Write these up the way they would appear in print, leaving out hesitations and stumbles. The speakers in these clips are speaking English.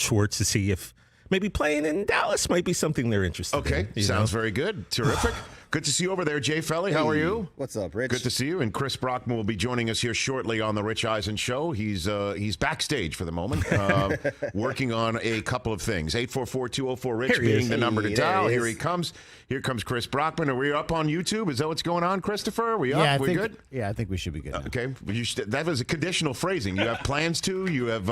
Schwartz to see if maybe playing in Dallas might be something they're interested in. Okay, sounds very good. Terrific. Good to see you over there, Jay Felly. How are you? What's up, Rich? Good to see you. And Chris Brockman will be joining us here shortly on the Rich Eisen Show. He's backstage for the moment, working on a couple of things. 844-204-RICH being the number to dial. Here he comes. Here comes Chris Brockman. Are we up on YouTube? Is that what's going on, Christopher? Are we up? We good? Yeah, I think we should be good. Okay. That was a conditional phrasing. You have plans to? You have?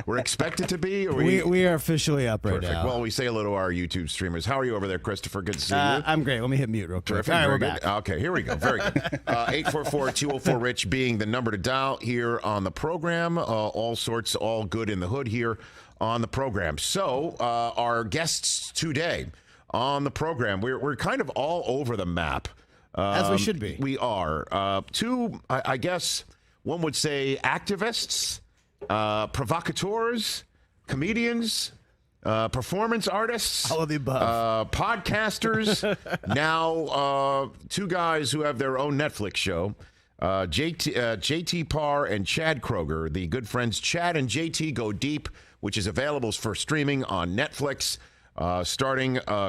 We're expected to be? Or we are officially up right now. Well, we say hello to our YouTube streamers. How are you over there, Christopher? Good to see you. I'm great. Let me hit mute real quick. Terrific. All right, Very we're good. back. Okay, here we go. Very good. 844-204-RICH being the number to dial here on the program. All good in the hood here on the program. So our guests today on the program, we're kind of all over the map. As we should be. We are. Two, I guess one would say activists, provocateurs, comedians, performance artists, all of the above, podcasters. Now, two guys who have their own Netflix show, JT Parr and Chad Kroeger. The good friends Chad and JT Go Deep, which is available for streaming on Netflix,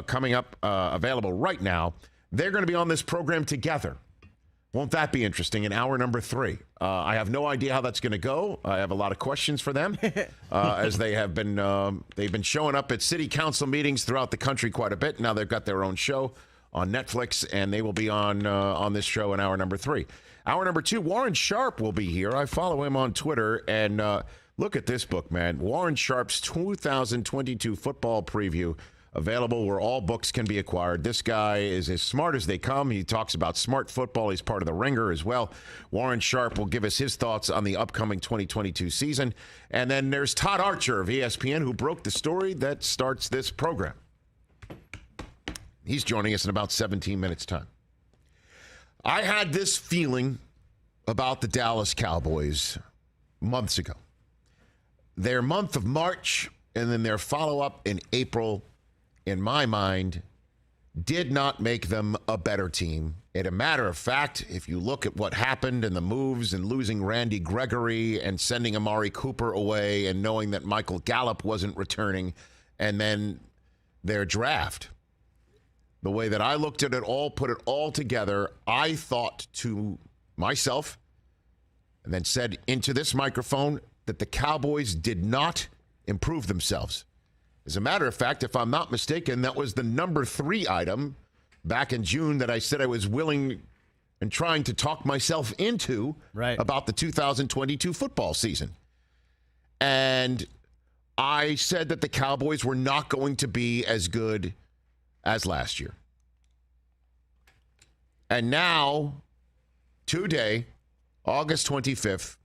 coming up, available right now. They're going to be on this program together. Won't that be interesting? In hour number 3. I have no idea how that's going to go. I have a lot of questions for them, as they've been showing up at city council meetings throughout the country quite a bit. Now they've got their own show on Netflix, and they will be on this show in hour number 3. Hour number 2, Warren Sharp will be here. I follow him on Twitter, and look at this book, man. Warren Sharp's 2022 football preview. Available where all books can be acquired. This guy is as smart as they come. He talks about smart football. He's part of the Ringer as well. Warren Sharp will give us his thoughts on the upcoming 2022 season. And then there's Todd Archer of ESPN, who broke the story that starts this program. He's joining us in about 17 minutes' time. I had this feeling about the Dallas Cowboys months ago. Their month of March and then their follow-up in April, in my mind, did not make them a better team. As a matter of fact, if you look at what happened and the moves and losing Randy Gregory and sending Amari Cooper away and knowing that Michael Gallup wasn't returning, and then their draft, the way that I looked at it all, put it all together, I thought to myself, and then said into this microphone, that the Cowboys did not improve themselves. As a matter of fact, if I'm not mistaken, that was the number 3 item back in June that I said I was willing and trying to talk myself into about the 2022 football season. And I said that the Cowboys were not going to be as good as last year. And now, today, August 25th,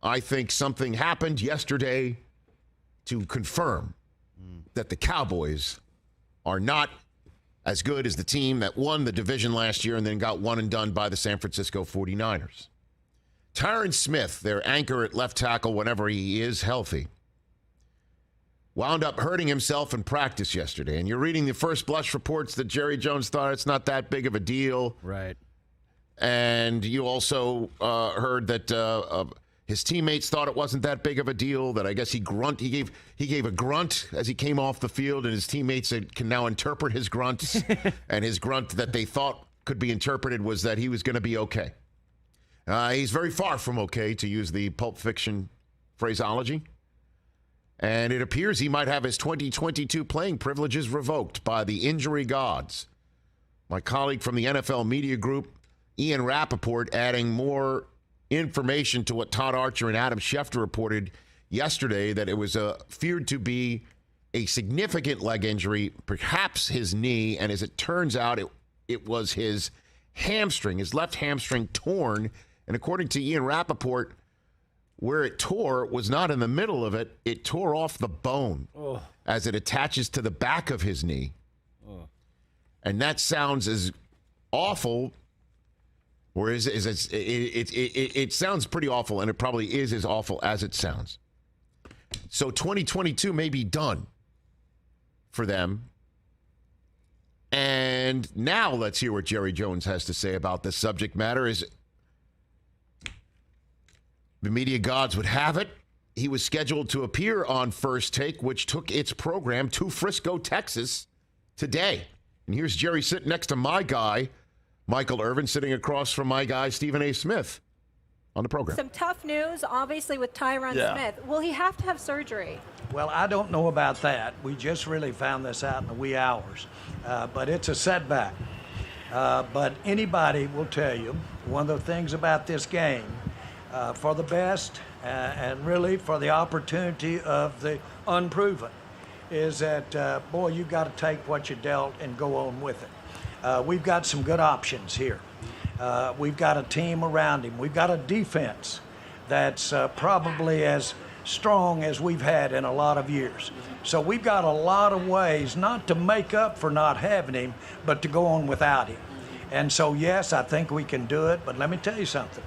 I think something happened yesterday to confirm that the Cowboys are not as good as the team that won the division last year and then got one and done by the San Francisco 49ers. Tyrant Smith, their anchor at left tackle whenever he is healthy, wound up hurting himself in practice yesterday. And you're reading the first blush reports that Jerry Jones thought it's not that big of a deal. Right. And you also heard that his teammates thought it wasn't that big of a deal, that I guess he gave a grunt as he came off the field, and his teammates can now interpret his grunts. And his grunt that they thought could be interpreted was that he was going to be okay. He's very far from okay, to use the Pulp Fiction phraseology. And it appears he might have his 2022 playing privileges revoked by the injury gods. My colleague from the NFL Media Group, Ian Rappaport, adding more information to what Todd Archer and Adam Schefter reported yesterday, that it was feared to be a significant leg injury, perhaps his knee, and as it turns out, it was his hamstring, his left hamstring torn. And according to Ian Rappaport, where it tore was not in the middle of it. It tore off the bone as it attaches to the back of his knee. And that sounds as awful, or it sounds pretty awful, and it probably is as awful as it sounds. So 2022 may be done for them. And now let's hear what Jerry Jones has to say about this subject matter. Is the media gods would have it, he was scheduled to appear on First Take, which took its program to Frisco, Texas today. And here's Jerry sitting next to my guy, Michael Irvin, sitting across from my guy, Stephen A. Smith, on the program. Some tough news, obviously, with Tyrant Smith. Will he have to have surgery? Well, I don't know about that. We just really found this out in the wee hours. But it's a setback. But anybody will tell you one of the things about this game, for the best and really for the opportunity of the unproven, is that, boy, you've got to take what you dealt and go on with it. We've got some good options here. We've got a team around him. We've got a defense that's probably as strong as we've had in a lot of years. So we've got a lot of ways not to make up for not having him, but to go on without him. And so, yes, I think we can do it, but let me tell you something.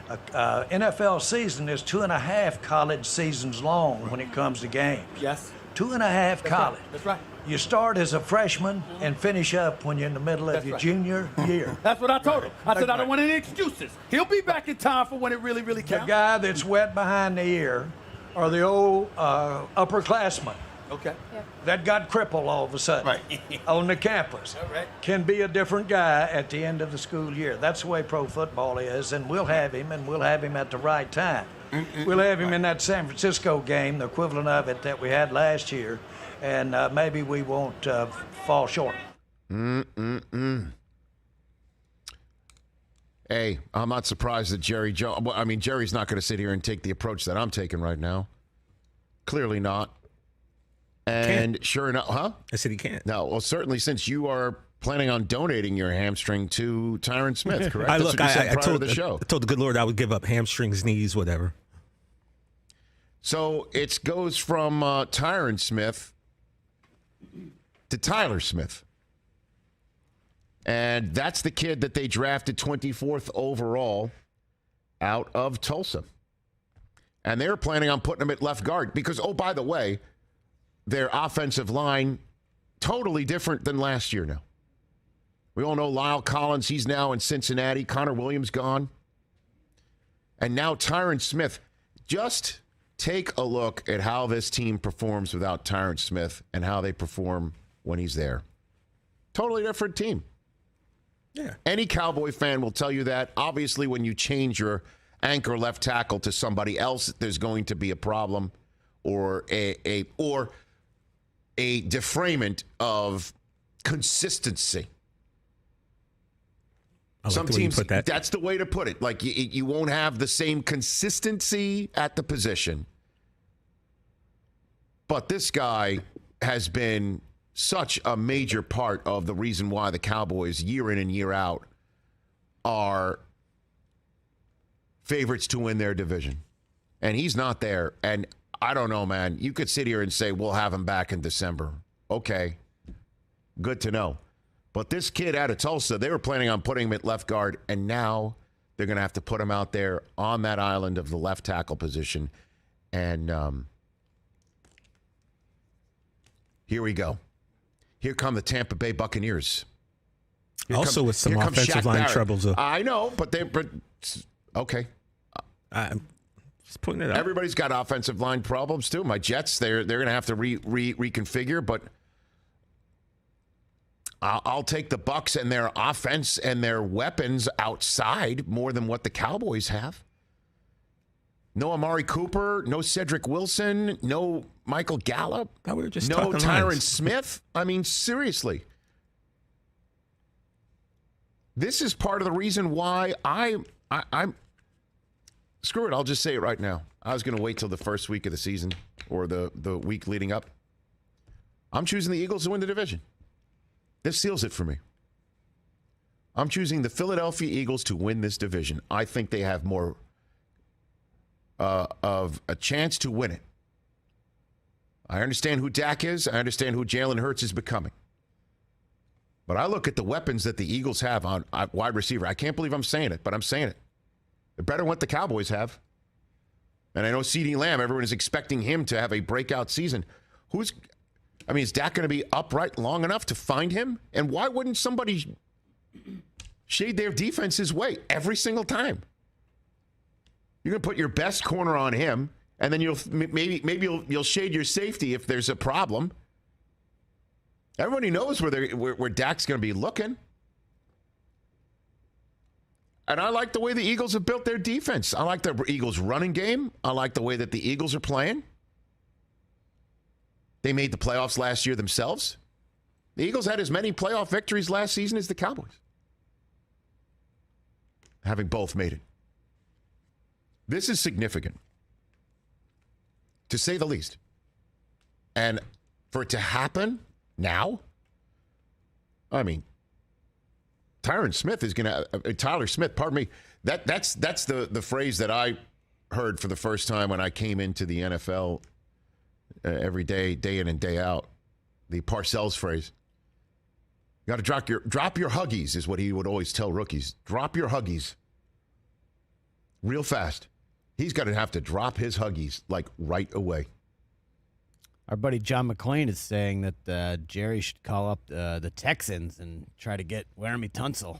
NFL season is 2.5 college seasons long when it comes to games. Yes. 2.5 college. That's right. You start as a freshman and finish up when you're in the middle of your junior year. That's what I told him. I said, I don't want any excuses. He'll be back in time for when it really, really counts. The guy that's wet behind the ear or the old upperclassman that got crippled all of a sudden on the campus can be a different guy at the end of the school year. That's the way pro football is, and we'll have him, and we'll have him at the right time. We'll have him in that San Francisco game, the equivalent of it that we had last year, and maybe we won't fall short. Hey, I'm not surprised that Jerry's not going to sit here and take the approach that I'm taking right now. Clearly not. And sure enough, huh? I said he can't. No, well, certainly since you are planning on donating your hamstring to Tyrant Smith, correct? I told the show. I told the good Lord I would give up hamstrings, knees, whatever. So it goes from Tyrant Smith to Tyler Smith. And that's the kid that they drafted 24th overall out of Tulsa. And they're planning on putting him at left guard because, oh, by the way, their offensive line totally different than last year now. We all know Lyle Collins, he's now in Cincinnati. Connor Williams gone. And now Tyrant Smith. Just take a look at how this team performs without Tyrant Smith and how they perform when he's there. Totally different team. Yeah. Any Cowboy fan will tell you that. Obviously, when you change your anchor left tackle to somebody else, there's going to be a problem or a defrayment of consistency. Some teams, that's the way to put it. Like, you won't have the same consistency at the position. But this guy has been such a major part of the reason why the Cowboys, year in and year out, are favorites to win their division. And he's not there. And I don't know, man. You could sit here and say, we'll have him back in December. Okay. Good to know. But this kid out of Tulsa, they were planning on putting him at left guard, and now they're going to have to put him out there on that island of the left tackle position. And here we go. Here come the Tampa Bay Buccaneers. With some offensive line troubles. I know, but okay. Just putting it up. Everybody's got offensive line problems too. My Jets, they're going to have to reconfigure, but I'll take the Bucs and their offense and their weapons outside more than what the Cowboys have. No Amari Cooper, no Cedric Wilson, no Michael Gallup, no Tyrant Smith. I mean, seriously. This is part of the reason why I'm screw it. I'll just say it right now. I was going to wait till the first week of the season or the week leading up. I'm choosing the Eagles to win the division. This seals it for me. I'm choosing the Philadelphia Eagles to win this division. I think they have more of a chance to win it. I understand who Dak is. I understand who Jalen Hurts is becoming. But I look at the weapons that the Eagles have on wide receiver. I can't believe I'm saying it, but I'm saying it. They're better than what the Cowboys have. And I know CeeDee Lamb, everyone is expecting him to have a breakout season. Is Dak going to be upright long enough to find him? And why wouldn't somebody shade their defense his way every single time? You're going to put your best corner on him, And then you'll shade your safety if there's a problem. Everybody knows where Dak's going to be looking. And I like the way the Eagles have built their defense. I like the Eagles' running game. I like the way that the Eagles are playing. They made the playoffs last year themselves. The Eagles had as many playoff victories last season as the Cowboys, having both made it. This is significant, to say the least. And for it to happen now, I mean, Tyrant Smith is going to, Tyler Smith, pardon me, that's the phrase that I heard for the first time when I came into the NFL every day, day in and day out. The Parcells phrase. You got to drop your huggies is what he would always tell rookies. Drop your huggies real fast. He's going to have to drop his huggies like right away. Our buddy John McClain is saying that Jerry should call up the Texans and try to get Laramie Tunsil.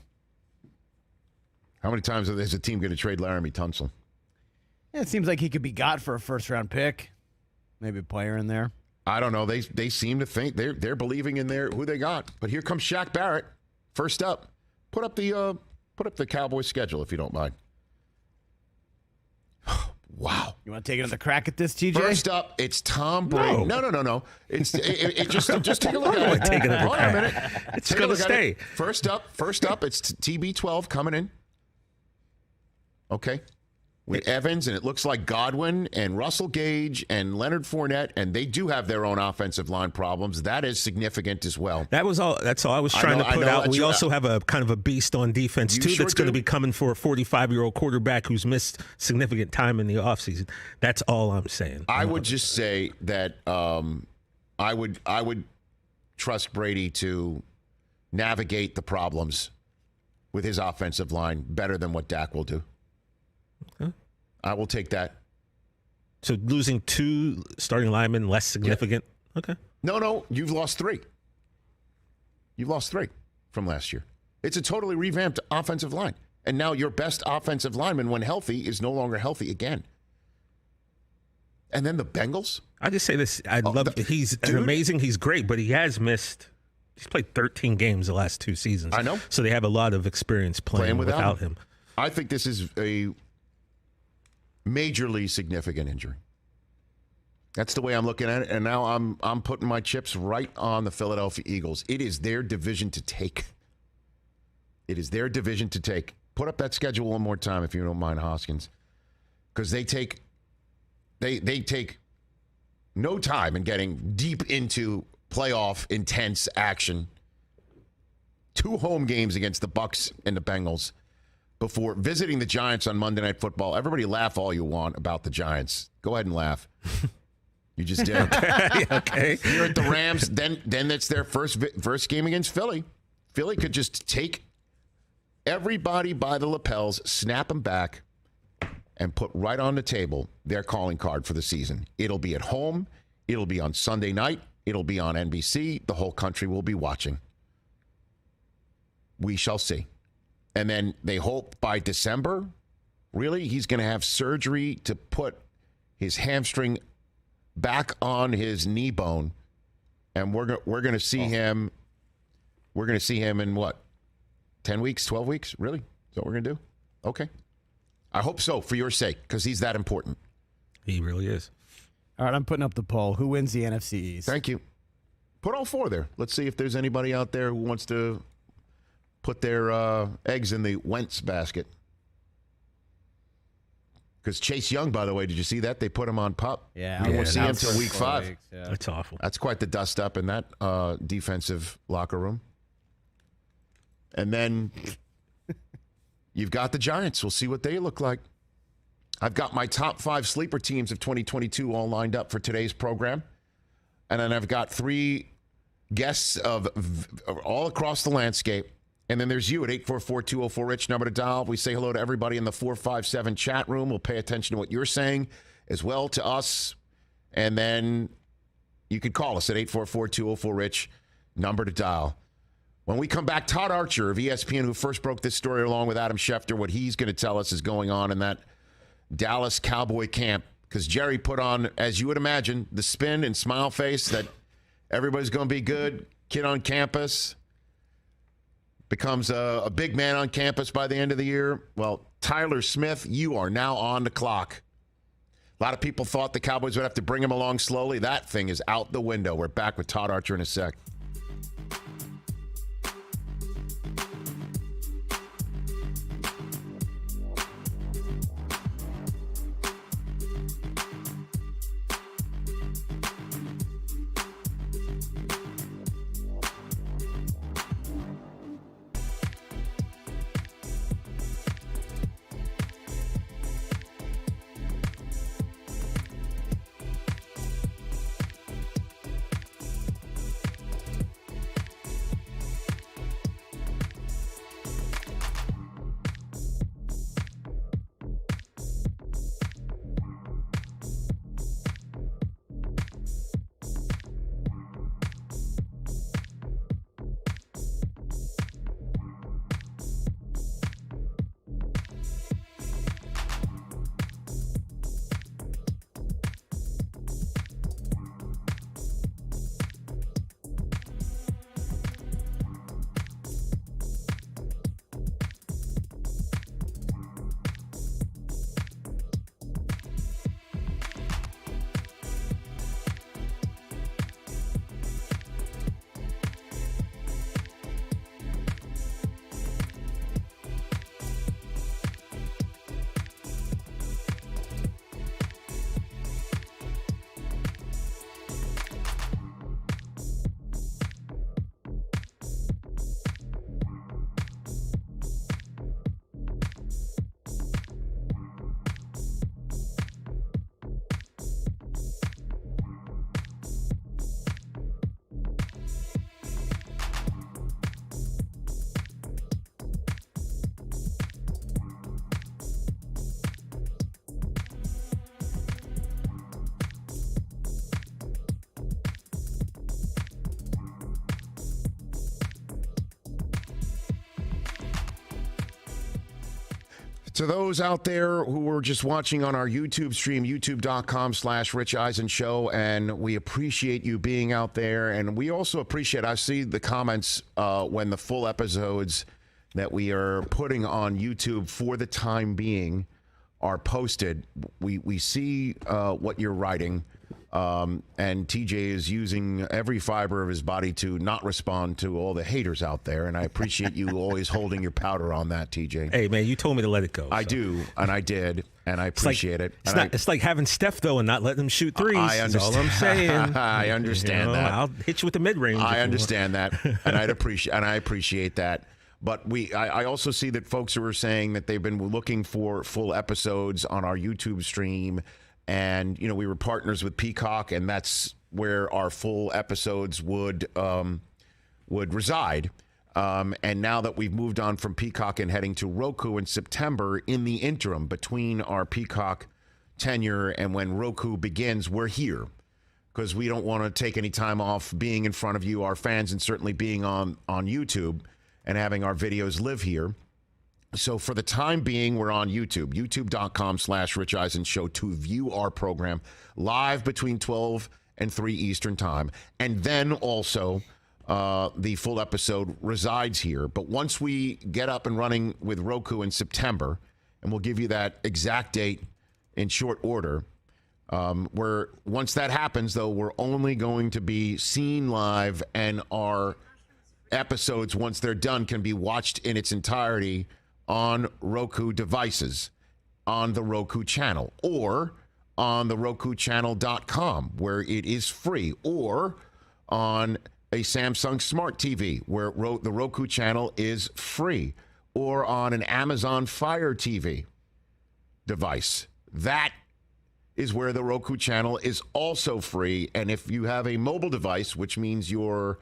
How many times is a team going to trade Laramie Tunsil? Yeah, it seems like he could be got for a first-round pick. Maybe a player in there. I don't know. They seem to think they're believing in who they got. But here comes Shaq Barrett. First up, put up the Cowboys schedule if you don't mind. Wow. You want to take another crack at this, TJ? First up, it's Tom Brady. No. It's just take a look at it. Take another Hold on a minute. It's going to stay. First up, it's TB12 coming in. Okay. With Evans, and it looks like Godwin and Russell Gage and Leonard Fournette, and they do have their own offensive line problems. That is significant as well. That's all I was trying to put out. We also have a kind of a beast on defense, too, that's going to be coming for a 45-year-old quarterback who's missed significant time in the offseason. That's all I'm saying. I would just say that I would trust Brady to navigate the problems with his offensive line better than what Dak will do. Okay. I will take that. So losing 2 starting linemen less significant? Yeah. Okay. No, you've lost 3. You've lost 3 from last year. It's a totally revamped offensive line. And now your best offensive lineman, when healthy, is no longer healthy again. And then the Bengals? I just say this. He's amazing. He's great, but he's played 13 games the last 2 seasons. I know. So they have a lot of experience playing without him. I think this is a majorly significant injury. That's the way I'm looking at it. And now I'm putting my chips right on the Philadelphia Eagles. It is their division to take. It is their division to take. Put up that schedule one more time if you don't mind, Hoskins. Because they take no time in getting deep into playoff intense action. 2 home games against the Bucs and the Bengals before visiting the Giants on Monday Night Football. Everybody laugh all you want about the Giants. Go ahead and laugh. You just did. Okay. Here at the Rams, then it's their first game against Philly. Philly could just take everybody by the lapels, snap them back, and put right on the table their calling card for the season. It'll be at home. It'll be on Sunday night. It'll be on NBC. The whole country will be watching. We shall see. And then they hope by December, really, he's going to have surgery to put his hamstring back on his knee bone, and we're going to see him. We're going to see him in what, 10 weeks, 12 weeks? Really? Is that what we're going to do? Okay. I hope so, for your sake, because he's that important. He really is. All right, I'm putting up the poll. Who wins the NFC East? Thank you. Put all 4 there. Let's see if there's anybody out there who wants to put their eggs in the Wentz basket. Because Chase Young, by the way, did you see that? They put him on PUP. Yeah. We won't see him until week 5. Weeks, yeah. That's awful. That's quite the dust up in that defensive locker room. And then you've got the Giants. We'll see what they look like. I've got my top 5 sleeper teams of 2022 all lined up for today's program. And then I've got 3 guests of all across the landscape. And then there's you at 844-204-RICH, number to dial. We say hello to everybody in the 457 chat room. We'll pay attention to what you're saying as well to us. And then you could call us at 844-204-RICH, number to dial. When we come back, Todd Archer of ESPN, who first broke this story along with Adam Schefter, what he's going to tell us is going on in that Dallas Cowboy camp because Jerry put on, as you would imagine, the spin and smile face that everybody's going to be good. Kid on campus becomes a big man on campus by the end of the year. Well, Tyler Smith, you are now on the clock. A lot of people thought the Cowboys would have to bring him along slowly. That thing is out the window. We're back with Todd Archer in a sec. To those out there who were just watching on our YouTube stream, youtube.com/Rich Eisen Show, and we appreciate you being out there. And we also appreciate, I see the comments when the full episodes that we are putting on YouTube for the time being are posted. We see what you're writing. And TJ is using every fiber of his body to not respond to all the haters out there. And I appreciate you always holding your powder on that, TJ. Hey, man, you told me to let it go. I do, and I did, and I appreciate it. It's like having Steph, though, and not letting him shoot threes. I understand. That's all I'm saying. I understand that. I'll hit you with the mid-range. I understand that, and I appreciate that. But I also see that folks who are saying that they've been looking for full episodes on our YouTube stream. And, you know, we were partners with Peacock, and that's where our full episodes would reside. And now that we've moved on from Peacock and heading to Roku in September, in the interim between our Peacock tenure and when Roku begins, we're here because we don't want to take any time off being in front of you, our fans, and certainly being on YouTube and having our videos live here. So for the time being, we're on YouTube, youtube.com/Rich Eisen Show, to view our program live between 12 and 3 Eastern time. And then also the full episode resides here. But once we get up and running with Roku in September, and we'll give you that exact date in short order, once that happens, though, we're only going to be seen live, and our episodes, once they're done, can be watched in its entirety on Roku devices, on the Roku channel, or on the RokuChannel.com, where it is free, or on a Samsung Smart TV, where the Roku channel is free, or on an Amazon Fire TV device. That is where the Roku channel is also free. And if you have a mobile device, which means you're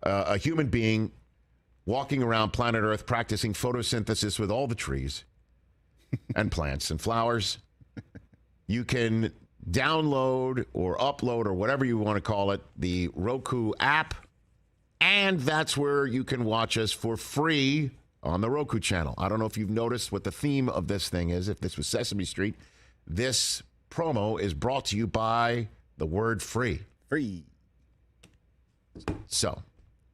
a human being walking around planet Earth practicing photosynthesis with all the trees and plants and flowers, you can download or upload or whatever you want to call it, the Roku app, and that's where you can watch us for free on the Roku channel. I don't know if you've noticed what the theme of this thing is. If this was Sesame Street, this promo is brought to you by the word free. Free. So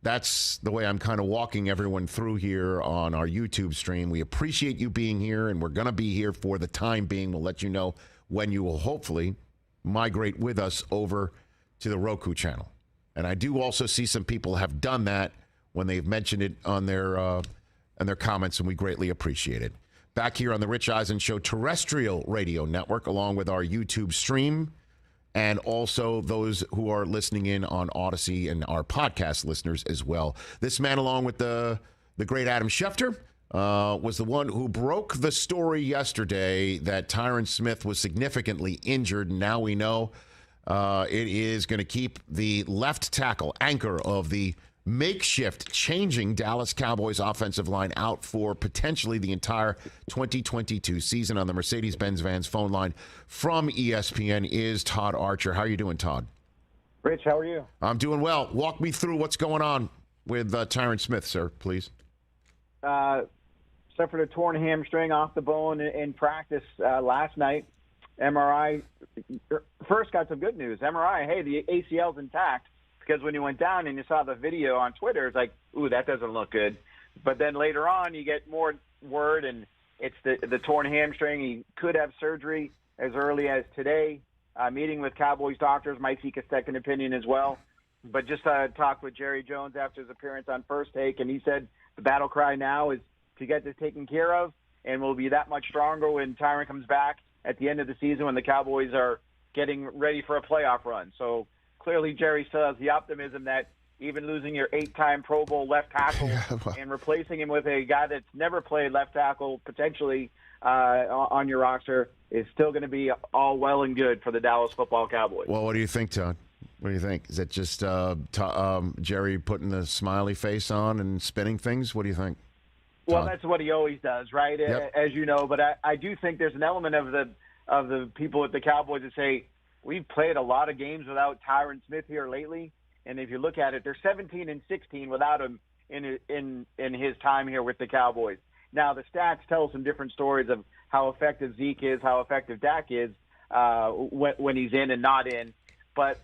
that's the way I'm kind of walking everyone through here on our YouTube stream. We appreciate you being here, and we're going to be here for the time being. We'll let you know when you will hopefully migrate with us over to the Roku channel. And I do also see some people have done that when they've mentioned it on their comments, and we greatly appreciate it. Back here on the Rich Eisen Show terrestrial radio network, along with our YouTube stream, and also those who are listening in on Odyssey and our podcast listeners as well. This man, along with the great Adam Schefter, was the one who broke the story yesterday that Tyrant Smith was significantly injured. Now we know it is going to keep the left tackle, anchor of the makeshift changing Dallas Cowboys offensive line, out for potentially the entire 2022 season. On the Mercedes-Benz Vans phone line from ESPN is Todd Archer. How are you doing, Todd? Rich, how are you? I'm doing well. Walk me through what's going on with Tyrant Smith, sir, please. Suffered a torn hamstring off the bone in practice last night. MRI. First got some good news. MRI, hey, the ACL's intact. Because when you went down and you saw the video on Twitter, it's like, ooh, that doesn't look good. But then later on, you get more word, and it's the torn hamstring. He could have surgery as early as today. Meeting with Cowboys doctors, might seek a second opinion as well. But just talked with Jerry Jones after his appearance on First Take, and he said the battle cry now is to get this taken care of, and we'll be that much stronger when Tyrant comes back at the end of the season when the Cowboys are getting ready for a playoff run. So clearly, Jerry still has the optimism that even losing your 8-time Pro Bowl left tackle and replacing him with a guy that's never played left tackle potentially on your roster is still going to be all well and good for the Dallas Football Cowboys. Well, what do you think, Todd? What do you think? Is it just Jerry putting the smiley face on and spinning things? What do you think, Todd? Well, that's what he always does, right? Yep. As you know. But I do think there's an element of the people at the Cowboys that say, we've played a lot of games without Tyrant Smith here lately, and if you look at it, they're 17-16 without him in his time here with the Cowboys. Now, the stats tell some different stories of how effective Zeke is, how effective Dak is when he's in and not in. But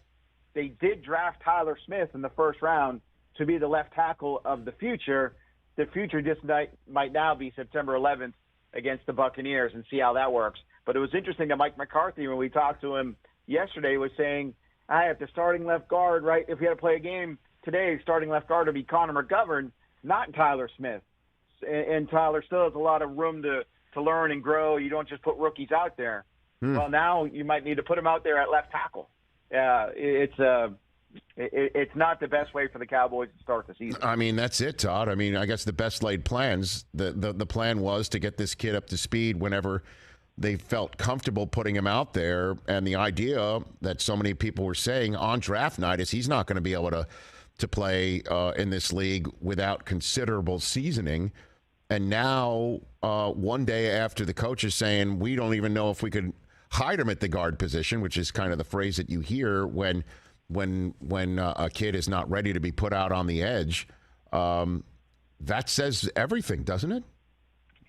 they did draft Tyler Smith in the first round to be the left tackle of the future. The future just might now be September 11th against the Buccaneers, and see how that works. But it was interesting that Mike McCarthy, when we talked to him yesterday, was saying, I have the starting left guard, right? If we had to play a game today, starting left guard would be Connor McGovern, not Tyler Smith. And Tyler still has a lot of room to learn and grow. You don't just put rookies out there. Well, now you might need to put him out there at left tackle. It's not the best way for the Cowboys to start the season. I mean, that's it, Todd. I mean, I guess the best laid plans, the plan was to get this kid up to speed whenever they felt comfortable putting him out there. And the idea that so many people were saying on draft night is he's not going to be able to play in this league without considerable seasoning. And now, one day after the coach is saying, we don't even know if we could hide him at the guard position, which is kind of the phrase that you hear when a kid is not ready to be put out on the edge. That says everything, doesn't it?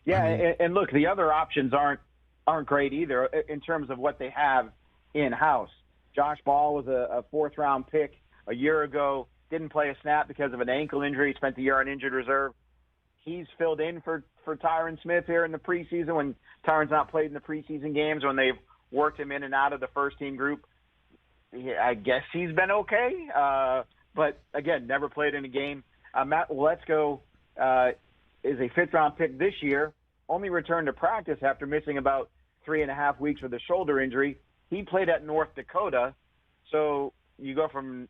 Yeah, I mean, and look, the other options aren't great either in terms of what they have in-house. Josh Ball was a fourth-round pick a year ago, didn't play a snap because of an ankle injury, spent the year on injured reserve. He's filled in for Tyrant Smith here in the preseason when Tyrant's not played in the preseason games, when they've worked him in and out of the first-team group. I guess he's been okay, but, again, never played in a game. Matt Letzko is a fifth-round pick this year, only returned to practice after missing about 3.5 weeks with a shoulder injury. He played at North Dakota, so you go from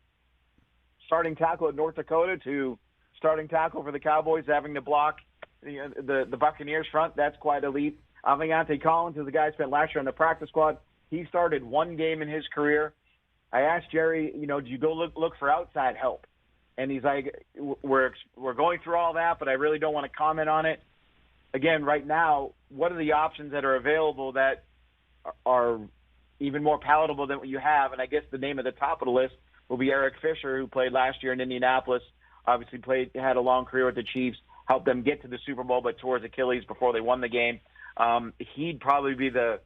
starting tackle at North Dakota to starting tackle for the Cowboys, having to block the Buccaneers front. That's quite elite. Aviante Collins is a guy who spent last year on the practice squad. He started one game in his career. I asked Jerry, do you go look for outside help? And he's like, we're going through all that, but I really don't want to comment on it. Again, right now, what are the options that are available that are even more palatable than what you have? And I guess the name at the top of the list will be Eric Fisher, who played last year in Indianapolis, obviously had a long career with the Chiefs, helped them get to the Super Bowl, but tore his Achilles before they won the game. He'd probably be the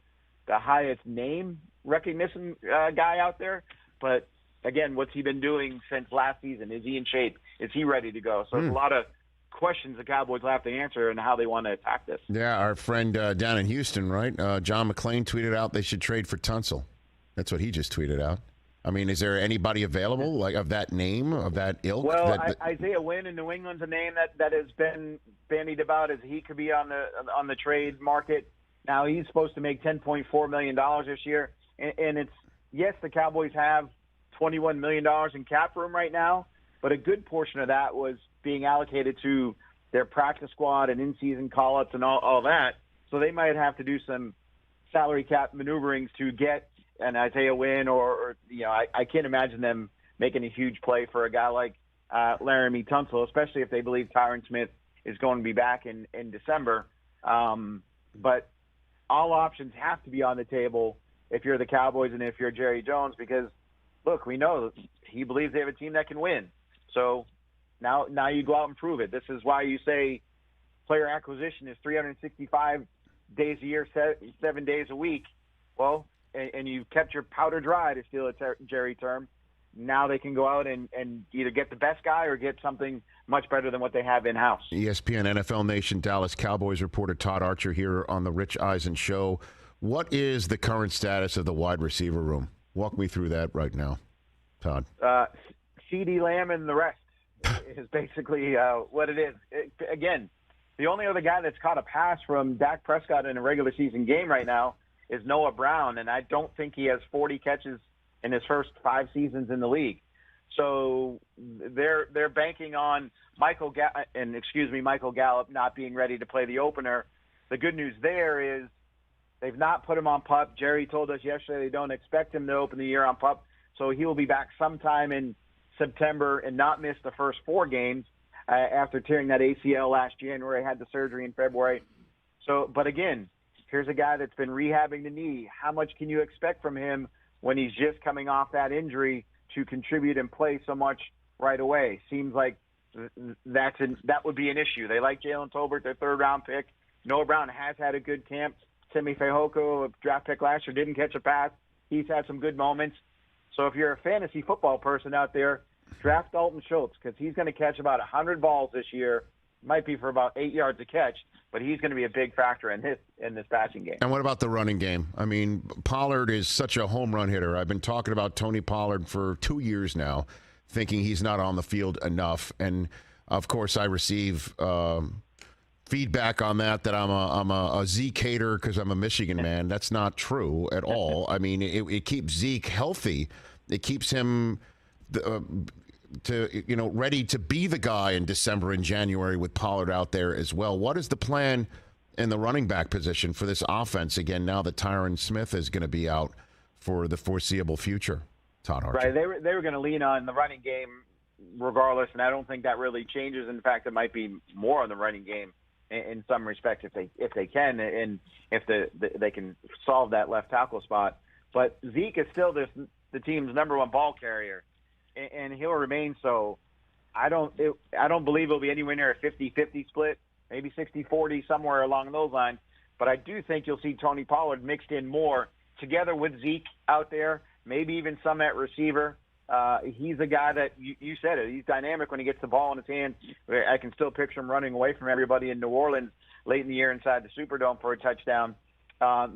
highest name recognition guy out there. But again, what's he been doing since last season? Is he in shape? Is he ready to go? So there's a lot of questions the Cowboys will have to answer and how they want to attack this. Yeah, our friend down in Houston, right? John McClain tweeted out they should trade for Tunsil. That's what he just tweeted out. I mean, is there anybody available like of that name, of that ilk? Well, Isaiah Wynn in New England's a name that has been bandied about as he could be on the trade market. Now he's supposed to make $10.4 million this year, and it's yes, the Cowboys have $21 million in cap room right now, but a good portion of that was being allocated to their practice squad and in-season call-ups and all that. So they might have to do some salary cap maneuverings to get an Isaiah Wynn or I can't imagine them making a huge play for a guy like Laramie Tunsil, especially if they believe Tyrant Smith is going to be back in December. But all options have to be on the table if you're the Cowboys and if you're Jerry Jones, because, look, we know he believes they have a team that can win. So now you go out and prove it. This is why you say player acquisition is 365 days a year, 7 days a week. Well, and you've kept your powder dry, to steal a Jerry term. Now they can go out and either get the best guy or get something much better than what they have in-house. ESPN NFL Nation Dallas Cowboys reporter Todd Archer here on the Rich Eisen Show. What is the current status of the wide receiver room? Walk me through that right now, Todd. CeeDee Lamb and the rest is basically what it is. Again, the only other guy that's caught a pass from Dak Prescott in a regular season game right now is Noah Brown, and I don't think he has 40 catches in his first 5 seasons in the league. So they're banking on Michael Gallup not being ready to play the opener. The good news there is they've not put him on PUP. Jerry told us yesterday they don't expect him to open the year on PUP, so he will be back sometime in September and not miss the first 4 games after tearing that ACL last January. Had the surgery in February. So, but again, here's a guy that's been rehabbing the knee. How much can you expect from him when he's just coming off that injury to contribute and play so much right away? Seems like that would be an issue. They like Jalen Tolbert, their 3rd-round pick. Noah Brown has had a good camp. Simi Fehoko, a draft pick last year, didn't catch a pass. He's had some good moments. So if you're a fantasy football person out there, draft Dalton Schultz, because he's going to catch about 100 balls this year. Might be for about 8 yards a catch, but he's going to be a big factor in this passing game. And what about the running game? I mean, Pollard is such a home run hitter. I've been talking about Tony Pollard for 2 years now, thinking he's not on the field enough. And of course, I receive feedback on that I'm a Zeke hater because I'm a Michigan man. That's not true at all. I mean, it keeps Zeke healthy. It keeps him ready to be the guy in December and January with Pollard out there as well. What is the plan in the running back position for this offense again now that Tyrant Smith is going to be out for the foreseeable future? Todd Archer. Right, they were going to lean on the running game regardless, and I don't think that really changes. In fact, it might be more on the running game in some respects if they can, and if they can solve that left tackle spot. But Zeke is still the team's number 1 ball carrier, and he'll remain so. I don't believe it'll be anywhere near a 50-50 split, maybe 60-40, somewhere along those lines. But I do think you'll see Tony Pollard mixed in more together with Zeke out there, maybe even some at receiver. He's a guy that, you said it, he's dynamic when he gets the ball in his hands. I can still picture him running away from everybody in New Orleans late in the year inside the Superdome for a touchdown.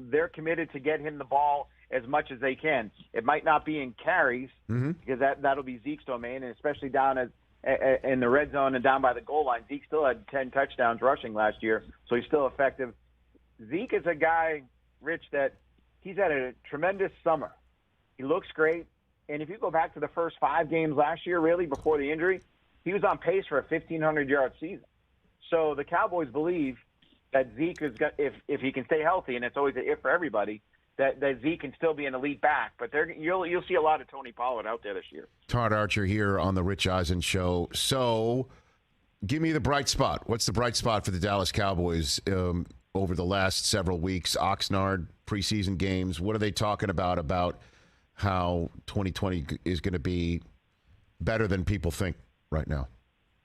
They're committed to get him the ball as much as they can. It might not be in carries because that'll be Zeke's domain, and especially down in the red zone and down by the goal line. Zeke still had 10 touchdowns rushing last year, so he's still effective. Zeke is a guy, Rich, that he's had a tremendous summer. He looks great, and if you go back to the first 5 games last year, really, before the injury, he was on pace for a 1,500-yard season. So the Cowboys believe that Zeke is, if he can stay healthy, and it's always an if for everybody, that Zeke can still be an elite back. But you'll see a lot of Tony Pollard out there this year. Todd Archer here on the Rich Eisen Show. So give me the bright spot. What's the bright spot for the Dallas Cowboys over the last several weeks? Oxnard, preseason games. What are they talking about how 2020 is going to be better than people think right now?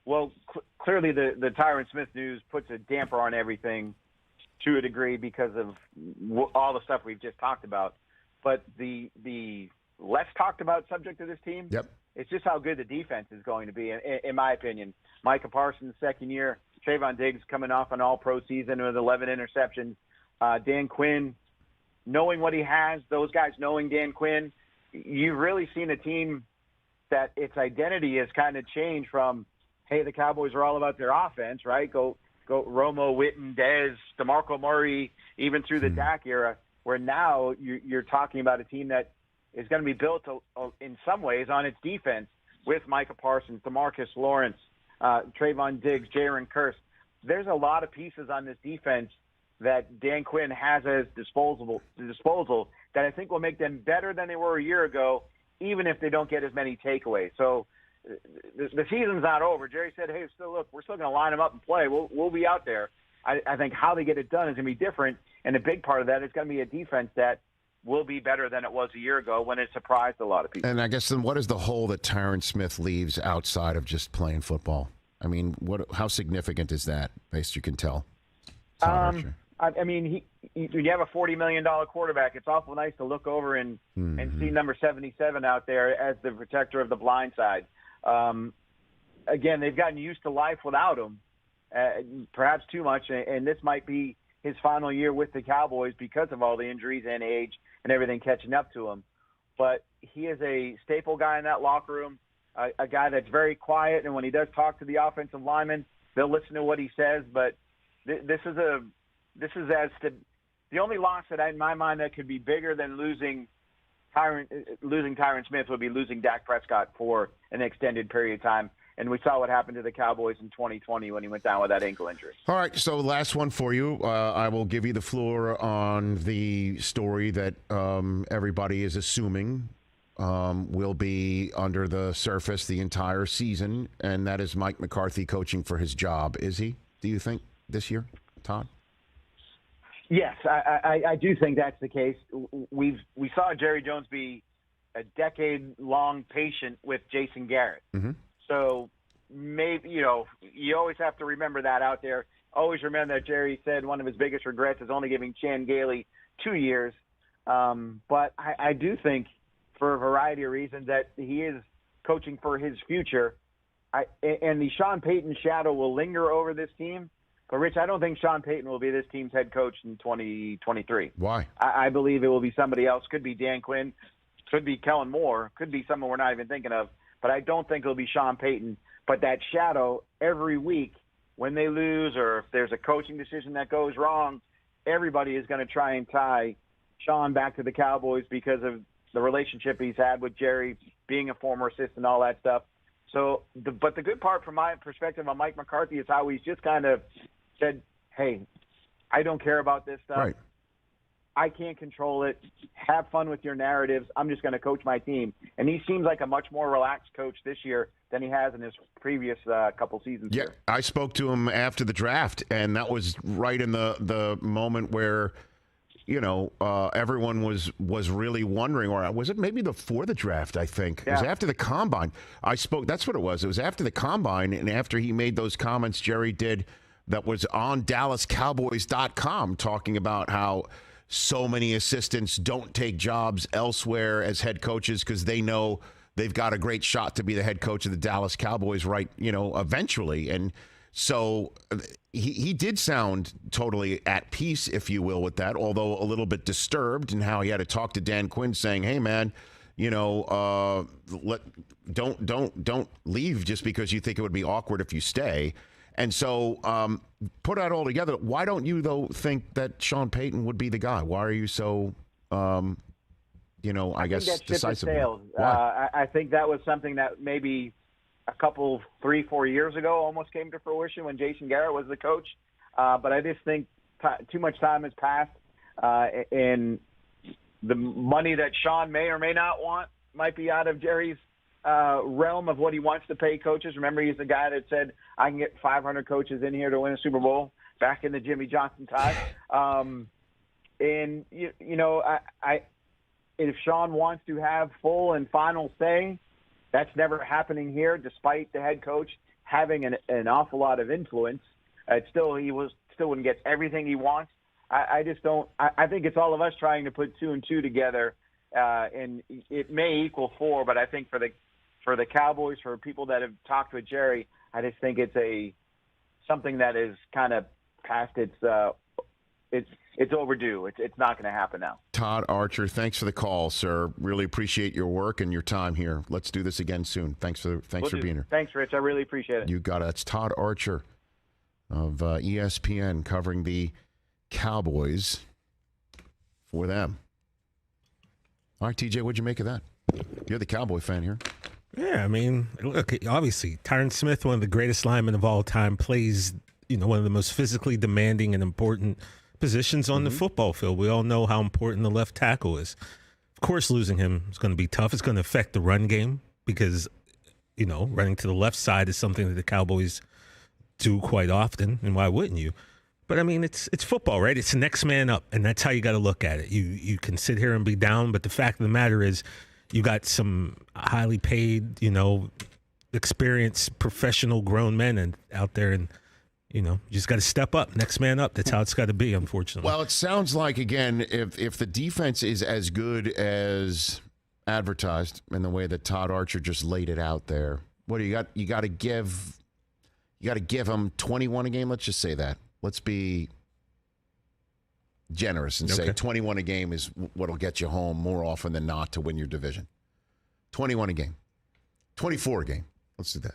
Well, clearly the Tyrant Smith news puts a damper on everything. to a degree because of all the stuff we've just talked about. But the less talked about subject of this team, it's just how good the defense is going to be, in my opinion. Micah Parsons, second year. Trayvon Diggs coming off an all-pro season with 11 interceptions. Dan Quinn, knowing what he has, those guys knowing Dan Quinn, you've really seen a team that its identity has kind of changed from, hey, the Cowboys are all about their offense, right? Go Romo, Witten, Dez, DeMarco Murray, even through the Dak era, where now you're talking about a team that is going to be built in some ways on its defense with Micah Parsons, DeMarcus Lawrence, Trayvon Diggs, Jaron Kearse. There's a lot of pieces on this defense that Dan Quinn has at his disposal that I think will make them better than they were a year ago, even if they don't get as many takeaways. So the season's not over. Jerry said, hey, we're still going to line them up and play. We'll be out there. I think how they get it done is going to be different, and a big part of that is going to be a defense that will be better than it was a year ago when it surprised a lot of people. And I guess then what is the hole that Tyrant Smith leaves outside of just playing football? I mean, how significant is that, based you can tell? I mean, you have a $40 million quarterback. It's awful nice to look over and see number 77 out there as the protector of the blind side. Again, they've gotten used to life without him, perhaps too much, and this might be his final year with the Cowboys because of all the injuries and age and everything catching up to him. But he is a staple guy in that locker room, a guy that's very quiet, and when he does talk to the offensive linemen, they'll listen to what he says. But this is the only loss that in my mind that could be bigger than losing Tyrant Smith would be losing Dak Prescott for an extended period of time. And we saw what happened to the Cowboys in 2020 when he went down with that ankle injury. All right, so last one for you. I will give you the floor on the story that everybody is assuming will be under the surface the entire season, and that is Mike McCarthy coaching for his job. Is he, do you think, this year, Todd? Yes, I do think that's the case. We saw Jerry Jones be a decade-long patient with Jason Garrett. Mm-hmm. So maybe, you always have to remember that out there. Always remember that Jerry said one of his biggest regrets is only giving Chan Gailey 2 years. But I do think, for a variety of reasons, that he is coaching for his future. And the Sean Payton shadow will linger over this team. But, Rich, I don't think Sean Payton will be this team's head coach in 2023. Why? I believe it will be somebody else. Could be Dan Quinn. Could be Kellen Moore. Could be someone we're not even thinking of. But I don't think it'll be Sean Payton. But that shadow, every week when they lose or if there's a coaching decision that goes wrong, everybody is going to try and tie Sean back to the Cowboys because of the relationship he's had with Jerry, being a former assistant, all that stuff. So, but the good part from my perspective on Mike McCarthy is how he's just kind of said, hey, I don't care about this stuff. Right. I can't control it. Have fun with your narratives. I'm just going to coach my team. And he seems like a much more relaxed coach this year than he has in his previous couple seasons. Yeah, here. I spoke to him after the draft, and that was right in the moment where, everyone was really wondering, or was it maybe before the draft, I think. Yeah. It was after the Combine. That's what it was. It was after the Combine, and after he made those comments Jerry did that was on DallasCowboys.com talking about how so many assistants don't take jobs elsewhere as head coaches because they know they've got a great shot to be the head coach of the Dallas Cowboys, right? Eventually. And so he did sound totally at peace, if you will, with that, although a little bit disturbed in how he had to talk to Dan Quinn saying, hey, man, don't leave just because you think it would be awkward if you stay. And so put that all together, why don't you, though, think that Sean Payton would be the guy? Why are you so, I guess, decisive? I think that was something that maybe a couple, 3-4 years ago almost came to fruition when Jason Garrett was the coach. But I just think too much time has passed, and the money that Sean may or may not want might be out of Jerry's realm of what he wants to pay coaches. Remember, he's the guy that said, I can get 500 coaches in here to win a Super Bowl back in the Jimmy Johnson time. And, if Sean wants to have full and final say, that's never happening here, despite the head coach having an awful lot of influence. He still wouldn't get everything he wants I just don't. I think it's all of us trying to put 2 and 2 together, and it may equal 4. But I think for the Cowboys, for people that have talked with Jerry, I just think it's something that is kind of past it's overdue. It's not going to happen now. Todd Archer, thanks for the call, sir. Really appreciate your work and your time here. Let's do this again soon. Thanks for being here. Thanks, Rich. I really appreciate it. You got it. That's Todd Archer of ESPN covering the Cowboys for them. All right, TJ, what'd you make of that? You're the Cowboy fan here. Yeah, I mean, look, obviously, Tyrant Smith, one of the greatest linemen of all time, plays, one of the most physically demanding and important positions on the football field. We all know how important the left tackle is. Of course, losing him is going to be tough. It's going to affect the run game because, running to the left side is something that the Cowboys do quite often, and why wouldn't you? But, I mean, it's football, right? It's the next man up, and that's how you got to look at it. You can sit here and be down, but the fact of the matter is you got some highly paid, experienced, professional grown men out there, and you just got to step up. Next man up. That's how it's got to be, unfortunately. Well, it sounds like, again, if the defense is as good as advertised in the way that Todd Archer just laid it out there, what do you got? You got to give them 21 a game. Let's just say that. Let's be generous and say 21 a game is what'll get you home more often than not to win your division. 21 a game. 24 a game. Let's do that.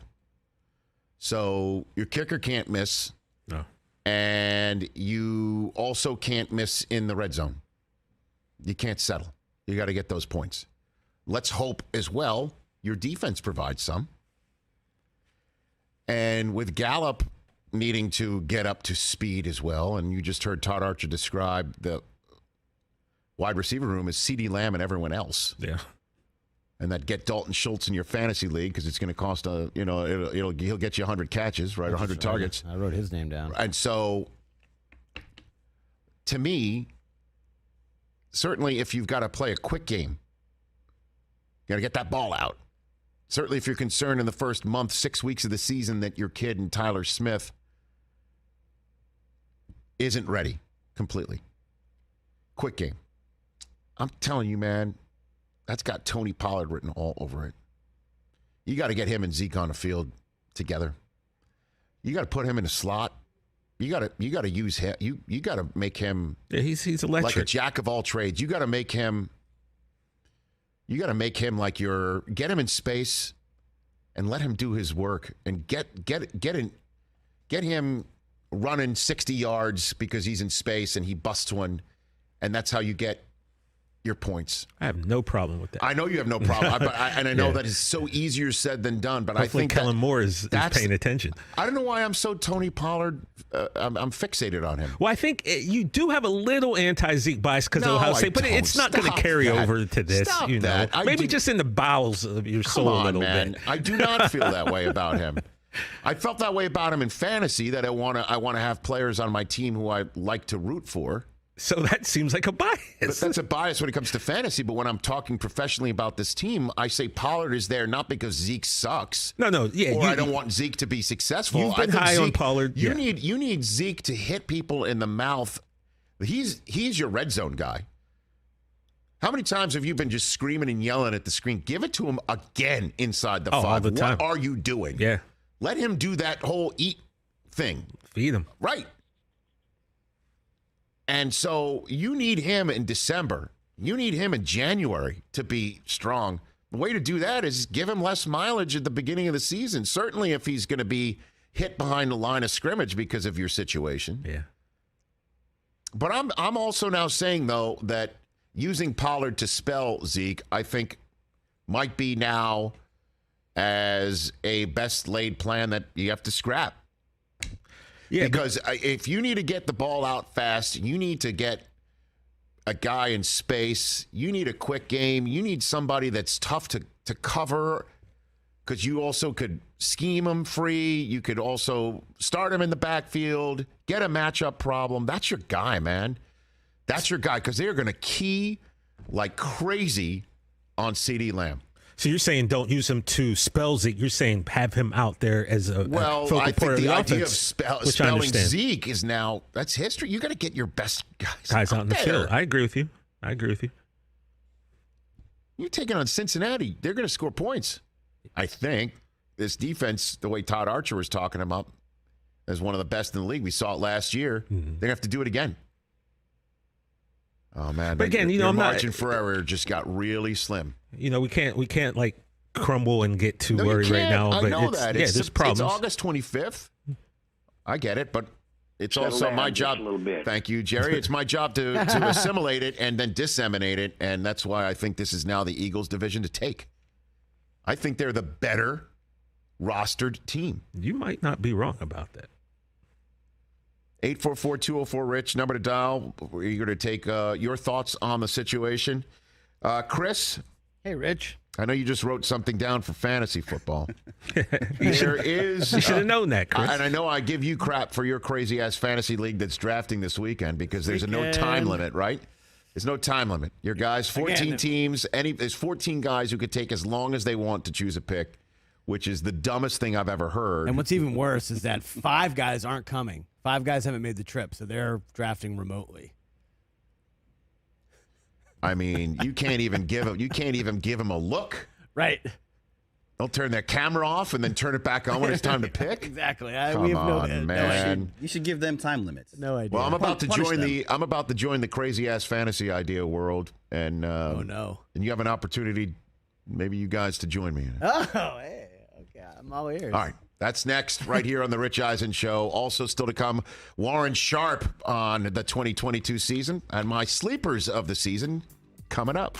So your kicker can't miss. No. And you also can't miss in the red zone. You can't settle. You got to get those points. Let's hope as well your defense provides some. And with Gallup needing to get up to speed as well, and you just heard Todd Archer describe the wide receiver room as CeeDee Lamb and everyone else. Yeah. And that get Dalton Schultz in your fantasy league because it's going to cost he'll get you 100 catches, right? 100 targets. I wrote his name down. And so, to me, certainly if you've got to play a quick game, you got to get that ball out. Certainly if you're concerned in the first month, 6 weeks of the season that your kid and Tyler Smith isn't ready completely. Quick game. I'm telling you, man, that's got Tony Pollard written all over it. You got to get him and Zeke on the field together. You got to put him in a slot. You got to use him. You got to make him. Yeah, he's electric. Like a jack of all trades. You got to make him. You got to make him like get him in space, and let him do his work, and get him running 60 yards because he's in space and he busts one, and that's how you get your points. I have no problem with that. I know you have no problem, and I know that is so easier said than done. But hopefully I think Kellen Moore is paying attention. I don't know why I'm so Tony Pollard. I'm fixated on him. Well, I think you do have a little anti-Zeke bias because of Ohio State, but it's not going to carry over to this. Stop you know, that. maybe just in the bowels of your soul a little bit. I do not feel that way about him. I felt that way about him in fantasy. That I want to have players on my team who I like to root for. So that seems like a bias. But that's a bias when it comes to fantasy. But when I'm talking professionally about this team, I say Pollard is there not because Zeke sucks. No, yeah. Or I don't want Zeke to be successful. You've been high on Pollard. You need Zeke to hit people in the mouth. He's your red zone guy. How many times have you been just screaming and yelling at the screen? Give it to him again inside the 5. All the time. What are you doing? Yeah. Let him do that whole eat thing. Feed him. Right. And so you need him in December. You need him in January to be strong. The way to do that is give him less mileage at the beginning of the season. Certainly if he's going to be hit behind the line of scrimmage because of your situation. Yeah. But I'm also now saying, though, that using Pollard to spell Zeke, I think, might be now as a best laid plan that you have to scrap. Yeah, because if you need to get the ball out fast, you need to get a guy in space. You need a quick game. You need somebody that's tough to cover because you also could scheme him free. You could also start him in the backfield, get a matchup problem. That's your guy, man. That's your guy because they're going to key like crazy on CeeDee Lamb. So you're saying don't use him to spell Zeke. You're saying have him out there as a focal I point think of the the idea offense, of which I spelling understand. Zeke is now, that's history. You got to get your best guys Out in the there. field. I agree with you. You're taking on Cincinnati. They're going to score points. I think this defense, the way Todd Archer was talking about, is one of the best in the league. We saw it last year. They're going to have to do it again. Oh, man. But again, your I'm margin not. for error just got really slim. We can't like crumble and get too No, worried you right can't. now. I But know it's, that. yeah, there's problems. It's August 25th. I get it, but it's Settle also down my just job. a little bit. Thank you, Jerry. It's my job to assimilate it and then disseminate it, and that's why I think this is now the Eagles' division to take. I think they're the better rostered team. You might not be wrong about that. 844-204-RICH, number to dial. We're eager to take your thoughts on the situation. Chris? Hey, Rich. I know you just wrote something down for fantasy football. There is... You should have known that, Chris. And I know I give you crap for your crazy-ass fantasy league that's drafting this weekend because there's no time limit, right? There's no time limit. Your guys, 14 teams. There's 14 guys who could take as long as they want to choose a pick, which is the dumbest thing I've ever heard. And what's even worse is that 5 guys aren't coming. 5 guys haven't made the trip, so they're drafting remotely. I mean, you can't even give them a look. Right. They'll turn their camera off and then turn it back on when it's time to pick. Exactly. Come we have on, man. You should give them time limits. No idea. Well, I'm about to Punish join the crazy ass fantasy idea world, and Oh, no. and you have an opportunity, maybe you guys to join me. Oh, hey. Okay. I'm all ears. All right. That's next, right here on the Rich Eisen Show. Also still to come, Warren Sharp on the 2022 season, and my sleepers of the season coming up.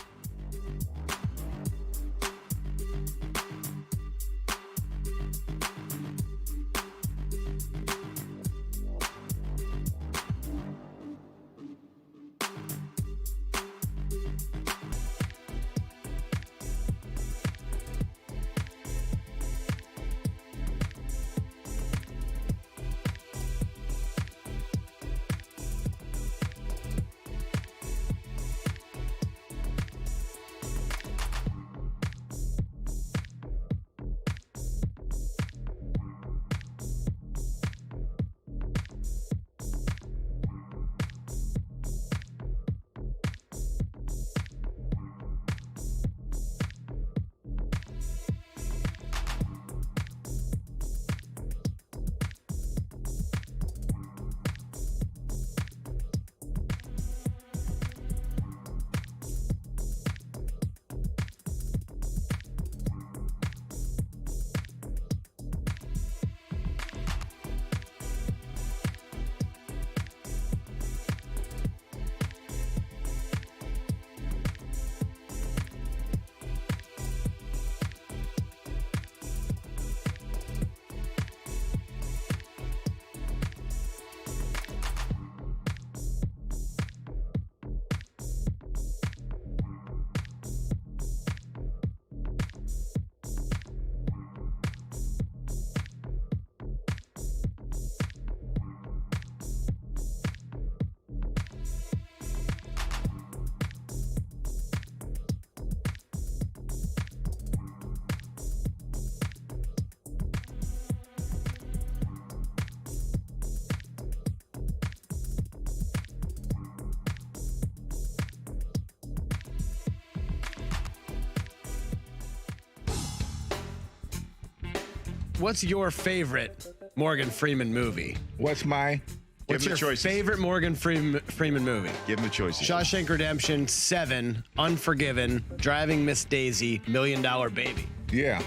What's your favorite Morgan Freeman movie? What's your favorite Morgan Freeman movie? Give him the choices. Shawshank Redemption, Seven, Unforgiven, Driving Miss Daisy, $1 Million Baby. Yeah.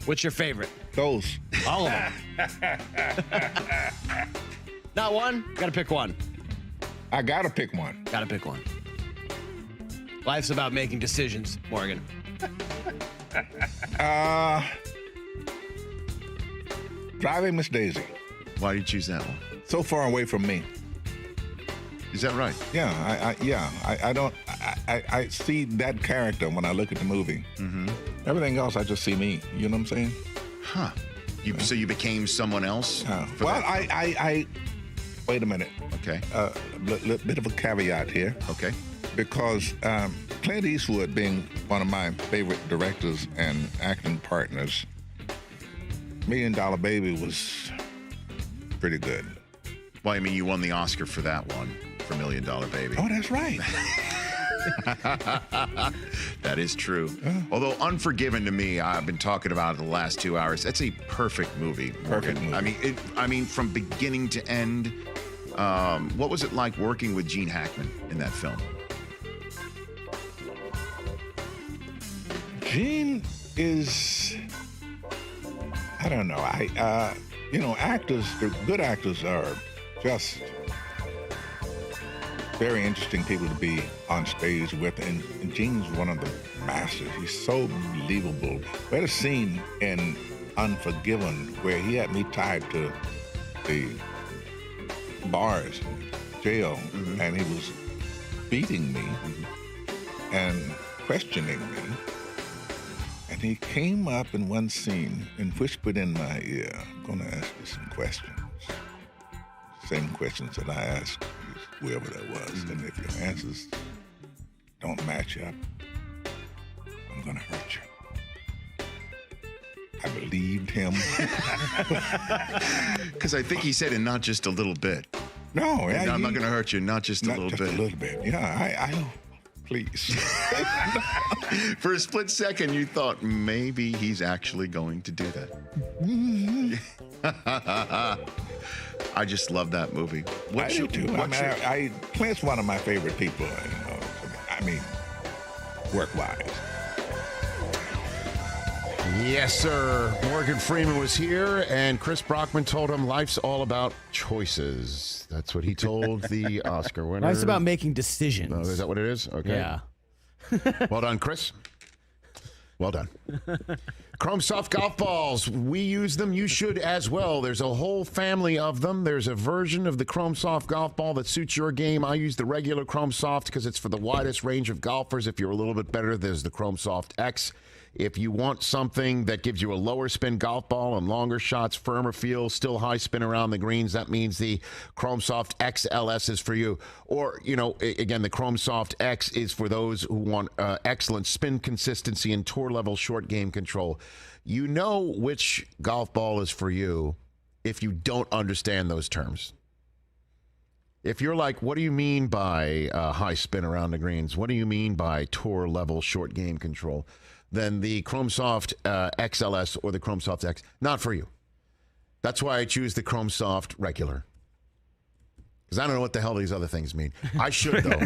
What's your favorite? Those. All of them. Not one? Gotta pick one. I gotta pick one. Gotta pick one. Life's about making decisions, Morgan. Driving Miss Daisy. Why do you choose that one? So far away from me. Is that right? Yeah, I see that character when I look at the movie. Mm-hmm. Everything else, I just see me. You know what I'm saying? Huh. So you became someone else? Well, I wait a minute. Okay. Bit of a caveat here. Okay. Because Clint Eastwood being one of my favorite directors and acting partners, $1 Million Baby was pretty good. Well, I mean, you won the Oscar for that one, for $1 Million Baby. Oh, that's right. That is true. Although Unforgiven to me, I've been talking about it the last 2 hours. That's a perfect movie. Perfect movie. I mean, from beginning to end. What was it like working with Gene Hackman in that film? Gene is, I don't know. Actors, the good actors are just very interesting people to be on stage with, and Gene's one of the masters. He's so believable. We had a scene in Unforgiven where he had me tied to the bars, jail, and he was beating me and questioning me. And he came up in one scene and whispered in my ear, I'm going to ask you some questions. Same questions that I asked whoever that was. And if your answers don't match up, I'm going to hurt you. I believed him. Because I think he said, and not just a little bit. No, I'm not going to hurt you, not just a little bit. Not just a little bit. Yeah, I please. For a split second, you thought maybe he's actually going to do that. I just love that movie. I do too. Clint's one of my favorite people. Work-wise. Yes, sir. Morgan Freeman was here, and Chris Brockman told him life's all about choices. That's what he told the Oscar winner. Life's about making decisions. Oh, is that what it is? Okay. Yeah. Well done, Chris. Well done. Chrome Soft golf balls. We use them. You should as well. There's a whole family of them. There's a version of the Chrome Soft golf ball that suits your game. I use the regular Chrome Soft because it's for the widest range of golfers. If you're a little bit better, there's the Chrome Soft X. If you want something that gives you a lower spin golf ball and longer shots, firmer feel, still high spin around the greens, that means the Chrome Soft XLS is for you. Or, again, the Chrome Soft X is for those who want excellent spin consistency and tour level short game control. You know which golf ball is for you if you don't understand those terms. If you're like, what do you mean by high spin around the greens? What do you mean by tour level short game control? Then the Chrome Soft XLS or the Chrome Soft X, not for you. That's why I choose the Chrome Soft regular. Because I don't know what the hell these other things mean. I should, though.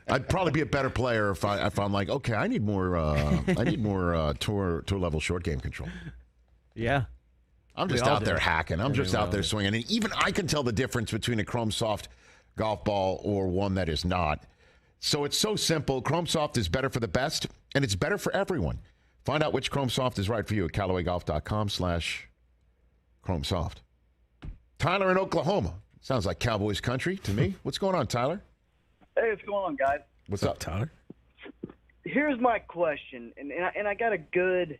I'd probably be a better player if I'm like, okay, I need more tour level short game control. Yeah. I'm just out there hacking. I'm just out there swinging. And even I can tell the difference between a Chrome Soft golf ball or one that is not. So it's so simple. Chrome Soft is better for the best, and it's better for everyone. Find out which Chrome Soft is right for you at CallawayGolf.com/Chrome Soft. Tyler in Oklahoma. Sounds like Cowboys country to me. What's going on, Tyler? Hey, what's going on, guys? What's up, Tyler? Here's my question, and I got a good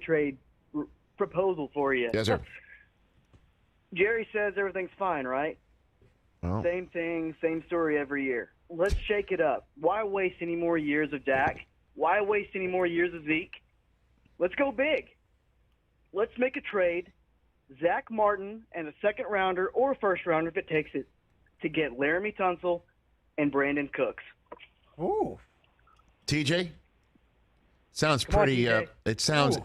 trade proposal for you. Yes, sir. Jerry says everything's fine, right? Well, same thing, same story every year. Let's shake it up. Why waste any more years of Dak? Why waste any more years of Zeke? Let's go big. Let's make a trade, Zach Martin and a second rounder or a first rounder if it takes it, to get Laramie Tunsil and Brandon Cooks. Ooh. TJ? Sounds pretty it sounds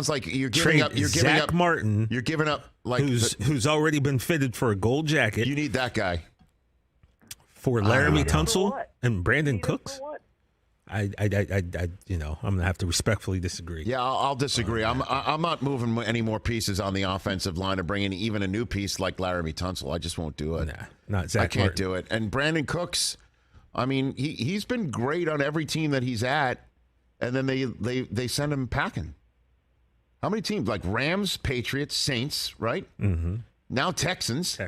like you're giving up Zach Martin. You're giving up like who's already been fitted for a gold jacket. You need that guy. For Laramie Tunsil and Brandon Cooks? I'm gonna have to respectfully disagree. Yeah, I'll disagree. I'm not moving any more pieces on the offensive line or bringing even a new piece like Laramie Tunsil. I just won't do it. Nah, not Zach. I can't Martin. do it. And Brandon Cooks, I mean, he's been great on every team that he's at, and then they send him packing. How many teams? Like Rams, Patriots, Saints, right? Mm-hmm. Now Texans.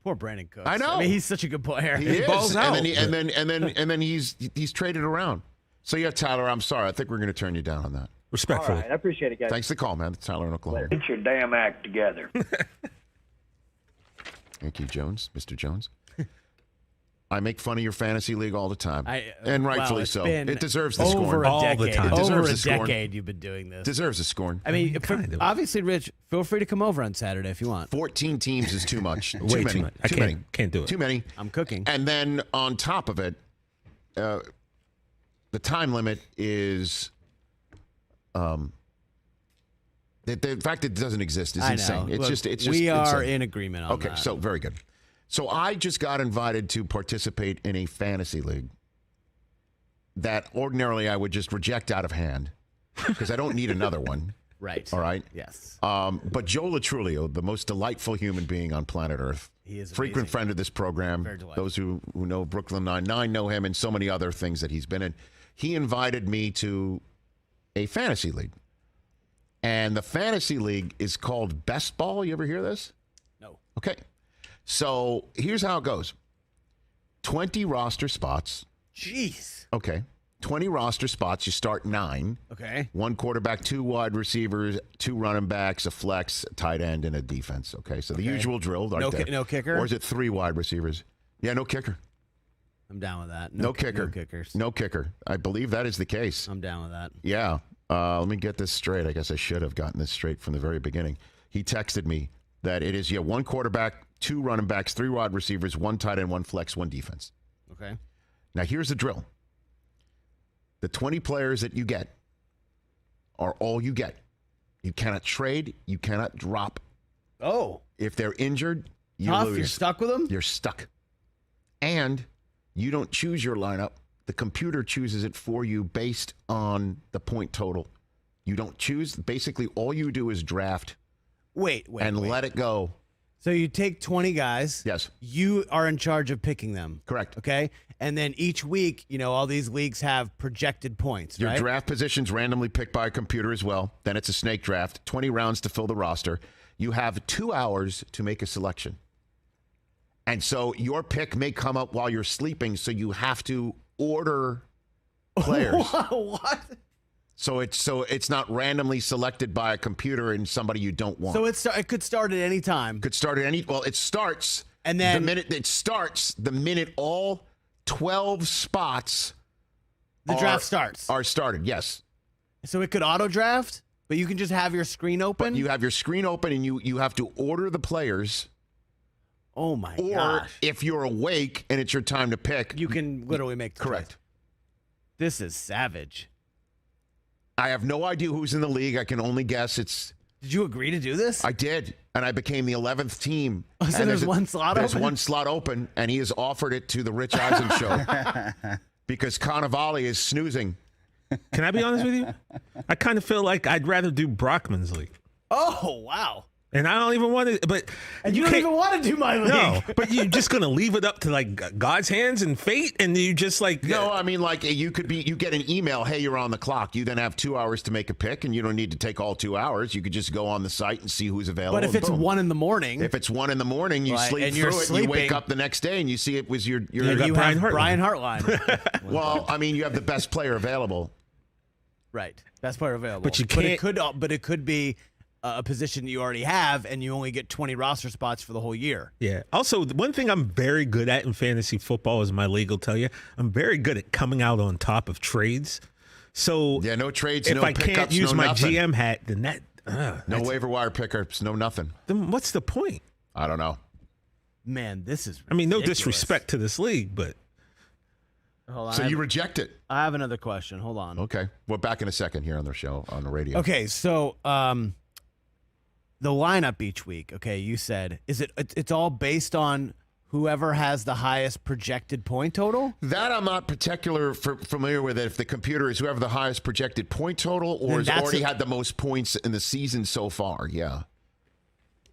Poor Brandon Cooks. I know. I mean, he's such a good player. He is. balls out. And then he's traded around. So yeah, Tyler, I'm sorry. I think we're going to turn you down on that. Respectfully. All right, I appreciate it, guys. Thanks for the call, man. It's Tyler in Oklahoma. Get your damn act together. Thank you, Jones. Mr. Jones. I make fun of your fantasy league all the time, and rightfully so. It deserves the over scorn. A decade. All the time. Over a the scorn. decade you've been doing this. Deserves a scorn. I mean, obviously, Rich, feel free to come over on Saturday if you want. 14 teams is too much. Way too much. I can't do it. Too many. I'm cooking. And then on top of it, the time limit is, the fact that it doesn't exist is insane. It's just we are insane. in agreement on that. Okay, so very good. So I just got invited to participate in a fantasy league that ordinarily I would just reject out of hand because I don't need another one. Right. All right. Yes. But Joe Latrulio, the most delightful human being on planet Earth, he is frequent amazing. friend of this program. Very delightful. Those who know Brooklyn Nine-Nine know him and so many other things that he's been in. He invited me to a fantasy league. And the fantasy league is called Best Ball. You ever hear this? No. Okay. So here's how it goes. 20 roster spots. Jeez. Okay. 20 roster spots. You start 9. Okay. 1 quarterback, 2 wide receivers, 2 running backs, a flex, a tight end, and a defense. Okay. So the usual drill. Right there. No kicker? Or is it 3 wide receivers? Yeah, no kicker. I'm down with that. No kicker. No kickers. No kicker. I believe that is the case. I'm down with that. Yeah. Let me get this straight. I guess I should have gotten this straight from the very beginning. He texted me that it is 1 quarterback, 2 running backs, 3 wide receivers, 1 tight end, 1 flex, 1 defense. Okay. Now here's the drill. The 20 players that you get are all you get. You cannot trade. You cannot drop. Oh. If they're injured, you Tough, lose. you're stuck with them? You're stuck. And you don't choose your lineup. The computer chooses it for you based on the point total. You don't choose. Basically, all you do is draft. Wait. Let it go. So you take 20 guys. Yes. You are in charge of picking them. Correct. Okay. And then each week, all these leagues have projected points, Your right? draft position's randomly picked by a computer as well. Then it's a snake draft, 20 rounds to fill the roster. You have 2 hours to make a selection. And so your pick may come up while you're sleeping, so you have to order players. What? So it's not randomly selected by a computer and somebody you don't want. So it could start at any time. Could start at any. Well, it starts. And then the minute all 12 spots. The draft starts. Are started. Yes. So it could auto draft, but you can just have your screen open. But you have your screen open and you have to order the players. Oh my gosh. Or if you're awake and it's your time to pick, you can literally make the correct. choice. This is savage. I have no idea who's in the league. I can only guess it's. Did you agree to do this? I did, and I became the 11th team. Oh, so there's one slot open? There's one slot open, and he has offered it to the Rich Eisen show because Cannavale is snoozing. Can I be honest with you? I kind of feel like I'd rather do Brockman's league. Oh, wow. And I don't even want to, but and you don't even want to do my league. No, but you're just gonna leave it up to like God's hands and fate, and you just like no. I mean, like you get an email, hey, you're on the clock. You then have 2 hours to make a pick, and you don't need to take all 2 hours. You could just go on the site and see who's available. But if it's 1 in the morning, you sleep and through it. Sleeping, you wake up the next day and you see it was your. You have Brian Hartline. Well, I mean, you have the best player available. Right, best player available. But you can't. But it could be a position you already have, and you only get 20 roster spots for the whole year. Yeah. Also, one thing I'm very good at in fantasy football, as my league will tell you, I'm very good at coming out on top of trades. So yeah, no trades, if no I pickups, can't use no my nothing. GM hat, then no waiver wire pickups, no nothing. Then what's the point? I don't know. Man, this is ridiculous. I mean, no disrespect to this league, but hold on. So you reject it? I have another question. Hold on. Okay, we're back in a second here on the show on the radio. Okay, so the lineup each week, okay, you said, it's all based on whoever has the highest projected point total? That I'm not familiar with. If the computer is whoever the highest projected point total or has already had the most points in the season so far. Yeah.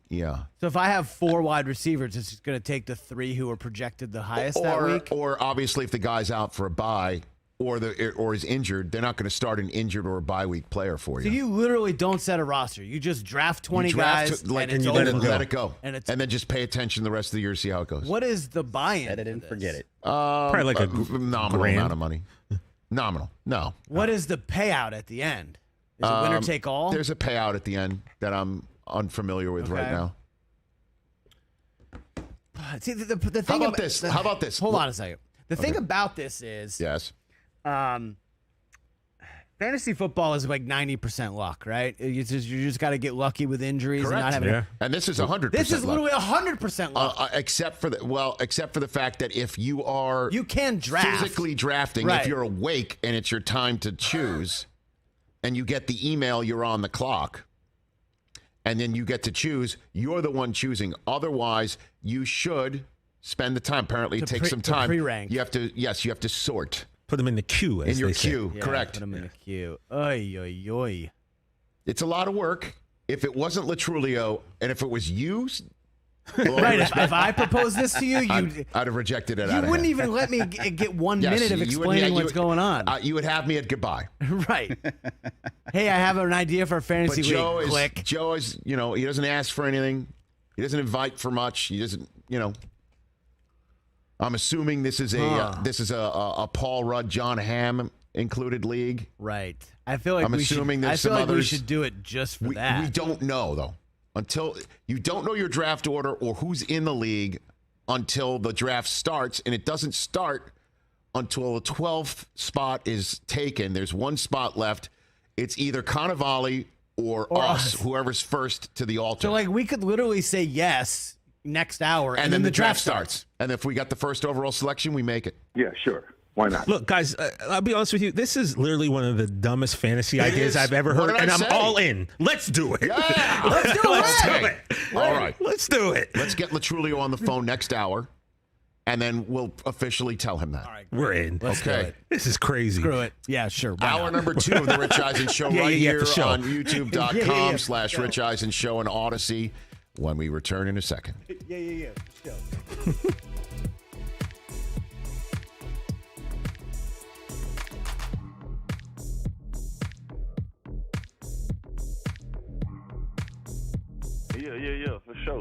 Yeah. So if I have 4 wide receivers, it's just going to take the 3 who are projected the highest that week? Or obviously if the guy's out for a bye or is injured, they're not going to start an injured or a bye week player for you. So you literally don't set a roster. You just draft 20 guys and you let it go. And then just pay attention the rest of the year to see how it goes. What is the buy-in? Set it and forget it. probably like a nominal grand. amount of money. Nominal. No. What is the payout at the end? Is it winner take all? There's a payout at the end that I'm unfamiliar with right now. See, the thing How about this? How about this? Hold on a second. The thing about this is, yes, fantasy football is like 90% luck, right? You just got to get lucky with injuries. Correct. And not having. And this is 100%. This is literally 100% luck. Except for the fact that if you are can draft physically drafting, right. if you're awake and it's your time to choose, and you get the email, you're on the clock. And then you get to choose. You're the one choosing. Otherwise, you should spend the time. Apparently, it takes some time. Pre-rank. You have to sort. Put them in the queue. As in your they say. queue, correct. Put them in the queue. Oy, oy, oy. It's a lot of work. If it wasn't Latrulio, and if it was you, right? If I proposed this to you, I'd have rejected it. You wouldn't even let me get 1 minute of explaining what's going on. You would have me at goodbye. Right. Hey, I have an idea for a fantasy league. Click. Joe is, he doesn't ask for anything. He doesn't invite for much. He doesn't, I'm assuming this is a Paul Rudd, John Hamm included league. Right. I feel like we should do it just for that. We don't know though. Until you don't know your draft order or who's in the league until the draft starts, and it doesn't start until the 12th spot is taken. There's one spot left. It's either Cannavale or us, whoever's first to the altar. So we could literally say yes next hour, and then the draft starts. And if we got the first overall selection, we make it. Yeah, sure. Why not? Look, guys, I'll be honest with you. This is literally one of the dumbest fantasy ideas I've ever heard, and I'm all in. Let's do it. Yeah. Let's do it. All right. Let's do it. Let's get Latrulio on the phone next hour, and then we'll officially tell him that. All right. We're in. Let's do it. This is crazy. Screw it. Yeah, sure. Hour number 2 of the Rich Eisen Show here on YouTube.com/Rich Eisen Show and Odyssey when we return in a second. Yeah. Yeah, for sure.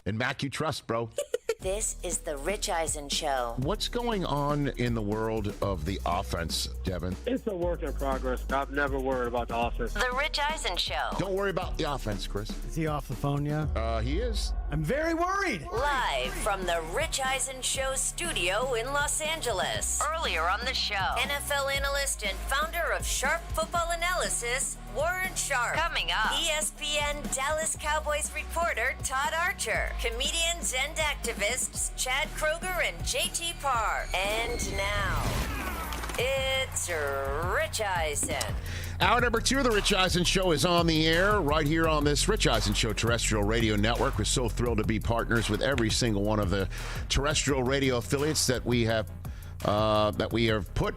And Mac, you trust, bro. This is the Rich Eisen Show. What's going on in the world of the offense, Devin? It's a work in progress. I've never worried about the offense. The Rich Eisen Show. Don't worry about the offense, Chris. Is he off the phone yet? He is. I'm very worried. Live from the Rich Eisen Show studio in Los Angeles. Earlier on the show, NFL analyst and founder of Sharp Football Analysis, Warren Sharp. Coming up, ESPN Dallas Cowboys reporter Todd Archer. Comedians and activists Chad Kroeger and JT Parr. And now, it's Rich Eisen. Hour number 2 of the Rich Eisen Show is on the air right here on this Rich Eisen Show terrestrial radio network. We're so thrilled to be partners with every single one of the terrestrial radio affiliates that we have put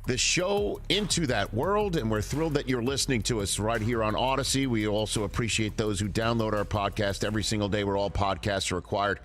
the show into that world, and we're thrilled that you're listening to us right here on Odyssey. We also appreciate those who download our podcast every single day where all podcasts are acquired.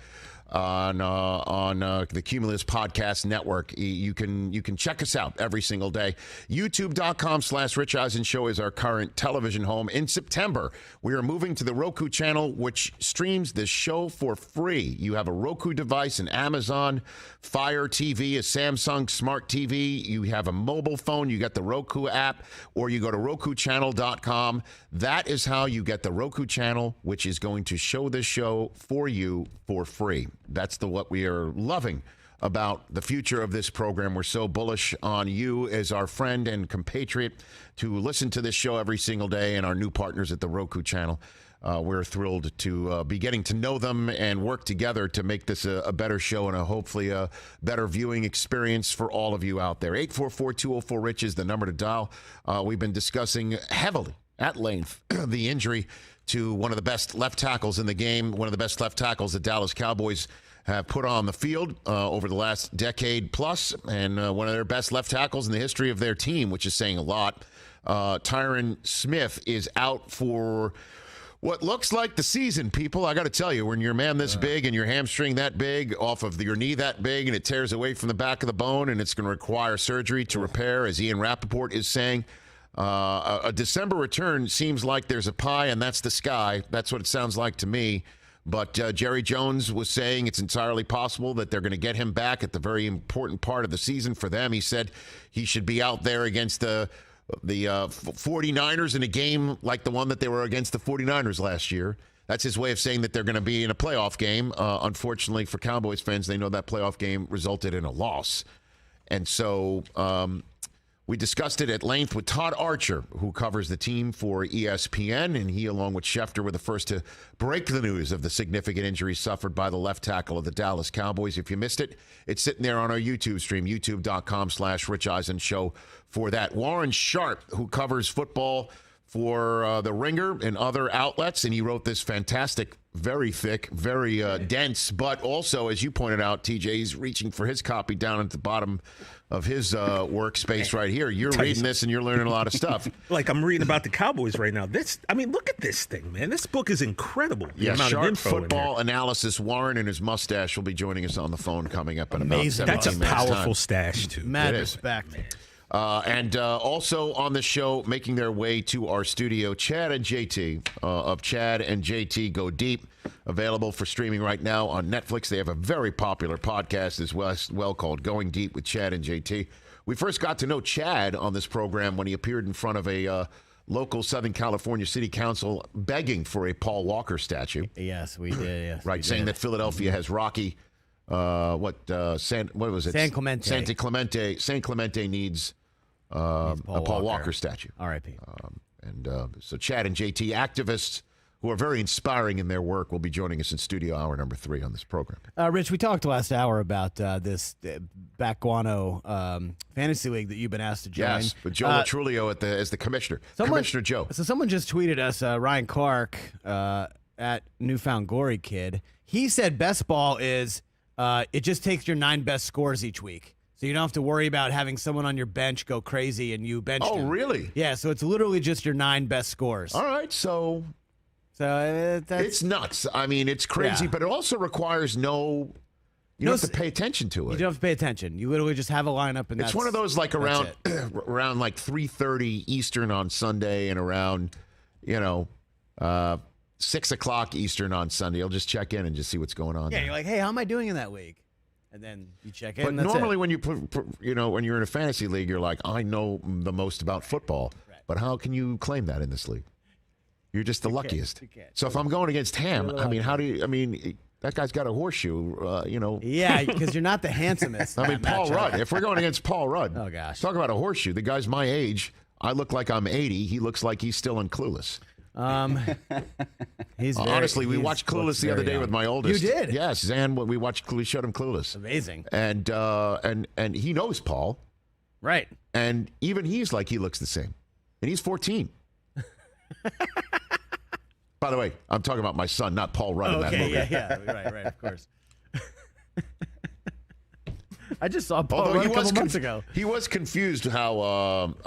on the Cumulus Podcast Network. You can check us out every single day. YouTube.com/Rich Eisen Show is our current television home. In September, we are moving to the Roku channel, which streams this show for free. You have a Roku device, an Amazon Fire TV, a Samsung Smart TV. You have a mobile phone. You get the Roku app, or you go to RokuChannel.com. That is how you get the Roku channel, which is going to show this show for you for free. That's what we are loving about the future of this program. We're so bullish on you as our friend and compatriot to listen to this show every single day, and our new partners at the Roku channel. We're thrilled to be getting to know them and work together to make this a better show and hopefully a better viewing experience for all of you out there. 844-204-RICH is the number to dial. We've been discussing heavily at length the injury to one of the best left tackles in the game, one of the best left tackles the Dallas Cowboys have put on the field over the last decade plus, and one of their best left tackles in the history of their team, which is saying a lot. Tyrant Smith is out for what looks like the season, people. I got to tell you, when you're a man this big and your hamstring that big off of your knee that big and it tears away from the back of the bone and it's going to require surgery to repair, as Ian Rappaport is saying, a December return seems like there's a pie and that's the sky. That's what it sounds like to me. But Jerry Jones was saying it's entirely possible that they're going to get him back at the very important part of the season for them. He said he should be out there against the 49ers in a game like the one that they were against the 49ers last year. That's his way of saying that they're going to be in a playoff game. Unfortunately for Cowboys fans, they know that playoff game resulted in a loss. And so we discussed it at length with Todd Archer, who covers the team for ESPN, and he, along with Schefter, were the first to break the news of the significant injury suffered by the left tackle of the Dallas Cowboys. If you missed it, it's sitting there on our YouTube stream, youtube.com/Rich Eisen Show for that. Warren Sharp, who covers football for The Ringer and other outlets, and he wrote this fantastic, very thick, very dense, but also, as you pointed out, TJ, he's reaching for his copy down at the bottom of his workspace right here. You're reading this and you're learning a lot of stuff. Like I'm reading about the Cowboys right now. Look at this thing, man. This book is incredible. Yeah, Sharp Football Analysis. Warren and his mustache will be joining us on the phone coming up in about 17 minutes. That's a powerful stash, too. Mad respect. And also on the show, making their way to our studio, Chad and JT of Chad and JT Go Deep, available for streaming right now on Netflix. They have a very popular podcast as well called Going Deep with Chad and JT. We first got to know Chad on this program when he appeared in front of a local Southern California City Council begging for a Paul Walker statue. Yes, we did. Yes, right, saying that Philadelphia has Rocky. What was it? San Clemente. San Clemente needs a Paul Walker statue. R.I.P. So Chad and JT, activists who are very inspiring in their work, will be joining us in studio hour number 3 on this program. Rich, we talked last hour about this Back-Guano fantasy league that you've been asked to join. Yes, with Joe Latrulio as the commissioner. Commissioner Joe. So someone just tweeted us, Ryan Clark at Newfound Glory Kid. He said best ball is it just takes your 9 best scores each week. So you don't have to worry about having someone on your bench go crazy and you bench them. Really? Yeah, so it's literally just your 9 best scores. All right, so it's nuts. I mean, it's crazy, but it also requires you don't have to pay attention to it. You don't have to pay attention. You literally just have a lineup, and it's one of those like around like 3:30 Eastern on Sunday and around 6 o'clock Eastern on Sunday. You'll just check in and just see what's going on. Yeah, there. You're like, hey, how am I doing in that week? And then you check in. But normally, when you when you're in a fantasy league, you're like, I know the most about football. Right. But how can you claim that in this league? You're just the luckiest. So if I'm going against Ham, I mean, that guy's got a horseshoe, Yeah, because you're not the handsomest. I mean, Paul Rudd. If we're going against Paul Rudd. Oh, gosh. Talk about a horseshoe. The guy's my age. I look like I'm 80. He looks like he's still in Clueless. Honestly, we watched Clueless the other day with my oldest. You did? Yes, Zan. We showed him Clueless. Amazing. And he knows Paul. Right. And even he's like, he looks the same. And he's 14. By the way, I'm talking about my son, not Paul Rudd in that movie. Yeah. Right, of course. I just saw Paul Rudd a couple months ago. He was confused how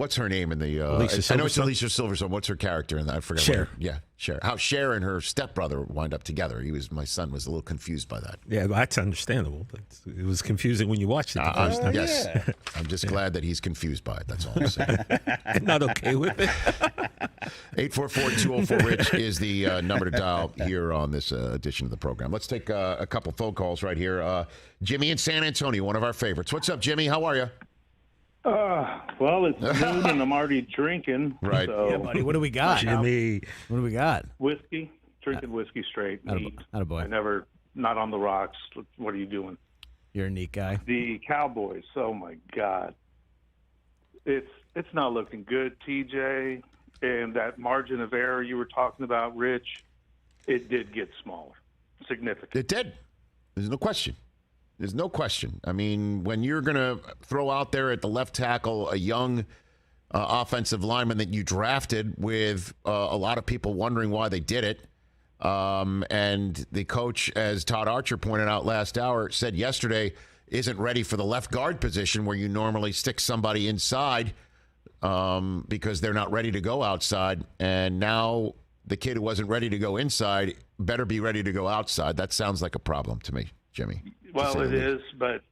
what's her name in the? Alicia I know it's Silverstone? Alicia Silverstone. What's her character in that? I forgot. Cher. Cher. How Cher and her stepbrother wind up together. My son was a little confused by that. Yeah, that's understandable, but it was confusing when you watched it the first time. Yes, I'm just glad that he's confused by it. That's all I'm saying. And not okay with it. 844-204-RICH is the number to dial here on this edition of the program. Let's take a couple phone calls right here. Jimmy in San Antonio, one of our favorites. What's up, Jimmy? How are you? Well, it's noon and I'm already drinking. Right. So Yeah, buddy. What do we got? Jimmy. What do we got? whiskey, drinking whiskey straight. Neat. Attaboy. I never, not on the rocks. What are you doing? You're a neat guy. The Cowboys. Oh my God, it's not looking good, TJ. And that margin of error you were talking about, Rich, it did get smaller, significant. It did. There's no question. There's no question. I mean, when you're going to throw out there at the left tackle a young offensive lineman that you drafted with a lot of people wondering why they did it, and the coach, as Todd Archer pointed out last hour, said yesterday, isn't ready for the left guard position where you normally stick somebody inside because they're not ready to go outside. And now the kid who wasn't ready to go inside better be ready to go outside. That sounds like a problem to me, Jimmy. Well, it is, but,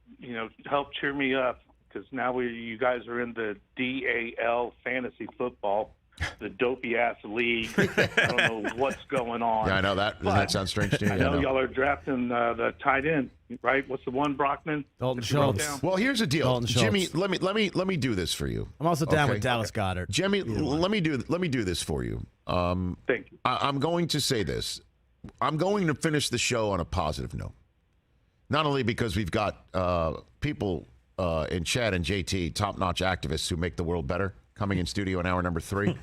help cheer me up because now you guys are in the DAL fantasy football, the dopey-ass league. I don't know what's going on. Yeah, I know that. Doesn't that sound strange to you? I know y'all are drafting the tight end, right? What's the one, Brockman? Dalton Schultz. Well, here's the deal, Dalton Jimmy. Schultz. Let me do this for you. I'm also down with Dallas Goedert. Jimmy, let me do this for you. Thank you. I'm going to say this. I'm going to finish the show on a positive note. Not only because we've got people in Chad and JT, top-notch activists who make the world better, coming in studio in hour number 3.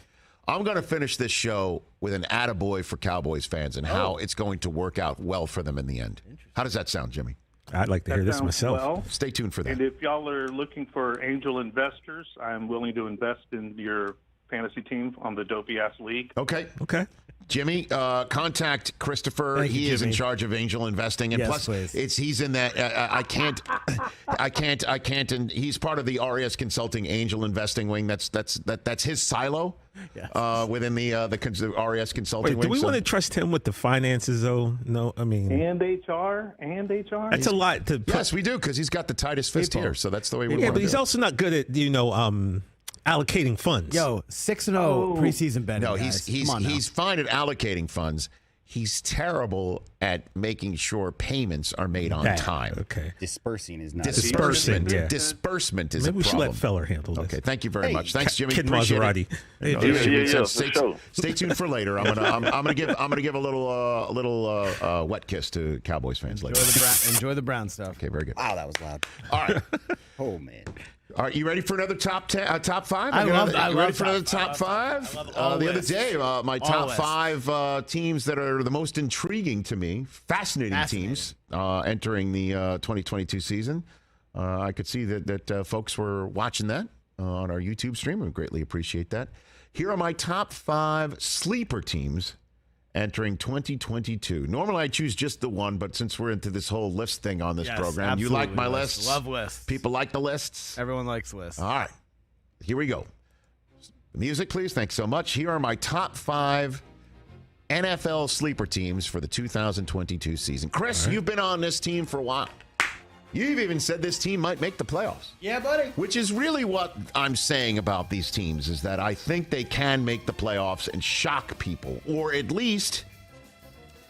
I'm going to finish this show with an attaboy for Cowboys fans and how it's going to work out well for them in the end. How does that sound, Jimmy? I'd like to hear this myself. Well, stay tuned for that. And if y'all are looking for angel investors, I'm willing to invest in your fantasy team on the Dopey-ass league. Okay. Jimmy, contact Christopher. Thank you, He is in Jimmy. charge of angel investing, and Yes, plus, please. he's in that. I can't, and he's part of the RES Consulting Angel Investing wing. That's his silo within the RES Consulting Wait, wing. do we want to trust him with the finances, though? No, I mean, And HR. that's a lot to put. Yes, we do, because he's got the tightest fist People. here, so that's the way we Yeah, want but to he's do it. also not good at allocating funds. Yo, 6-0 preseason betting. No, guys. he's Come on now. he's fine at allocating funds. He's terrible at making sure payments are made on time. Okay. Dispersing is not. Disbursement. Yeah. Disbursement is Maybe a we should problem. let Feller handle this. Okay, thank you very much. Thanks, Jimmy. Kid Appreciate Maserati. it. No, stay tuned for later. I'm gonna give a little wet kiss to Cowboys fans later. Enjoy the Brown stuff. Okay, very good. Wow, that was loud. All right. Oh man. All right, you ready for another top 5? I love ready for another top top 5? I love all The other lists. day, my All top lists. 5 teams that are the most intriguing to me, fascinating teams entering the 2022 season. I could see that folks were watching that on our YouTube stream. I greatly appreciate that. Here are my top 5 sleeper teams entering 2022. Normally, I choose just the one, but since we're into this whole list thing on this Yes, program, you like my absolutely. lists? Love lists. People like the lists? Everyone likes lists. All right. Here we go. Music, please. Thanks so much. Here are my top 5 NFL sleeper teams for the 2022 season. Chris, you've been on this team for a while. You've even said this team might make the playoffs. Yeah, buddy. Which is really what I'm saying about these teams, is that I think they can make the playoffs and shock people. Or at least,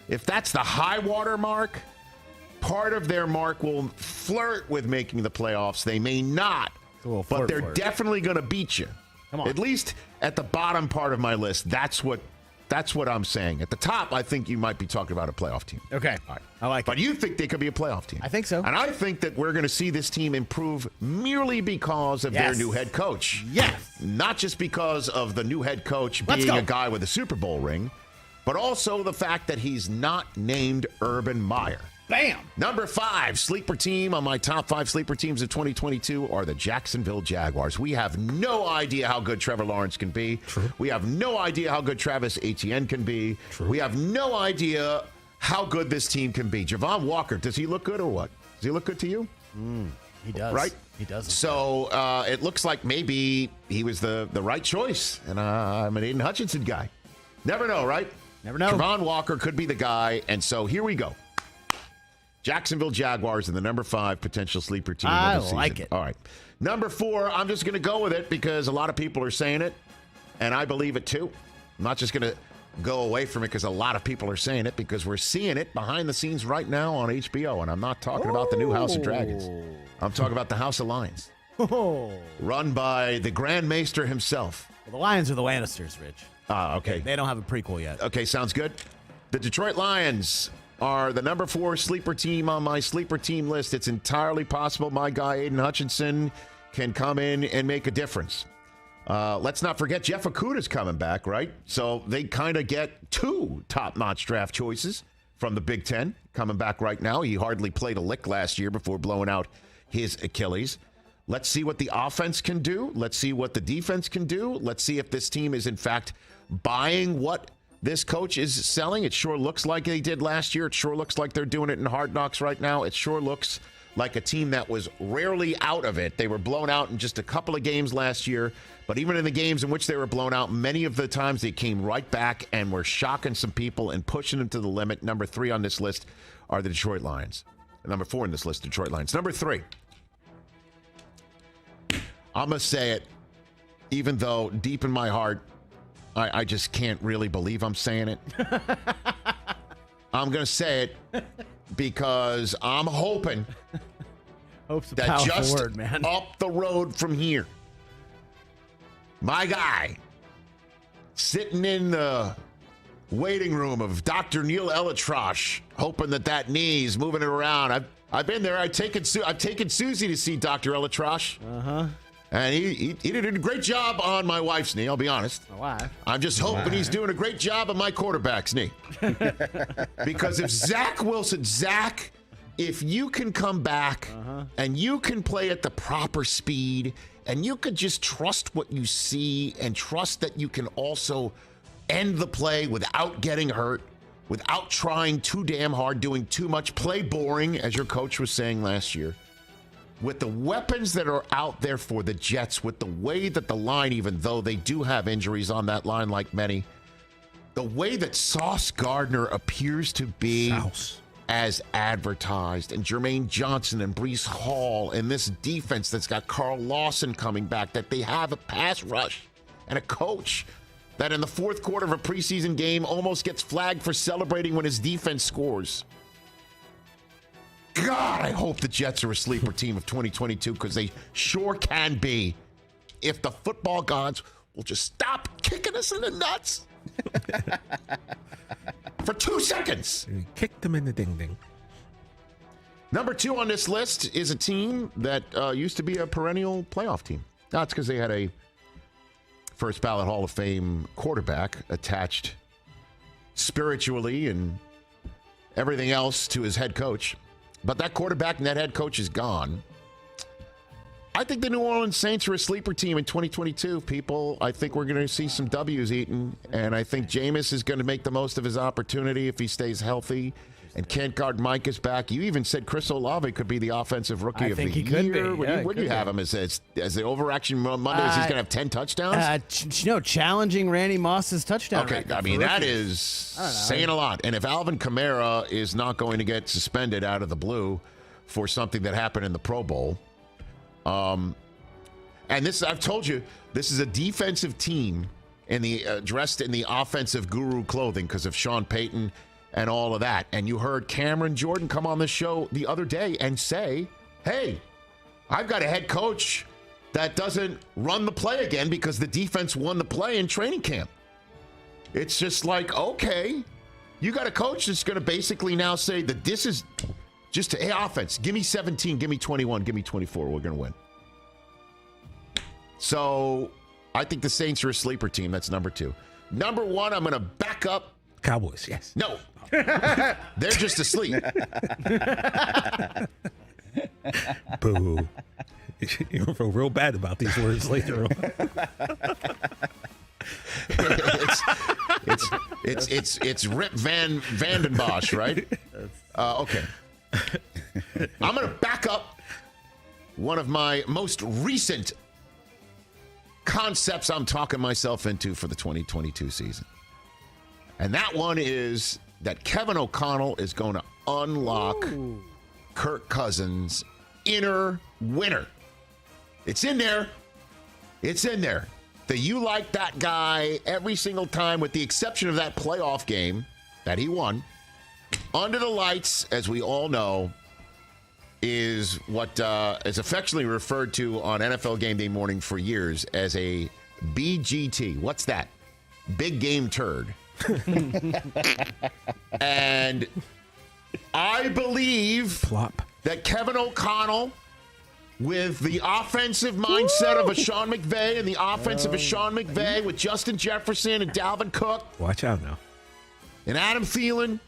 if that's the high water mark, part of their mark will flirt with making the playoffs. They may not, but they're definitely going to beat you. Come on. At least at the bottom part of my list, that's what I'm saying. At the top, I think you might be talking about a playoff team. Okay. All right. I like But it. you think they could be a playoff team. I think so. And I think that we're going to see this team improve merely because of their Yes. new head coach. Yes. Not just because of the new head coach Let's being go. a guy with a Super Bowl ring, but also the fact that he's not named Urban Meyer. Bam. Number 5, sleeper team on my top 5 sleeper teams of 2022 are the Jacksonville Jaguars. We have no idea how good Trevor Lawrence can be. True. We have no idea how good Travis Etienne can be. True. We have no idea how good this team can be. Javon Walker, does he look good or what? Does he look good to you? He does. Right? He does. So it looks like maybe he was the right choice. And I'm an Aiden Hutchinson guy. Never know, right? Never know. Travon Walker could be the guy. And so here we go. Jacksonville Jaguars and the number 5 potential sleeper team of the season. I like it. All right. Number 4, I'm just going to go with it because a lot of people are saying it, and I believe it too. I'm not just going to go away from it because a lot of people are saying it, because we're seeing it behind the scenes right now on HBO, and I'm not talking about the new House of Dragons. I'm talking about the House of Lions, run by the Grand Maester himself. Well, the Lions are the Lannisters, Rich. Okay. They don't have a prequel yet. Okay, sounds good. The Detroit Lions are the number 4 sleeper team on my sleeper team list. It's entirely possible my guy Aiden Hutchinson can come in and make a difference. Let's not forget Jeff Okuda's coming back, right? So they kind of get 2 top-notch draft choices from the Big Ten coming back right now. He hardly played a lick last year before blowing out his Achilles. Let's see what the offense can do. Let's see what the defense can do. Let's see if this team is, in fact, buying what this coach is selling. It sure looks like they did last year. It sure looks like they're doing it in Hard Knocks right now. It sure looks like a team that was rarely out of it. They were blown out in just a couple of games last year, but even in the games in which they were blown out, many of the times they came right back and were shocking some people and pushing them to the limit. Number 3 on this list are the Detroit Lions. Number 4 in this list, Detroit Lions. Number 3. I'm going to say it, even though deep in my heart, I just can't really believe I'm saying it. I'm going to say it because I'm hoping Hope's a that powerful just word, man. up the road from here, my guy sitting in the waiting room of Dr. Neil Elitrosh, hoping that knee's moving it around. I've been there. I've taken Susie to see Dr. Elitrosh. Uh-huh. And he did a great job on my wife's knee, I'll be honest. My wife. I'm just hoping he's doing a great job on my quarterback's knee. Because if Zach, if you can come back and you can play at the proper speed and you could just trust what you see and trust that you can also end the play without getting hurt, without trying too damn hard, doing too much, play boring, as your coach was saying last year. With the weapons that are out there for the Jets, with the way that the line, even though they do have injuries on that line like many, the way that Sauce Gardner appears to be as advertised, and Jermaine Johnson and Breece Hall, and this defense that's got Carl Lawson coming back, that they have a pass rush and a coach that in the fourth quarter of a preseason game almost gets flagged for celebrating when his defense scores. God, I hope the Jets are a sleeper team of 2022 because they sure can be if the football gods will just stop kicking us in the nuts for 2 seconds. And kick them in the ding-ding. Number 2 on this list is a team that used to be a perennial playoff team. That's because they had a first ballot Hall of Fame quarterback attached spiritually and everything else to his head coach. But that quarterback and that head coach is gone. I think the New Orleans Saints are a sleeper team in 2022, people. I think we're going to see some W's eaten, and I think Jameis is going to make the most of his opportunity if he stays healthy. And Kent Gard-Mike is back. You even said Chris Olave could be the offensive rookie of the year. Could be. Would you have him as the overaction Mondays? He's going to have 10 touchdowns? Challenging Randy Moss's touchdown. Okay, I mean, that is saying a lot. And if Alvin Kamara is not going to get suspended out of the blue for something that happened in the Pro Bowl, and this, I've told you, this is a defensive team dressed in the offensive guru clothing because of Sean Payton and all of that. And you heard Cameron Jordan come on the show the other day and say, hey, I've got a head coach that doesn't run the play again because the defense won the play in training camp. It's just like, okay, you got a coach that's going to basically now say that this is just, hey, offense, give me 17, give me 21, give me 24, we're going to win. So I think the Saints are a sleeper team. That's number 2. Number 1, I'm going to back up. Cowboys, yes. No. They're just asleep. Boo. You're going to feel real bad about these words later on. It's Rip Van Vandenbosch, right? Okay. I'm going to back up one of my most recent concepts I'm talking myself into for the 2022 season. And that one is that Kevin O'Connell is going to unlock Kirk Cousins' inner winner. It's in there. It's in there. That you like that guy every single time, with the exception of that playoff game that he won. Under the lights, as we all know, is what is affectionately referred to on NFL Game Day morning for years as a BGT. What's that? Big game turd. And I believe that Kevin O'Connell, with the offensive mindset of a Sean McVay and the offense of a Sean McVay with Justin Jefferson and Dalvin Cook. Watch out now. And Adam Thielen.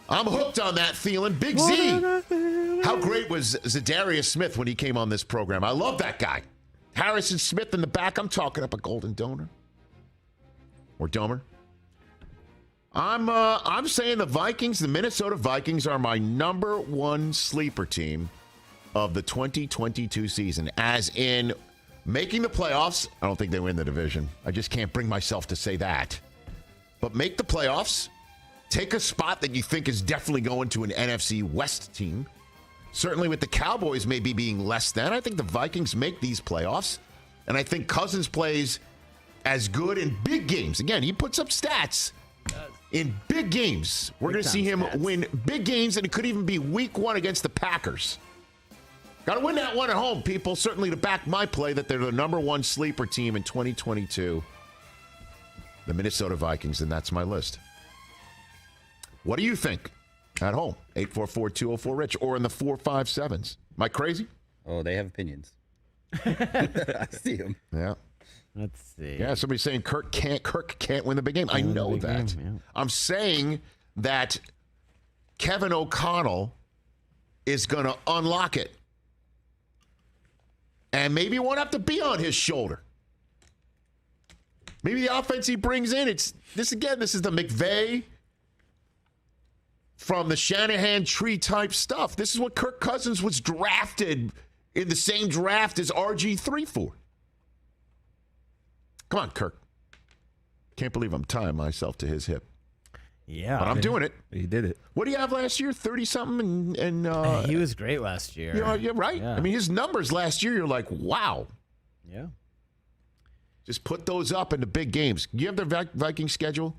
I'm hooked on that Thielen. Big Z. How great was Zadarius Smith when he came on this program? I love that guy. Harrison Smith in the back. I'm talking up a golden donor. Or domer. I'm saying the Vikings, the Minnesota Vikings, are my number one sleeper team of the 2022 season. As in making the playoffs. I don't think they win the division. I just can't bring myself to say that. But make the playoffs. Take a spot that you think is definitely going to an NFC West team. Certainly with the Cowboys maybe being less than. I think the Vikings make these playoffs. And I think Cousins plays as good in big games. Again, he puts up stats in big games. We're going to see him win big games, and it could even be week 1 against the Packers. Got to win that one at home, people. Certainly to back my play that they're the number one sleeper team in 2022. The Minnesota Vikings, and that's my list. What do you think at home? 844-204-RICH or in the 457s. Am I crazy? Oh, they have opinions. I see them. Yeah. Let's see. Yeah, somebody's saying Kirk can't win the big game. I know that. I'm saying that Kevin O'Connell is going to unlock it. And maybe it won't have to be on his shoulder. Maybe the offense he brings in, this is the McVay from the Shanahan tree type stuff. This is what Kirk Cousins was drafted in the same draft as RG3 for. Come on, Kirk. Can't believe I'm tying myself to his hip. Yeah. But I'm doing it. He did it. What do you have last year? 30-something? And he was great last year. You're right. Yeah. I mean, his numbers last year, you're like, wow. Yeah. Just put those up in the big games. You have the Viking schedule?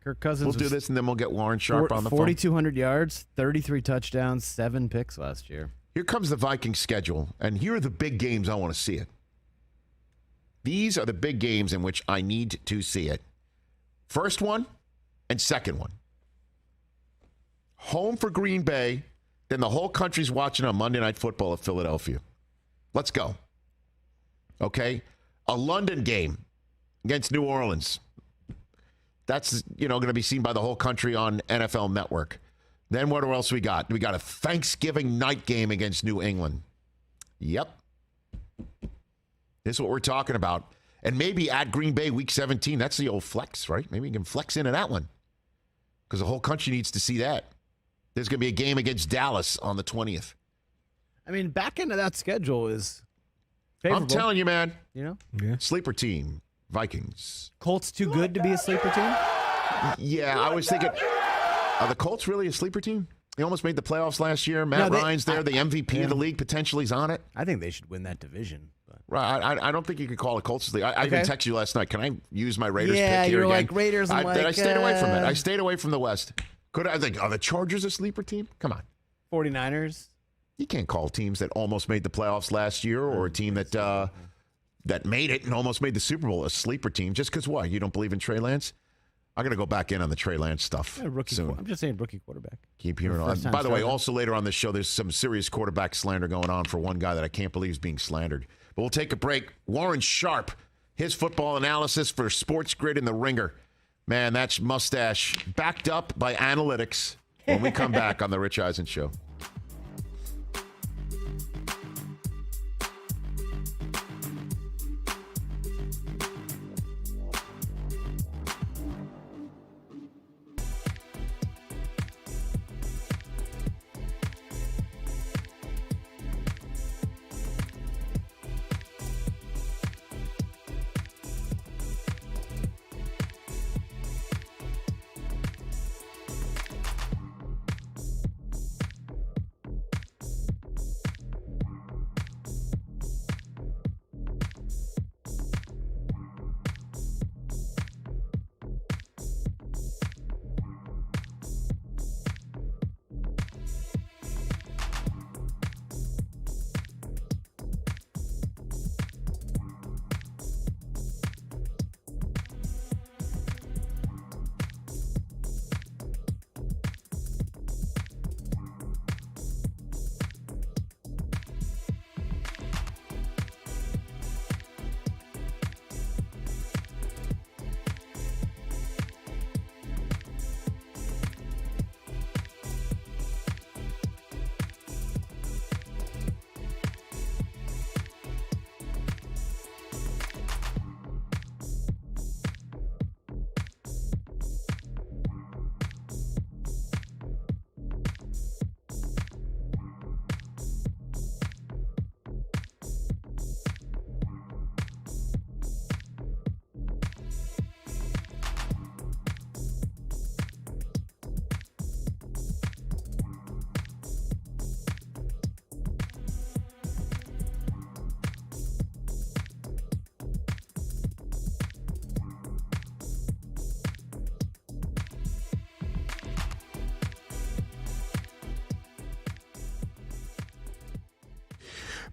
Kirk Cousins. We'll do this, and then we'll get Warren Sharp on the phone. 4,200 yards, 33 touchdowns, 7 picks last year. Here comes the Viking schedule, and here are the big games I want to see it. These are the big games in which I need to see it. First one and second one. Home for Green Bay, then the whole country's watching on Monday Night Football at Philadelphia. Let's go. Okay? A London game against New Orleans. That's, going to be seen by the whole country on NFL Network. Then what else we got? We got a Thanksgiving night game against New England. Yep. This is what we're talking about. And maybe at Green Bay week 17, that's the old flex, right? Maybe you can flex into that one. Because the whole country needs to see that. There's going to be a game against Dallas on the 20th. I mean, back into that schedule is favorable. I'm telling you, man. Yeah. Sleeper team, Vikings. Colts too good to be a sleeper team? Yeah, I was thinking, are the Colts really a sleeper team? They almost made the playoffs last year. Matt Ryan's there, the MVP of the league, potentially is on it. I think they should win that division. But. Right, I don't think you could call it Colts league. I even texted you last night. Can I use my Raiders pick here again? Yeah, you're like Raiders. I stayed away from it. I stayed away from the West. I think, are the Chargers a sleeper team? Come on. 49ers. You can't call teams that almost made the playoffs last year or a team that made it and almost made the Super Bowl a sleeper team just because what? You don't believe in Trey Lance? I'm going to go back in on the Trey Lance stuff soon. I'm just saying rookie quarterback. Keep hearing on. By the way, also later on this show, there's some serious quarterback slander going on for one guy that I can't believe is being slandered. But we'll take a break. Warren Sharp, his football analysis for Sports Grid and The Ringer. Man, that's mustache backed up by analytics when we come back on The Rich Eisen Show.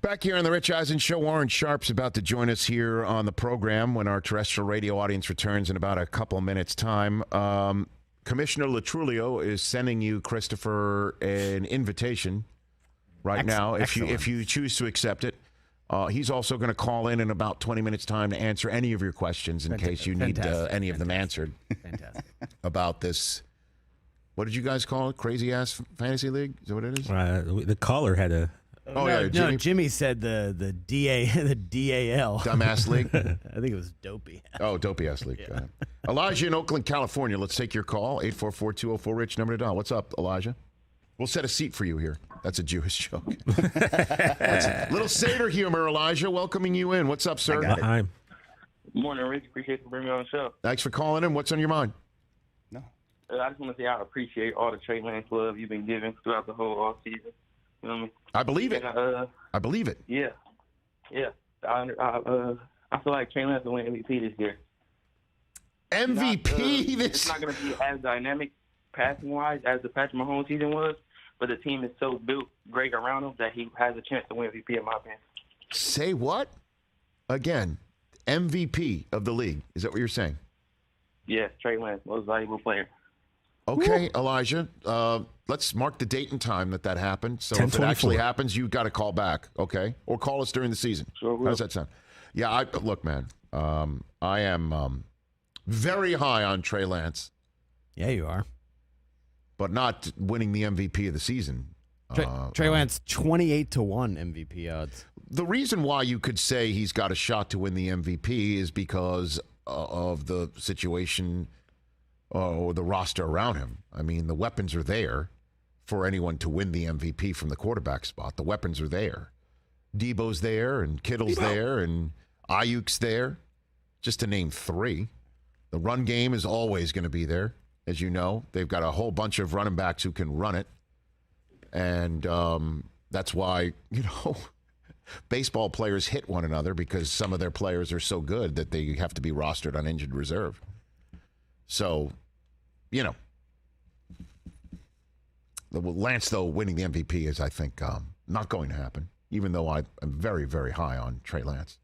Back here on the Rich Eisen Show, Warren Sharp's about to join us here on the program when our terrestrial radio audience returns in about a couple of minutes' time. Commissioner Latrulio is sending you, Christopher, an invitation right now if you choose to accept it. He's also going to call in about 20 minutes' time to answer any of your questions in case you need any of them answered. Fantastic. About this, what did you guys call it? Crazy ass fantasy league? Is that what it is? The caller had a. Jimmy said the DAL. Dumbass league? I think it was Dopey. Oh, Dopey ass league. Yeah. Elijah in Oakland, California. Let's take your call. 844-204-RICH, number to dial. What's up, Elijah? We'll set a seat for you here. That's a Jewish joke. Little Seder humor, Elijah, welcoming you in. What's up, sir? Hi. Morning, Rich. Appreciate you bringing me on the show. Thanks for calling in. What's on your mind? I just want to say I appreciate all the Trey Lance love you've been giving throughout the whole off season. You know what I mean? I believe it. I believe it. Yeah. I feel like Trey Lance will win MVP this year. MVP It's not going to be as dynamic passing-wise as the Patrick Mahomes season was, but the team is so built great around him that he has a chance to win MVP in my opinion. Say what? Again, MVP of the league. Is that what you're saying? Yeah, Trey Lance, most valuable player. Okay, Elijah, let's mark the date and time that happened. So if it actually happens, you've got to call back, okay? Or call us during the season. Sure will. How does that sound? Yeah, look, man, I am very high on Trey Lance. Yeah, you are. But not winning the MVP of the season. Trey Lance, 28-1 MVP odds. The reason why you could say he's got a shot to win the MVP is because of the situation or the roster around him. I mean, the weapons are there for anyone to win the MVP from the quarterback spot. The weapons are there. Debo's there, and Kittle's there, and Ayuk's there, just to name three. The run game is always going to be there, as you know. They've got a whole bunch of running backs who can run it. And that's why, baseball players hit one another because some of their players are so good that they have to be rostered on injured reserve. So, Lance, though, winning the MVP is, I think, not going to happen, even though I'm very, very high on Trey Lance.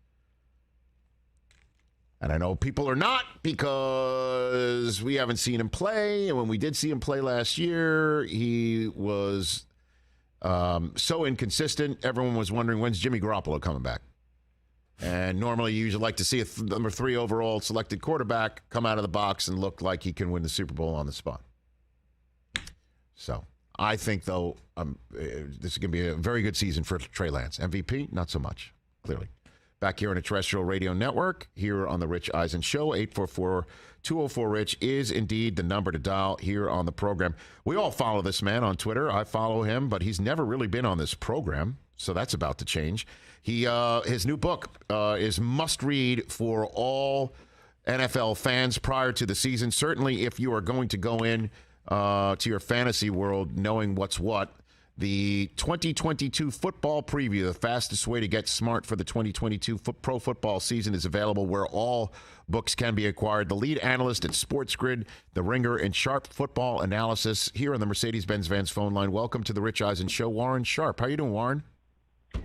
And I know people are not because we haven't seen him play. And when we did see him play last year, he was so inconsistent. Everyone was wondering, when's Jimmy Garoppolo coming back? And normally you usually like to see a number 3 overall selected quarterback come out of the box and look like he can win the Super Bowl on the spot. So I think, though, this is going to be a very good season for Trey Lance. MVP, not so much, clearly. Back here on a terrestrial radio network, here on the Rich Eisen Show, 844-204-RICH is indeed the number to dial here on the program. We all follow this man on Twitter. I follow him, but he's never really been on this program, so that's about to change. His new book is must-read for all NFL fans prior to the season. Certainly if you are going to go in to your fantasy world knowing what's what. The 2022 football preview, the fastest way to get smart for the 2022 pro football season, is available where all books can be acquired. The lead analyst at SportsGrid, The Ringer, and Sharp Football Analysis here on the Mercedes-Benz Vans phone line. Welcome to the Rich Eisen Show, Warren Sharp. How you doing, Warren?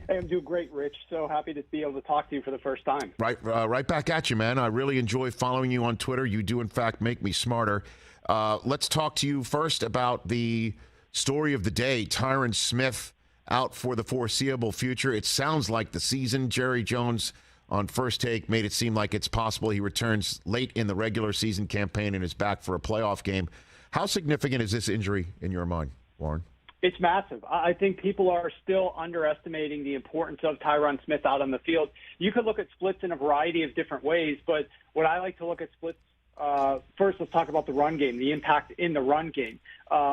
Hey, I'm doing great, Rich. So happy to be able to talk to you for the first time. Right back at you, man. I really enjoy following you on Twitter. You do, in fact, make me smarter. Let's talk to you first about the story of the day. Tyrant Smith out for the foreseeable future. It sounds like the season. Jerry Jones on First Take made it seem like it's possible he returns late in the regular season campaign and is back for a playoff game. How significant is this injury in your mind, Warren? It's massive. I think people are still underestimating the importance of Tyrant Smith out on the field. You could look at splits in a variety of different ways, but what I like to look at splits, first, let's talk about the run game, the impact in the run game.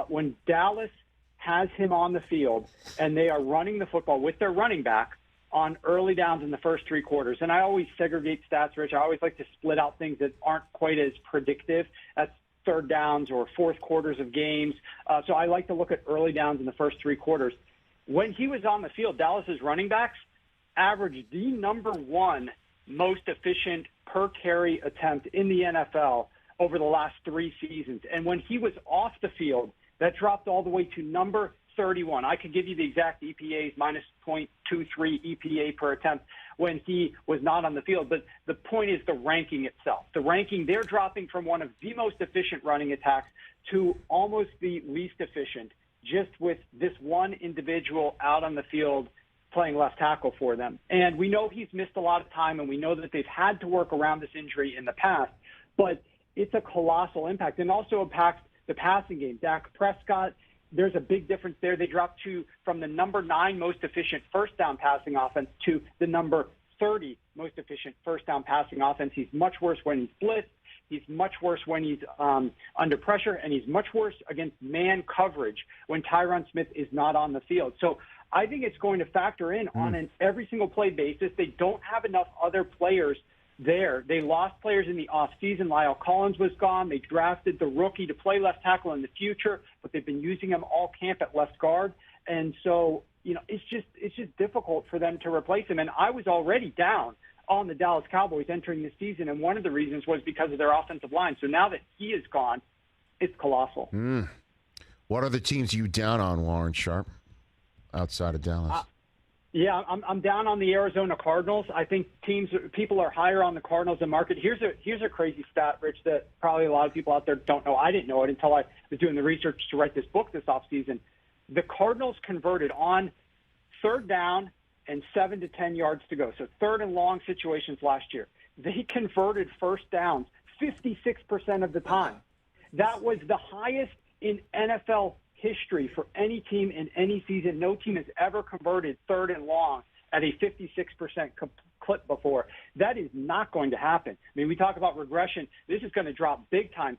When Dallas has him on the field and they are running the football with their running back on early downs in the first 3 quarters, and I always segregate stats, Rich. I always like to split out things that aren't quite as predictive. That's third downs or fourth quarters of games. So I like to look at early downs in the first 3 quarters. When he was on the field, Dallas's running backs averaged the number 1 most efficient per carry attempt in the NFL over the last 3 seasons. And when he was off the field, that dropped all the way to number 31. I could give you the exact EPAs, minus 0.23 EPA per attempt when he was not on the field. But the point is the ranking itself. The ranking, they're dropping from one of the most efficient running attacks to almost the least efficient, just with this one individual out on the field playing left tackle for them. And we know he's missed a lot of time, and we know that they've had to work around this injury in the past, but it's a colossal impact, and also impacts the passing game. Dak Prescott, there's a big difference there. They dropped from the number 9 most efficient first down passing offense to the number 30 most efficient first down passing offense. He's much worse when he's blitzed. He's much worse when he's under pressure, and he's much worse against man coverage when Tyrant Smith is not on the field. So I think it's going to factor in on an every single play basis. They don't have enough other players there. They lost players in the offseason. Lyle Collins was gone. They drafted the rookie to play left tackle in the future, but they've been using him all camp at left guard. And so, it's just difficult for them to replace him. And I was already down on the Dallas Cowboys entering the season, and one of the reasons was because of their offensive line. So now that he is gone, it's colossal. What are the teams you down on, Warren Sharp, outside of Dallas? Yeah, I'm down on the Arizona Cardinals. I think people are higher on the Cardinals than market. Here's a crazy stat, Rich, that probably a lot of people out there don't know. I didn't know it until I was doing the research to write this book this offseason. The Cardinals converted on third down and 7 to 10 yards to go, so third and long situations last year. They converted first downs 56% of the time. That was the highest in NFL history for any team in any season. No team has ever converted third and long at a 56% clip before. That is not going to happen. I mean, we talk about regression. This is going to drop big time.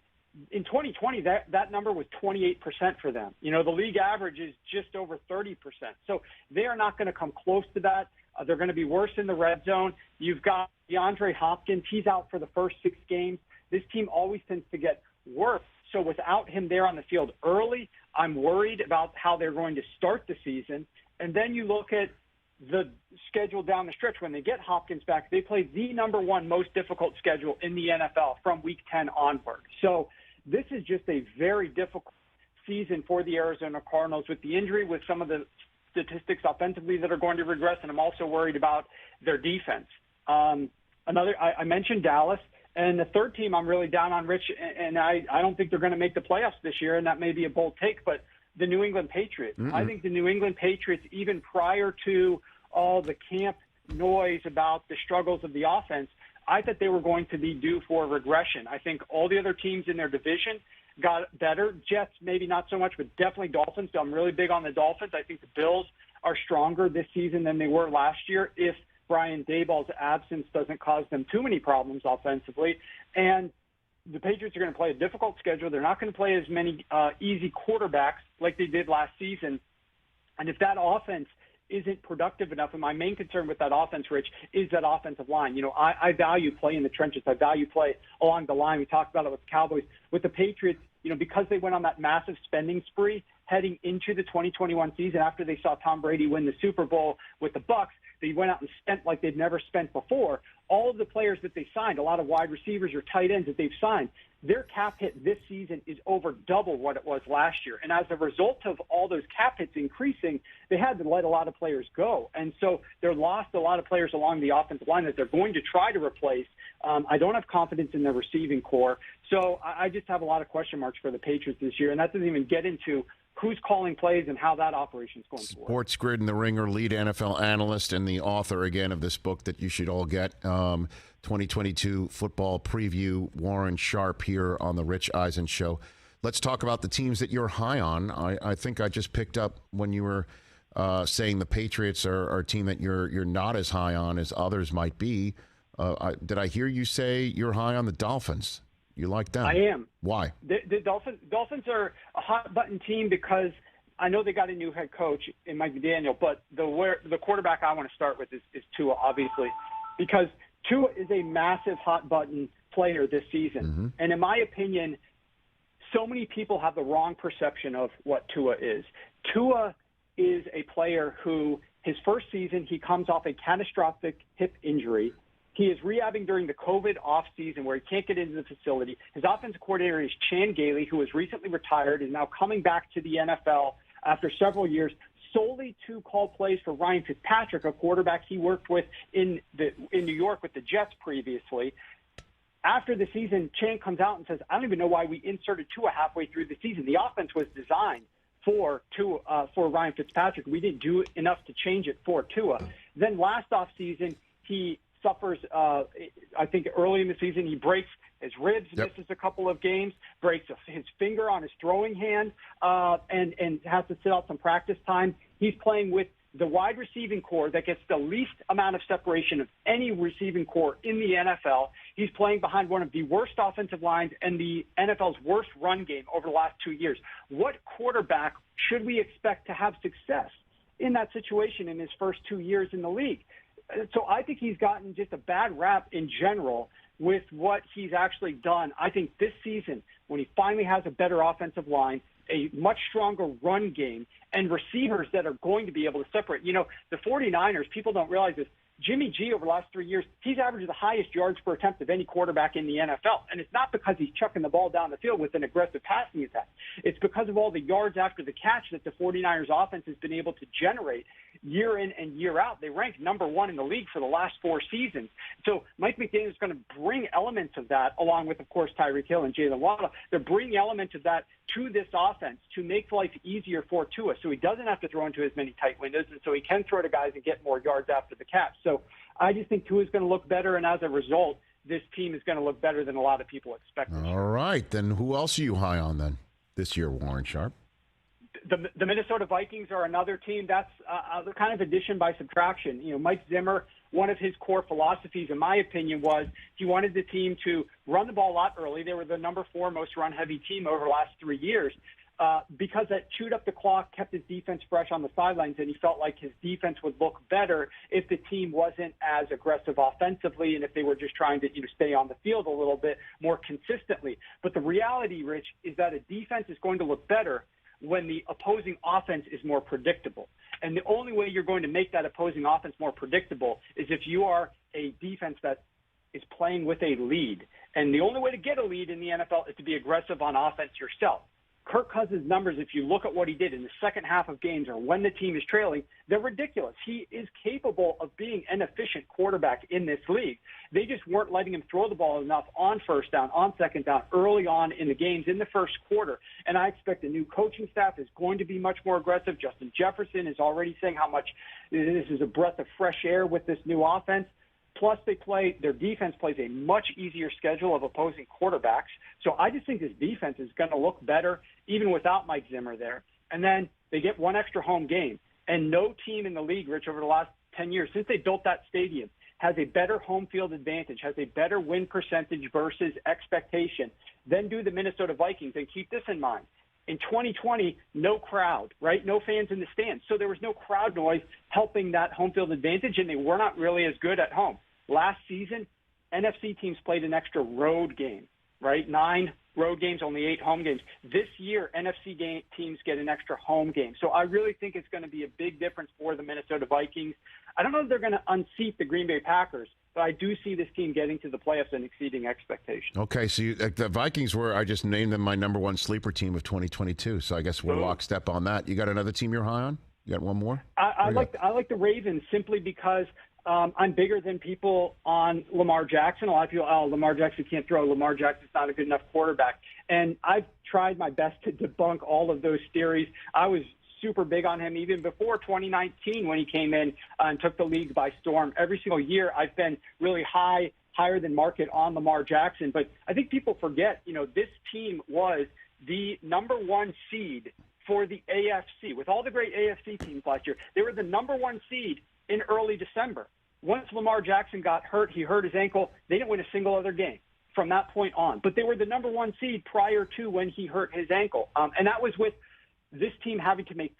In 2020, that number was 28% for them. The league average is just over 30%. So they are not going to come close to that. They're going to be worse in the red zone. You've got DeAndre Hopkins. He's out for the first 6 games. This team always tends to get worse. So without him there on the field early, I'm worried about how they're going to start the season. And then you look at the schedule down the stretch. When they get Hopkins back, they play the number 1 most difficult schedule in the NFL from Week 10 onward. So this is just a very difficult season for the Arizona Cardinals with the injury, with some of the statistics offensively that are going to regress, and I'm also worried about their defense. I mentioned Dallas. And the third team I'm really down on, Rich, and I don't think they're going to make the playoffs this year, and that may be a bold take, but the New England Patriots. I think the New England Patriots, even prior to all the camp noise about the struggles of the offense, I thought they were going to be due for regression. I think all the other teams in their division got better. Jets, maybe not so much, but definitely Dolphins. So I'm really big on the Dolphins. I think the Bills are stronger this season than they were last year if Brian Daboll's absence doesn't cause them too many problems offensively. And the Patriots are going to play a difficult schedule. They're not going to play as many easy quarterbacks like they did last season. And if that offense isn't productive enough, and my main concern with that offense, Rich, is that offensive line. I value play in the trenches. I value play along the line. We talked about it with the Cowboys. With the Patriots, because they went on that massive spending spree heading into the 2021 season after they saw Tom Brady win the Super Bowl with the Bucs, they went out and spent like they'd never spent before. All of the players that they signed, a lot of wide receivers or tight ends that they've signed, their cap hit this season is over double what it was last year. And as a result of all those cap hits increasing, they had to let a lot of players go. And so they're lost a lot of players along the offensive line that they're going to try to replace. I don't have confidence in their receiving core. So I just have a lot of question marks for the Patriots this year. And that doesn't even get into who's calling plays and how that operation is going to work. Sports Grid and the Ringer lead NFL analyst and the author, again, of this book that you should all get, 2022 football preview, Warren Sharp, here on the Rich Eisen Show. Let's talk about the teams that you're high on. I think I just picked up when you were saying the Patriots are a team that you're not as high on as others might be. Did I hear you say you're high on the Dolphins? You like them? I am. Why? The Dolphins are a hot-button team because I know they got a new head coach in Mike McDaniel, but the quarterback I want to start with is Tua, obviously, because Tua is a massive hot-button player this season. Mm-hmm. And in my opinion, so many people have the wrong perception of what Tua is. Tua is a player who, his first season, he comes off a catastrophic hip injury. He is rehabbing during the COVID offseason where he can't get into the facility. His offensive coordinator is Chan Gailey, who was recently retired, is now coming back to the NFL after several years solely to call plays for Ryan Fitzpatrick, a quarterback he worked with in New York with the Jets previously. After the season, Chan comes out and says, I don't even know why we inserted Tua halfway through the season. The offense was designed for Ryan Fitzpatrick. We didn't do enough to change it for Tua. Then last offseason, he suffers, I think early in the season, he breaks his ribs, misses a couple of games, breaks his finger on his throwing hand, and has to sit out some practice time. He's playing with the wide receiving core that gets the least amount of separation of any receiving core in the NFL. He's playing behind one of the worst offensive lines and the NFL's worst run game over the last 2 years. What quarterback should we expect to have success in that situation in his first 2 years in the league? So I think he's gotten just a bad rap in general with what he's actually done. I think this season, when he finally has a better offensive line, a much stronger run game, and receivers that are going to be able to separate. You know, the 49ers, people don't realize this, Jimmy G over the last 3 years, he's averaged the highest yards per attempt of any quarterback in the NFL. And it's not because he's chucking the ball down the field with an aggressive passing attack. It's because of all the yards after the catch that the 49ers offense has been able to generate year in and year out. They ranked number one in the league for the last 4 seasons. So Mike McDaniel is going to bring elements of that, along with, of course, Tyreek Hill and Jalen Waddle. They're bringing elements of that to this offense to make life easier for Tua, so he doesn't have to throw into as many tight windows, and so he can throw to guys and get more yards after the catch. So I just think Tua is going to look better, and as a result, this team is going to look better than a lot of people expect. All right, then who else are you high on then this year, Warren Sharp? The Minnesota Vikings are another team that's kind of addition by subtraction. You know, Mike Zimmer, one of his core philosophies, in my opinion, was he wanted the team to run the ball a lot early. They were the number 4 most run-heavy team over the last 3 years because that chewed up the clock, kept his defense fresh on the sidelines, and he felt like his defense would look better if the team wasn't as aggressive offensively and if they were just trying to stay on the field a little bit more consistently. But the reality, Rich, is that a defense is going to look better when the opposing offense is more predictable. And the only way you're going to make that opposing offense more predictable is if you are a defense that is playing with a lead. And the only way to get a lead in the NFL is to be aggressive on offense yourself. Kirk Cousins' numbers, if you look at what he did in the second half of games or when the team is trailing, they're ridiculous. He is capable of being an efficient quarterback in this league. They just weren't letting him throw the ball enough on first down, on second down, early on in the games in the first quarter. And I expect the new coaching staff is going to be much more aggressive. Justin Jefferson is already saying how much this is a breath of fresh air with this new offense. Plus, their defense plays a much easier schedule of opposing quarterbacks. So I just think this defense is going to look better even without Mike Zimmer there. And then they get one extra home game. And no team in the league, Rich, over the last 10 years, since they built that stadium, has a better home field advantage, has a better win percentage versus expectation than do the Minnesota Vikings. And keep this in mind. In 2020, no crowd, right? No fans in the stands. So there was no crowd noise helping that home field advantage, and they were not really as good at home. Last season, NFC teams played an extra road game, right? 9 road games, only 8 home games. This year, NFC teams get an extra home game. So I really think it's going to be a big difference for the Minnesota Vikings. I don't know if they're going to unseat the Green Bay Packers, but I do see this team getting to the playoffs and exceeding expectations. Okay, so the Vikings I just named them my number 1 sleeper team of 2022, so I guess we're lockstep on that. You got another team you're high on? You got one more? I like the Ravens simply because I'm bigger than people on Lamar Jackson. A lot of people, Lamar Jackson can't throw. Lamar Jackson's not a good enough quarterback. And I've tried my best to debunk all of those theories. I was super big on him even before 2019 when he came in and took the league by storm. Every single year I've been really higher than market on Lamar Jackson. But I think people forget, this team was the number 1 seed for the AFC. With all the great AFC teams last year, they were the number 1 seed in early December. Once Lamar Jackson got hurt, he hurt his ankle, they didn't win a single other game from that point on. But they were the number 1 seed prior to when he hurt his ankle. And that was with this team having to make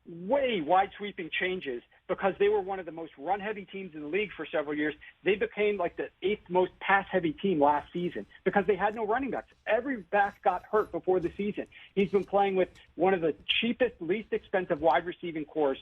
way wide-sweeping changes because they were one of the most run-heavy teams in the league for several years. They became like the 8th most pass-heavy team last season because they had no running backs. Every back got hurt before the season. He's been playing with one of the cheapest, least expensive wide receiving cores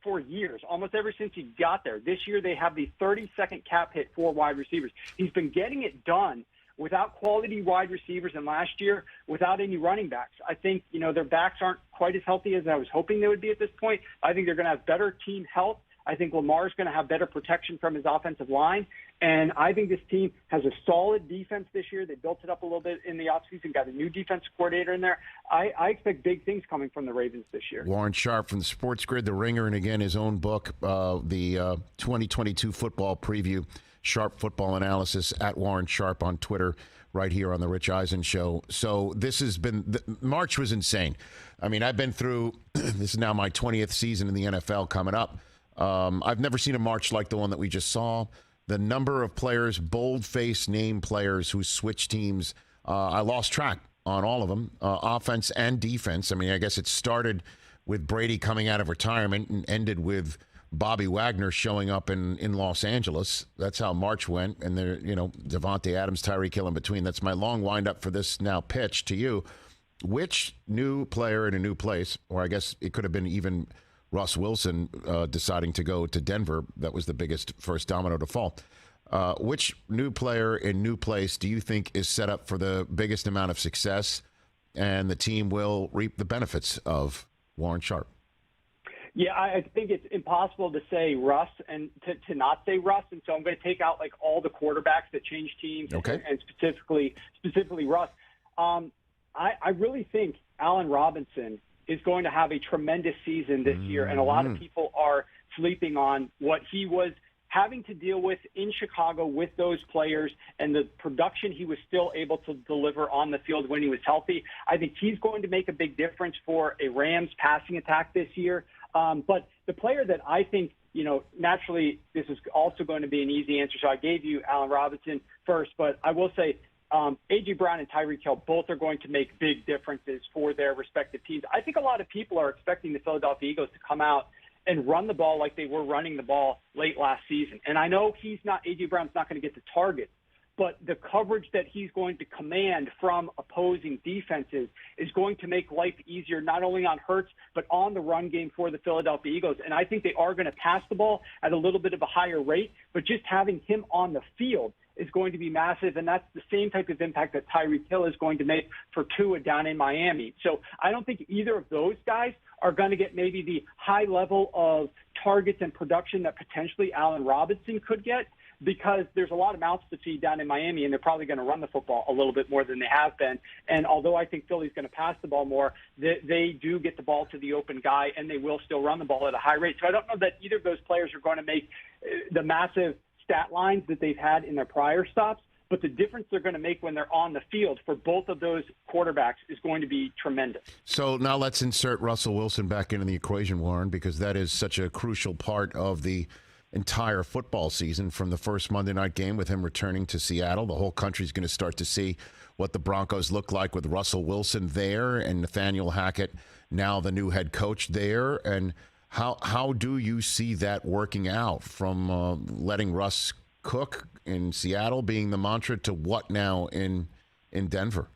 for years, almost ever since he got there. This year they have the 32nd cap hit for wide receivers. He's been getting it done without quality wide receivers, and last year without any running backs. I think, their backs aren't quite as healthy as I was hoping they would be at this point. I think they're going to have better team health. I think Lamar's going to have better protection from his offensive line. And I think this team has a solid defense this year. They built it up a little bit in the offseason, got a new defensive coordinator in there. I expect big things coming from the Ravens this year. Warren Sharp from the Sports Grid, The Ringer, and again, his own book, the 2022 football preview, Sharp Football Analysis, at Warren Sharp on Twitter, right here on the Rich Eisen Show. So this has been, March was insane. I mean, I've been through, this is now my 20th season in the NFL coming up. I've never seen a March like the one that we just saw. The number of players, bold-faced name players who switch teams, I lost track on all of them, offense and defense. I mean, I guess it started with Brady coming out of retirement and ended with Bobby Wagner showing up in Los Angeles. That's how March went. And there, Devontae Adams, Tyreek Hill in between. That's my long windup for this now pitch to you. Which new player in a new place, or I guess it could have been even Russ Wilson deciding to go to Denver, that was the biggest first domino to fall. Which new player in new place do you think is set up for the biggest amount of success and the team will reap the benefits of? Warren Sharp. Yeah, I think it's impossible to say Russ and to not say Russ, and so I'm going to take out like all the quarterbacks that change teams, okay, and specifically Russ. I really think Allen Robinson is going to have a tremendous season this year, and a lot of people are sleeping on what he was having to deal with in Chicago with those players and the production he was still able to deliver on the field when he was healthy. I think he's going to make a big difference for a Rams passing attack this year. But the player that I think, naturally this is also going to be an easy answer. So I gave you Allen Robinson first, but I will say A.J. Brown and Tyreek Hill both are going to make big differences for their respective teams. I think a lot of people are expecting the Philadelphia Eagles to come out and run the ball like they were running the ball late last season. And I know A.J. Brown's not going to get the target, but the coverage that he's going to command from opposing defenses is going to make life easier, not only on Hurts, but on the run game for the Philadelphia Eagles. And I think they are going to pass the ball at a little bit of a higher rate, but just having him on the field is going to be massive, and that's the same type of impact that Tyreek Hill is going to make for Tua down in Miami. So I don't think either of those guys are going to get maybe the high level of targets and production that potentially Allen Robinson could get, because there's a lot of mouths to feed down in Miami, and they're probably going to run the football a little bit more than they have been. And although I think Philly's going to pass the ball more, they do get the ball to the open guy, and they will still run the ball at a high rate. So I don't know that either of those players are going to make the massive stat lines that they've had in their prior stops, but the difference they're going to make when they're on the field for both of those quarterbacks is going to be tremendous. So now let's insert Russell Wilson back into the equation, Warren, because that is such a crucial part of the entire football season. From the first Monday night game with him returning to Seattle, the whole country's going to start to see what the Broncos look like with Russell Wilson there and Nathaniel Hackett, now the new head coach there. And how do you see that working out from letting Russ cook in Seattle being the mantra to what now in Denver?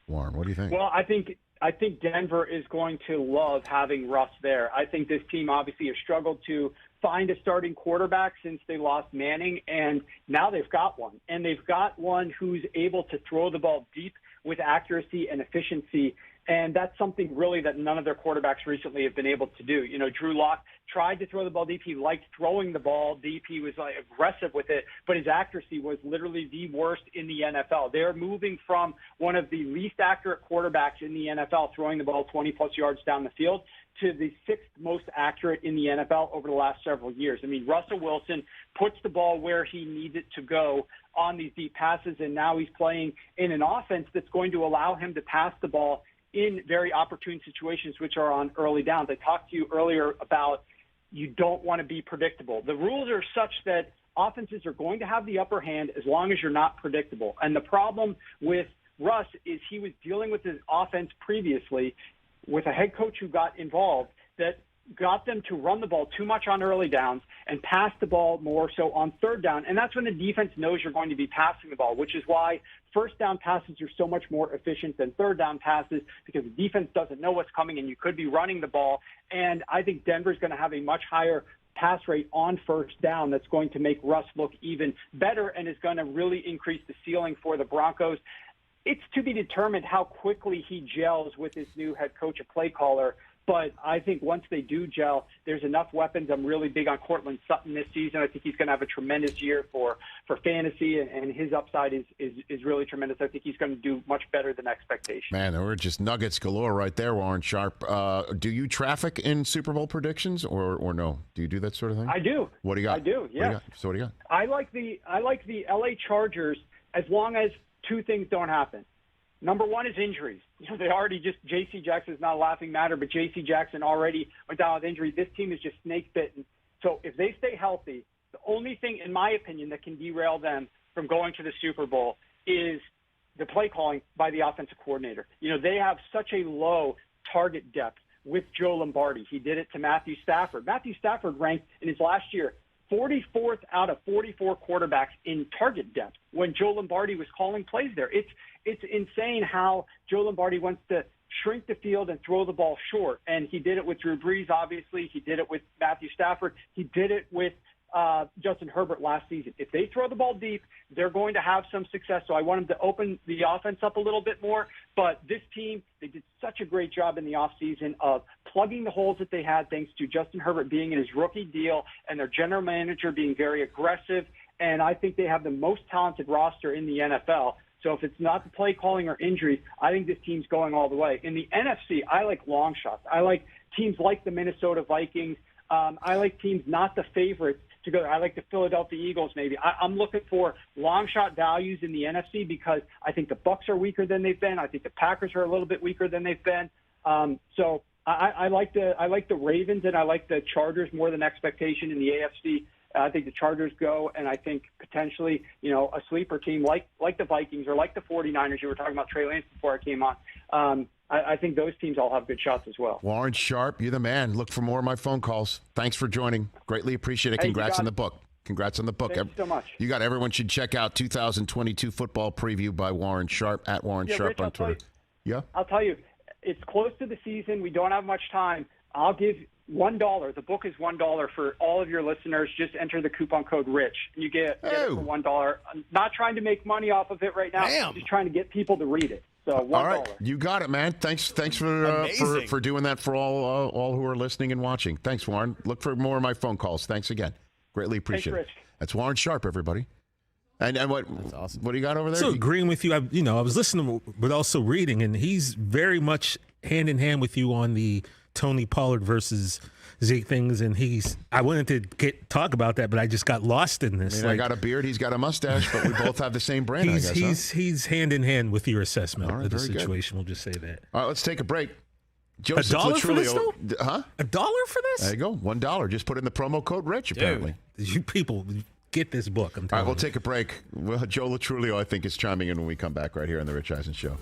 Warren, what do you think? Well, I think Denver is going to love having Russ there. I think this team obviously has struggled to find a starting quarterback since they lost Manning, and now they've got one. And they've got one who's able to throw the ball deep with accuracy and efficiency. And that's something really that none of their quarterbacks recently have been able to do. Drew Lock tried to throw the ball deep. He liked throwing the ball deep. He was aggressive with it, but his accuracy was literally the worst in the NFL. They're moving from one of the least accurate quarterbacks in the NFL, throwing the ball 20-plus yards down the field, to the sixth most accurate in the NFL over the last several years. I mean, Russell Wilson puts the ball where he needs it to go on these deep passes, and now he's playing in an offense that's going to allow him to pass the ball in very opportune situations, which are on early downs. I talked to you earlier about you don't want to be predictable. The rules are such that offenses are going to have the upper hand as long as you're not predictable. And the problem with Russ is he was dealing with his offense previously with a head coach who got involved that got them to run the ball too much on early downs and pass the ball more so on third down. And that's when the defense knows you're going to be passing the ball, which is why first down passes are so much more efficient than third down passes, because the defense doesn't know what's coming and you could be running the ball. And I think Denver's going to have a much higher pass rate on first down that's going to make Russ look even better and is going to really increase the ceiling for the Broncos. It's to be determined how quickly he gels with his new head coach and play caller. But I think once they do gel, there's enough weapons. I'm really big on Cortland Sutton this season. I think he's going to have a tremendous year for fantasy, and his upside is really tremendous. I think he's going to do much better than expectation. Man, there were just nuggets galore right there, Warren Sharp. Do you traffic in Super Bowl predictions or no? Do you do that sort of thing? I do. What do you got? I do, yeah. So what do you got? I like the LA Chargers as long as two things don't happen. Number one is injuries. They already J.C. Jackson is not a laughing matter, but J.C. Jackson already went down with injury. This team is just snake bitten. So if they stay healthy, the only thing, in my opinion, that can derail them from going to the Super Bowl is the play calling by the offensive coordinator. They have such a low target depth with Joe Lombardi. He did it to Matthew Stafford. Matthew Stafford ranked in his last year 44th out of 44 quarterbacks in target depth when Joe Lombardi was calling plays there. It's insane how Joe Lombardi wants to shrink the field and throw the ball short. And he did it with Drew Brees, obviously. He did it with Matthew Stafford. He did it with Justin Herbert last season. If they throw the ball deep, they're going to have some success. So I want them to open the offense up a little bit more. But this team, they did such a great job in the offseason of plugging the holes that they had thanks to Justin Herbert being in his rookie deal and their general manager being very aggressive. And I think they have the most talented roster in the NFL. So if it's not the play calling or injuries, I think this team's going all the way. In the NFC, I like long shots. I like teams like the Minnesota Vikings. I like teams not the favorites to go. I like the Philadelphia Eagles maybe. I'm looking for long shot values in the NFC because I think the Bucs are weaker than they've been. I think the Packers are a little bit weaker than they've been. So I like the Ravens and I like the Chargers more than expectation in the AFC. I think the Chargers go, and I think potentially, a sleeper team like the Vikings or like the 49ers. You were talking about Trey Lance before I came on. I think those teams all have good shots as well. Warren Sharp, you're the man. Look for more of my phone calls. Thanks for joining. Greatly appreciate it. Hey, Congrats on the book. Congrats on the book. Thank you so much. You got everyone should check out 2022 football preview by Warren Sharp at Warren Sharp Rich, on Twitter. I'll tell you, it's close to the season. We don't have much time. I'll give $1. The book is $1 for all of your listeners. Just enter the coupon code RICH. You get it for $1. I'm not trying to make money off of it right now. Damn. Just trying to get people to read it. So $1. All right, you got it, man. Thanks for doing that for all who are listening and watching. Thanks, Warren. Look for more of my phone calls. Thanks again. Greatly appreciate it. Rich. That's Warren Sharp, everybody. And what? That's awesome. What do you got over there? So agreeing with you, I was listening but also reading, and he's very much hand in hand with you on the Tony Pollard versus Zeke things, and I wanted to talk about that, but I just got lost in this. I got a beard, he's got a mustache, but we both have the same brand. He's hand in hand with your assessment of the situation. Good. We'll just say that. All right, let's take a break. Joseph $1 for this, though? Huh? $1 for this? There you go. $1. Just put in the promo code RICH. Apparently, you people get this book. I'm telling you. All right, we'll take a break. Joe Latrulio, I think, is chiming in when we come back right here on the Rich Eisen Show.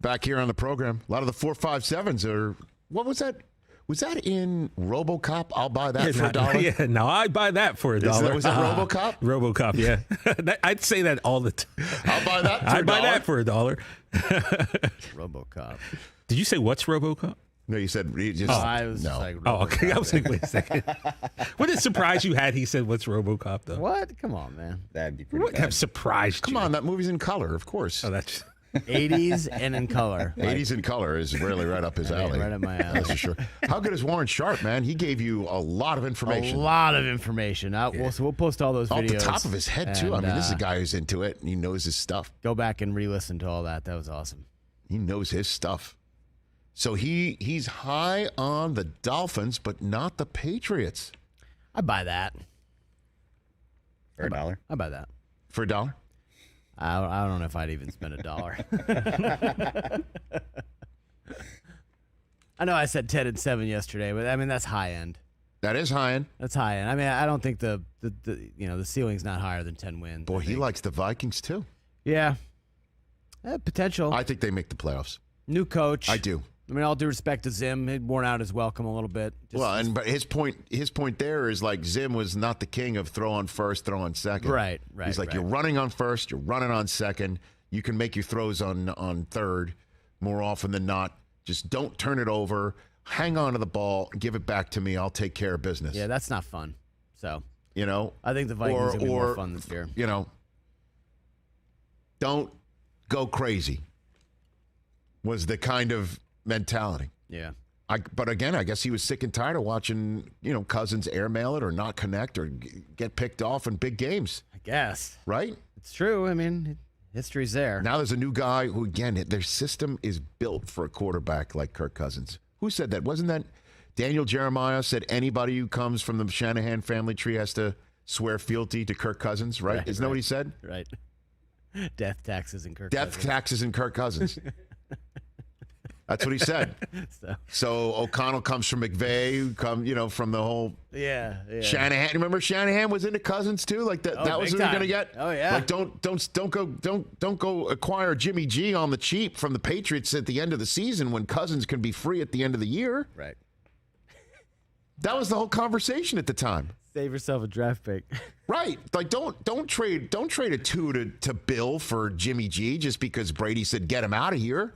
Back here on the program, a lot of the 4.57s are. What was that? Was that in RoboCop? I'll buy that for $1. Yeah, no, I'd buy that for $1. Was that RoboCop? RoboCop, yeah. I'd say that all the time. I'll buy that for $1. I'd buy that for $1. RoboCop. Did you say what's RoboCop? No, you said just. I was no. like, Oh, okay. I was like, wait a second. What a surprise you had. He said, "What's RoboCop?" Though. What? Come on, man. That'd be pretty What kind of surprised Come you? on, that movie's in color, of course. Oh, that's 80s and in color. 80s in color is really right up his alley. Right up my alley. That's for sure. How good is Warren Sharp, man? He gave you a lot of information. A lot of information. So we'll post all those videos. Off the top of his head, too. I mean, this is a guy who's into it, and he knows his stuff. Go back and re-listen to all that. That was awesome. He knows his stuff. So he's high on the Dolphins, but not the Patriots. I buy that. For $1? I buy that. For $1? I don't know if I'd even spend $1. I know I said 10 and 7 yesterday, but I mean that's high end. That is high end. That's high end. I mean, I don't think the ceiling's not higher than 10 wins. Boy, he likes the Vikings too. Yeah. Potential. I think they make the playoffs. New coach. I do. I mean, all due respect to Zim, he'd worn out his welcome a little bit. But his point there is like Zim was not the king of throw on first, throw on second. Right. He's like, you're running on first, you're running on second. You can make your throws on third more often than not. Just don't turn it over. Hang on to the ball. Give it back to me. I'll take care of business. Yeah, that's not fun. So, I think the Vikings will be more fun this year. Don't go crazy was the kind of mentality. Yeah. But again, I guess he was sick and tired of watching, Cousins airmail it or not connect or get picked off in big games. I guess. Right? It's true. I mean, history's there. Now there's a new guy who, again, their system is built for a quarterback like Kirk Cousins. Who said that? Wasn't that Daniel Jeremiah said anybody who comes from the Shanahan family tree has to swear fealty to Kirk Cousins, right? Isn't that what he said? Right. Death, taxes, and Kirk Cousins. Death, taxes, and Kirk Cousins. That's what he said. So O'Connell comes from McVay, who from the whole Shanahan. Remember Shanahan was into Cousins too? Like that. That was who they're gonna get. Oh yeah. Like don't go acquire Jimmy G on the cheap from the Patriots at the end of the season when Cousins can be free at the end of the year. Right. That was the whole conversation at the time. Save yourself a draft pick. Right. Like don't trade a 2 to Bill for Jimmy G just because Brady said get him out of here.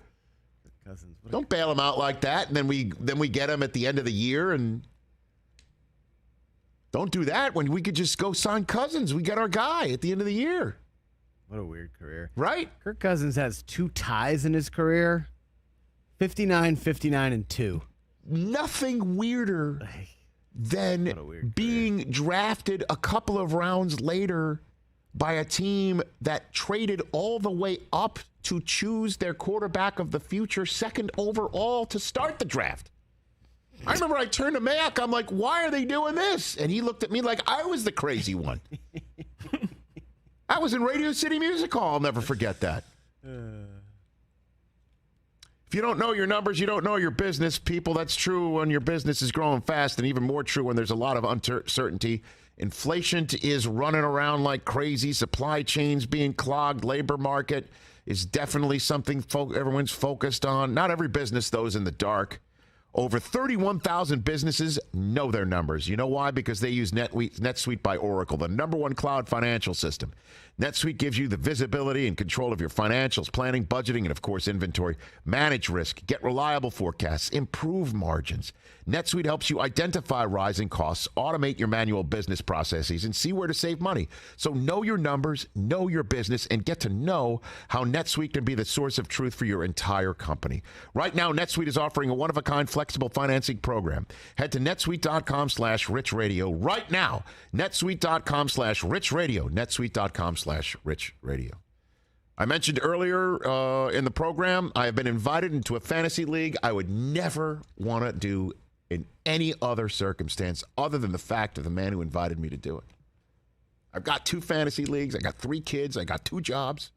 Cousins. Don't bail him out like that, and then we get him at the end of the year, and don't do that when we could just go sign Cousins. We get our guy at the end of the year. What a weird career. Right? Kirk Cousins has 2 ties in his career. 59, 59, and 2. Nothing weirder than being drafted a couple of rounds later by a team that traded all the way up to choose their quarterback of the future, second overall to start the draft. I remember I turned to Mac. I'm like, why are they doing this? And he looked at me like I was the crazy one. I was in Radio City Music Hall. I'll never forget that. If you don't know your numbers, you don't know your business. People, that's true when your business is growing fast, and even more true when there's a lot of uncertainty. Inflation is running around like crazy. Supply chains being clogged. Labor market is definitely something everyone's focused on. Not every business, though, is in the dark. Over 31,000 businesses know their numbers. You know why? Because they use NetSuite by Oracle, the #1 cloud financial system. NetSuite gives you the visibility and control of your financials, planning, budgeting, and, of course, inventory. Manage risk, get reliable forecasts, improve margins. NetSuite helps you identify rising costs, automate your manual business processes, and see where to save money. So know your numbers, know your business, and get to know how NetSuite can be the source of truth for your entire company. Right now, NetSuite is offering a one-of-a-kind flexible financing program. Head to netsuite.com/richradio right now. netsuite.com/richradio. netsuite.com/richradio. I mentioned earlier in the program, I have been invited into a fantasy league I would never want to do in any other circumstance other than the fact of the man who invited me to do it. I've got 2 fantasy leagues. I got 3 kids. I got 2 jobs.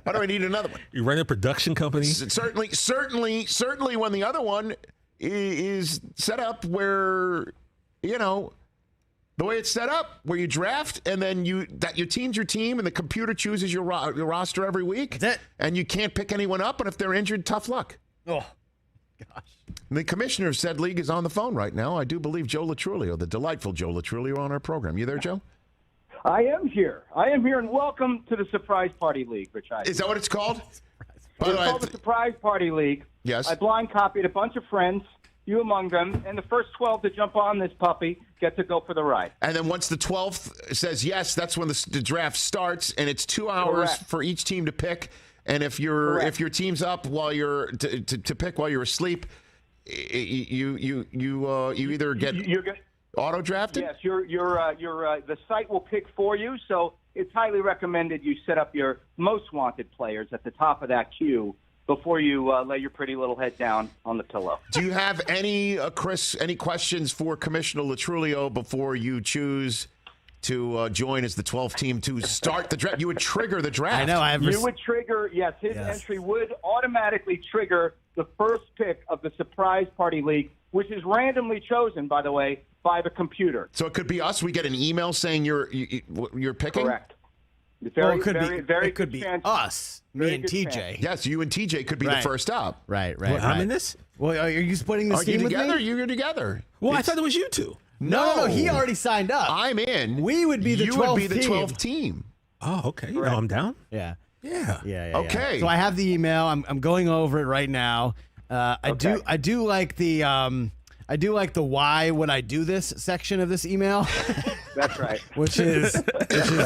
Why do I need another one? You run a production company? Certainly when the other one is set up where, the way it's set up, where you draft and then your team's your team and the computer chooses your roster every week. That's it. And you can't pick anyone up, and if they're injured, tough luck. Oh, The commissioner of said league is on the phone right now. I do believe Joe Latrulio, the delightful Joe Latrulio, on our program. You there, Joe? I am here, and welcome to the Surprise Party League, Rich Eisen. Is that what it's called? It's called the Surprise Party League. Yes. I blind copied a bunch of friends, you among them, and the first 12 to jump on this puppy get to go for the ride. And then once the 12th says yes, that's when the draft starts, and it's 2 hours Correct. for each team to pick. And if your team's up while you're to pick while you're asleep, you either get auto drafted. Yes, the site will pick for you. So it's highly recommended you set up your most wanted players at the top of that queue before you lay your pretty little head down on the pillow. Do you have any questions for Commissioner Latrulio before you choose to join as the 12th team to start the draft? You would trigger the draft. I know. You would trigger, yes, his entry would automatically trigger the first pick of the Surprise Party League, which is randomly chosen, by the way, by the computer. So it could be us. We get an email saying you're picking? Correct. It could be us, me and TJ. chance. Yes, you and TJ could be the first up. Right. Well, I'm in this? Well, are you splitting this Are team you with together? me? You're together. Well, I thought it was you two. No, he already signed up. I'm in. We would be the 12th You would be the team. 12th team. Oh, okay. You know I'm down. Yeah. Yeah. Okay. So I have the email. I'm going over it right now. I do like the why would I do this section of this email. That's right. which is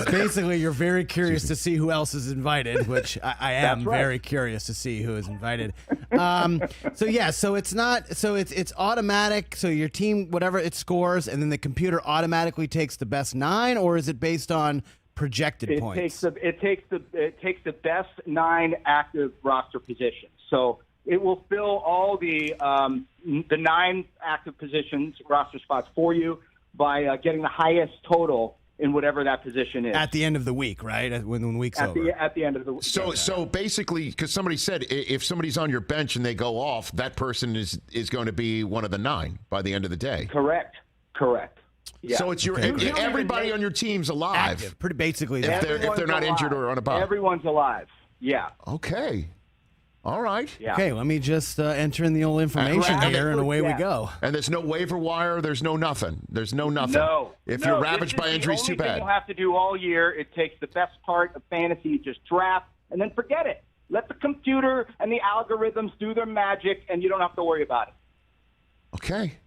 basically you're very curious to see who else is invited, which I am very curious to see who is invited. So it's automatic. So your team, whatever it scores, and then the computer automatically takes the best 9, or is it based on projected points? It takes the best 9 active roster positions. So it will fill all the 9 active positions, roster spots for you by getting the highest total in whatever that position is. At the end of the week, right? When the week's over. At the end of the week. So basically, because somebody said if somebody's on your bench and they go off, that person is going to be one of the 9 by the end of the day. Correct. Yeah. So it's everybody on your team's alive. Active, pretty basically. If they're not injured or on a bye. Everyone's alive. Yeah. Okay. All right. Yeah. Okay, let me just enter in the old information here, and away we go. And there's no waiver wire. There's no nothing. No. If you're ravaged by injuries, too bad. Thing you'll have to do all year. It takes the best part of fantasy. You just draft and then forget it. Let the computer and the algorithms do their magic, and you don't have to worry about it. Okay.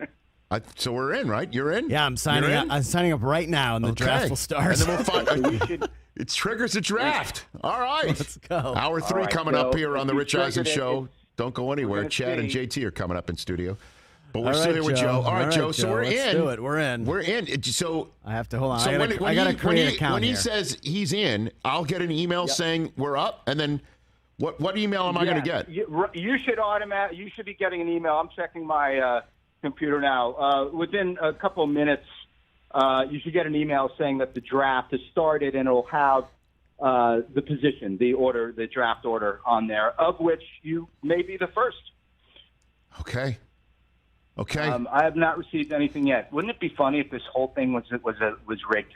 So we're in, right? You're in? Yeah, I'm signing up. I'm signing up right now, and the draft will start. And then we'll find. It triggers a draft. All right. Let's go. Hour 3 coming up here on the Rich Eisen Show. Don't go anywhere. Chad and JT are coming up in studio. But we're still here with Joe. All right, Joe. So we're in. Let's do it. We're in. We're in. So I have to hold on. So I got to create an account when he here. says he's in, I'll get an email saying we're up, and then what email am I going to get? You should be getting an email. I'm checking my computer now. Within a couple of minutes, you should get an email saying that the draft has started, and it'll have the position, the draft order on there, of which you may be the first. Okay. I have not received anything yet. Wouldn't it be funny if this whole thing was rigged?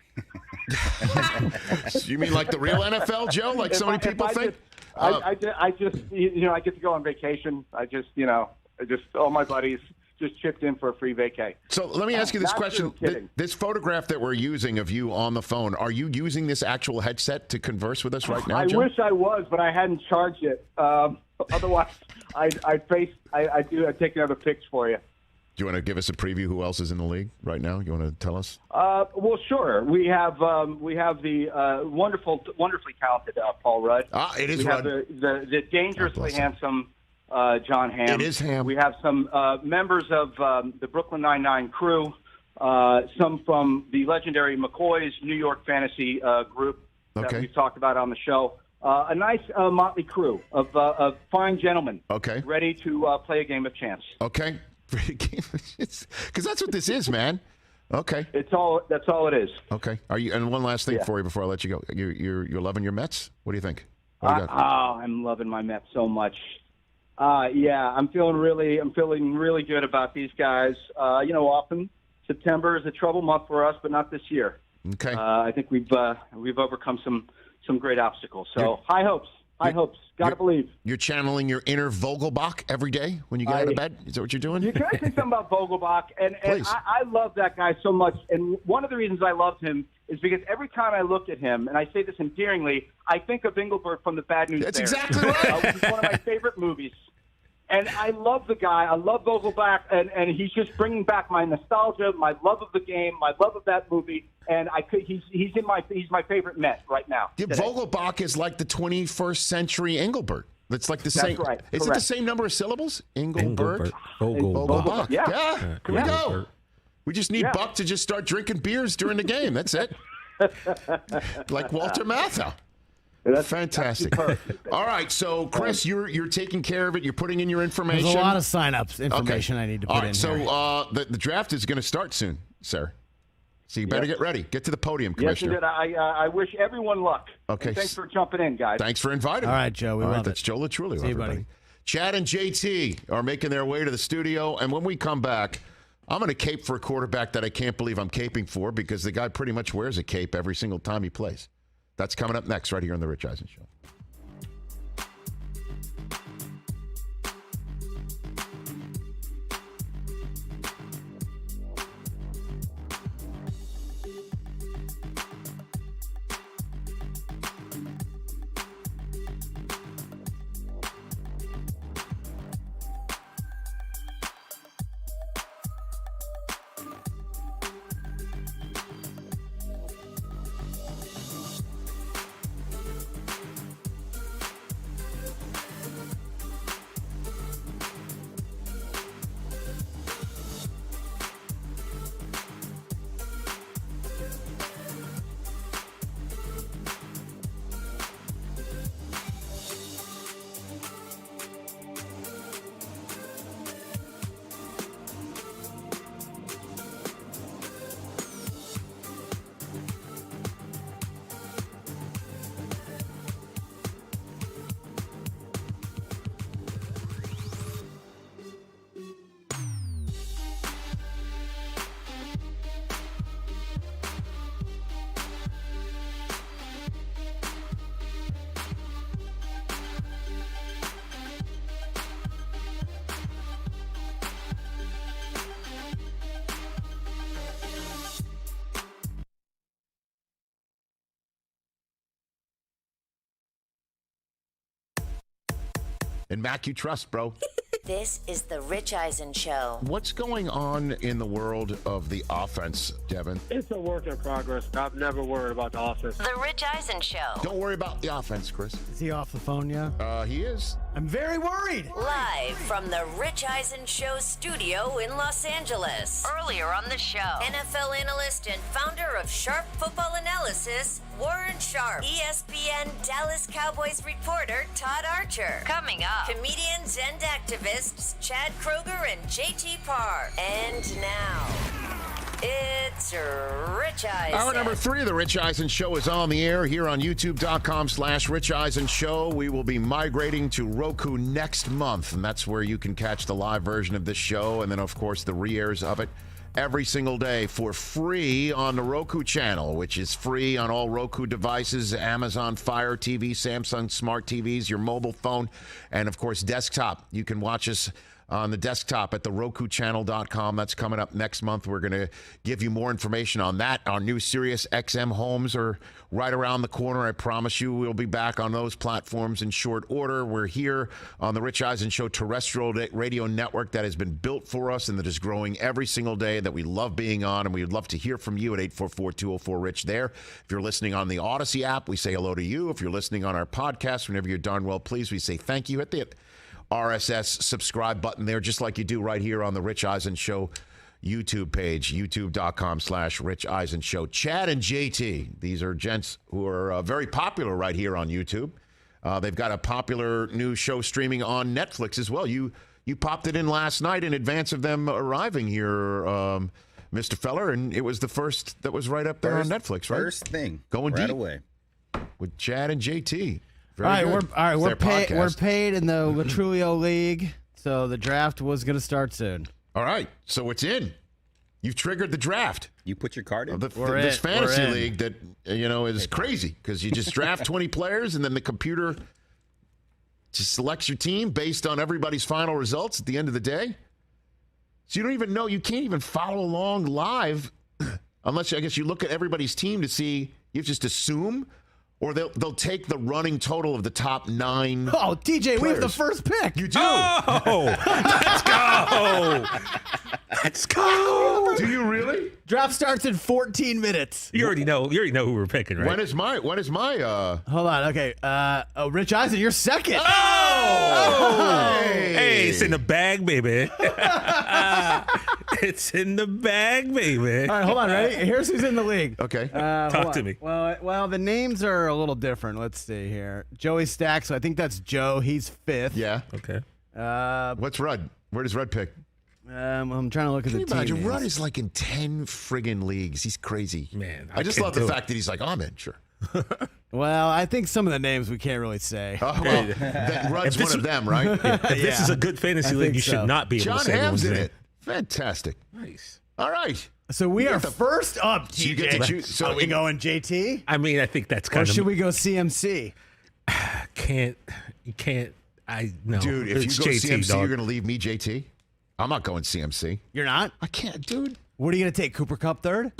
You mean like the real NFL, Joe? Like so many people think? I just I get to go on vacation. All my buddies just chipped in for a free vacay. So let me ask you this question. Kidding. This photograph that we're using of you on the phone, are you using this actual headset to converse with us right now, Joe? I wish I was, but I hadn't charged it. Otherwise, I'd take another pics for you. Do you want to give us a preview who else is in the league right now? You want to tell us? Well, sure. We have the wonderfully talented Paul Rudd. It is we Rudd. Have the dangerously handsome John Hamm. It is Hamm. We have some members of the Brooklyn Nine-Nine crew, some from the legendary McCoy's New York Fantasy group that we've talked about on the show. A nice motley crew of fine gentlemen ready to play a game of chance. Okay. Because that's what this is, man. Okay. That's all it is. Okay. Are you? And one last thing for you before I let you go. You're loving your Mets? What do you think? I'm loving my Mets so much. I'm feeling really good about these guys. Often September is a trouble month for us, but not this year. Okay. I think we've overcome some great obstacles. So high hopes. High hopes. Gotta believe. You're channeling your inner Vogelbach every day when you get out of bed? Is that what you're doing? You can I say something about Vogelbach? And I love that guy so much. And one of the reasons I love him is because every time I look at him, and I say this endearingly, I think of Engelbert from The Bad News That's Bears. exactly right. Which is one of my favorite movies. And I love the guy. I love Vogelbach, and he's just bringing back my nostalgia, my love of the game, my love of that movie. And he's my favorite Met right now. Yeah, Vogelbach is like the 21st century Engelbert. It's like the same. That's right. Is it the same number of syllables? Engelbert. Vogelbach. Yeah. Here we go. We just need Buck to just start drinking beers during the game. That's it. Like Walter Matthau. That's fantastic. All right, so Chris, you're taking care of it. You're putting in your information. There's a lot of sign-ups information I need to put in. All right, so the draft is going to start soon, sir. So you better get ready. Get to the podium, Commissioner. Yes, indeed. I wish everyone luck. Okay. And thanks for jumping in, guys. Thanks for inviting me. All right, Joe. We love it. That's Joe Latrulio, See you, everybody. buddy. Chad and JT are making their way to the studio, and when we come back, I'm going to cape for a quarterback that I can't believe I'm caping for because the guy pretty much wears a cape every single time he plays. That's coming up next right here on The Rich Eisen Show. And Mac, you trust, bro. This is the Rich Eisen Show. What's going on in the world of the offense, Devin? It's a work in progress. I've never worried about the offense. The Rich Eisen Show. Don't worry about the offense, Chris. Is he off the phone yet? He is. I'm very worried. Live from the Rich Eisen Show studio in Los Angeles. Earlier on the show, NFL analyst and founder of Sharp Football Analysis, Warren Sharp. ESPN Dallas Cowboys reporter Todd Archer. Coming up, comedians and activists Chad Kroeger and JT Parr. And now, it's Rich Eisen. Hour number 3 of the Rich Eisen Show is on the air here on YouTube.com/Rich Eisen Show. We will be migrating to Roku next month, and that's where you can catch the live version of this show, and then, of course, the re-airs of it every single day for free on the Roku channel, which is free on all Roku devices, Amazon Fire TV, Samsung Smart TVs, your mobile phone, and, of course, desktop. You can watch us on the desktop at the RokuChannel.com. That's coming up next month. We're going to give you more information on that. Our new Sirius XM homes are right around the corner. I promise you we'll be back on those platforms in short order. We're here on the Rich Eisen Show terrestrial radio network that has been built for us and that is growing every single day, that we love being on, and we would love to hear from you at 844-204-RICH there. If you're listening on the Odyssey app, we say hello to you. If you're listening on our podcast, whenever you're darn well pleased, we say thank you. Hit the RSS subscribe button there, just like you do right here on the Rich Eisen Show YouTube page, youtube.com/Rich Eisen Show. Chad and JT, these are gents who are very popular right here on YouTube. They've got a popular new show streaming on Netflix as well. You popped it in last night in advance of them arriving here, Mr. Feller, and it was the first that was right up there on Netflix, right? First thing. Going right deep away. with Chad and JT. All right, we're paid. Podcast. We're paid in the Latrulio League, so the draft was going to start soon. All right, so it's in. You've triggered the draft. You put your card in. This fantasy league that is crazy because you just draft 20 players and then the computer just selects your team based on everybody's final results at the end of the day. So you don't even know. You can't even follow along live unless, I guess, you look at everybody's team to see. You just assume, or they'll take the running total of the top 9. Oh, TJ, we have the players. first pick. You do. Oh, let's go. Let's go. Do you really? Draft starts in 14 minutes. You already know who we're picking, right? When is my Hold on. Okay. Rich Eisen, you're second. Hey, it's in the bag, baby. It's in the bag, baby. All right, hold on. Ready? Here's who's in the league. Okay. Talk to me. Well, the names are a little different. Let's see here. Joey Stack, so I think that's Joe. He's 5th. Yeah. Okay. What's Rudd? Where does Rudd pick? I'm trying to look at Can the you team imagine? names. Rudd is like in 10 friggin' leagues. He's crazy. Man, I just can't love the do fact that he's like, I'm in, sure. Well, I think some of the names we can't really say. Oh, well, that Rudd's one of them, right? If this is a good fantasy league, you should not be able John to say Hamm's in everyone's it. Fantastic. Nice. All right. So we are first up, So you get to TJ. choose. So Are we going JT? I mean, I think that's Or kind should of. we go CMC? You can't. I know. Dude, if It's you go JT, CMC, dog. you're going to leave me JT? I'm not going CMC. You're not? I can't, dude. What are you going to take? Cooper Cup third?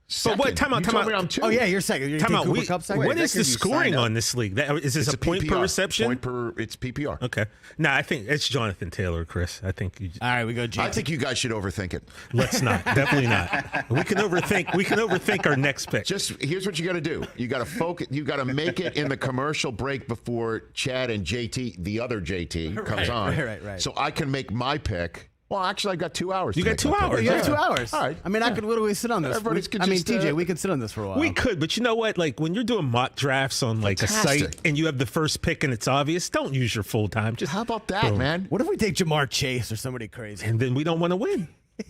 Second. what? Time out, You time told out. me I'm 2. Oh, yeah, you're second. You're Time going out. to take We, Cooper Cup second? what is the that could be scoring signed up. on this league? Is this It's a point per PPR. reception? It's PPR. Okay. No, I think it's Jonathan Taylor, Chris. I think you. All right, we go JT. I think you guys should overthink it. Let's not. Definitely not. We can overthink our next pick. Just here's what you got to do. You got to focus. You got to make it in the commercial break before Chad and JT, the other JT, comes on. Right. So I can make my pick. Well, actually, I got 2 hours. You to got make 2 my pick. hours. You have 2 hours. All right. I mean, I could literally sit on this. Everybody's could TJ, just, we could sit on this for a while. We could, but you know what? Like when you're doing mock drafts on like a Fantastic. site and you have the first pick and it's obvious, don't use your full time. Just How about that, boom. man? What if we take Jamar Chase or somebody crazy? And then we don't want to win.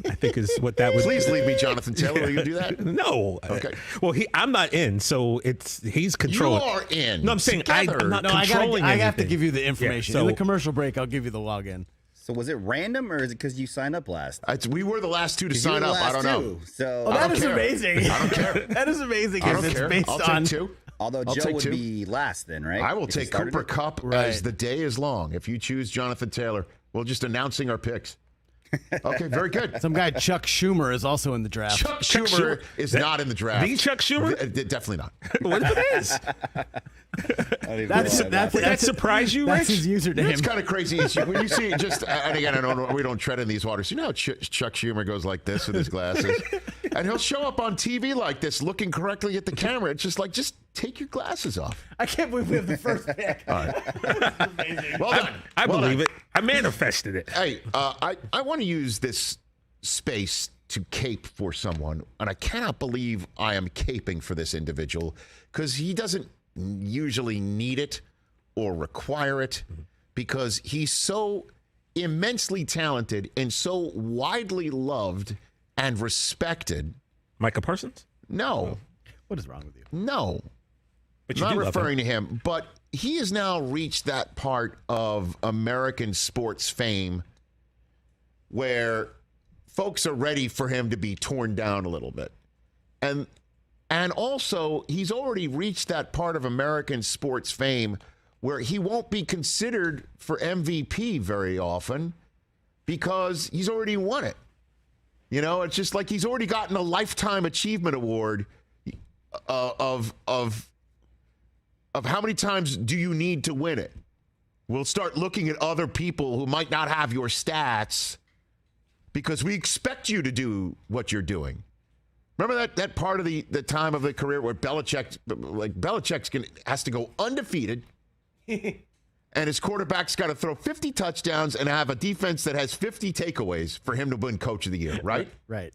I think is what that would. Please leave me, Jonathan Taylor. Will you do that? No. Okay. Well, I'm not in, so he's controlling. You are in. No, I'm saying Together. I'm not No, controlling I have to anything. give you the information. Yeah, In so- the commercial break, I'll give you the login. So was it random or is it because you signed up last? We were the last 2 to 'Cause you were sign the up. I last don't know. two, So Oh, I that don't is care. amazing. I don't care. That is amazing I if don't it's care. based I'll on. take 2. although I'll Joe take would 2. be last then, right? I will If you take started Cooper it? Kupp as the day is long. If you choose Jonathan Taylor, we're just announcing our picks. Okay, very good. Some guy, Chuck Schumer, is also in the draft. Chuck Schumer is not in the draft. The Chuck Schumer? Definitely not. What if it is? Would that surprise you, That's Rich? his username. It's kind of crazy when you see just. And again, we don't tread in these waters. You know how Chuck Schumer goes like this with his glasses, and he'll show up on TV like this, looking correctly at the camera. It's just like, just take your glasses off. I can't believe we have the first pick. All right. Well done. I Well believe done. it. I manifested it. Hey, I want to use this space to cape for someone, and I cannot believe I am caping for this individual because he doesn't usually need it or require it because he's so immensely talented and so widely loved and respected. Micah Parsons? No. What is wrong with you? No. But you Not do love referring to him, but he has now reached that part of American sports fame where folks are ready for him to be torn down a little bit. And also, he's already reached that part of American sports fame where he won't be considered for MVP very often because he's already won it. You know, it's just like he's already gotten a Lifetime Achievement Award of how many times do you need to win it? We'll start looking at other people who might not have your stats because we expect you to do what you're doing. Remember that part of the time of the career where Belichick has to go undefeated and his quarterback's got to throw 50 touchdowns and have a defense that has 50 takeaways for him to win Coach of the Year, right? Right.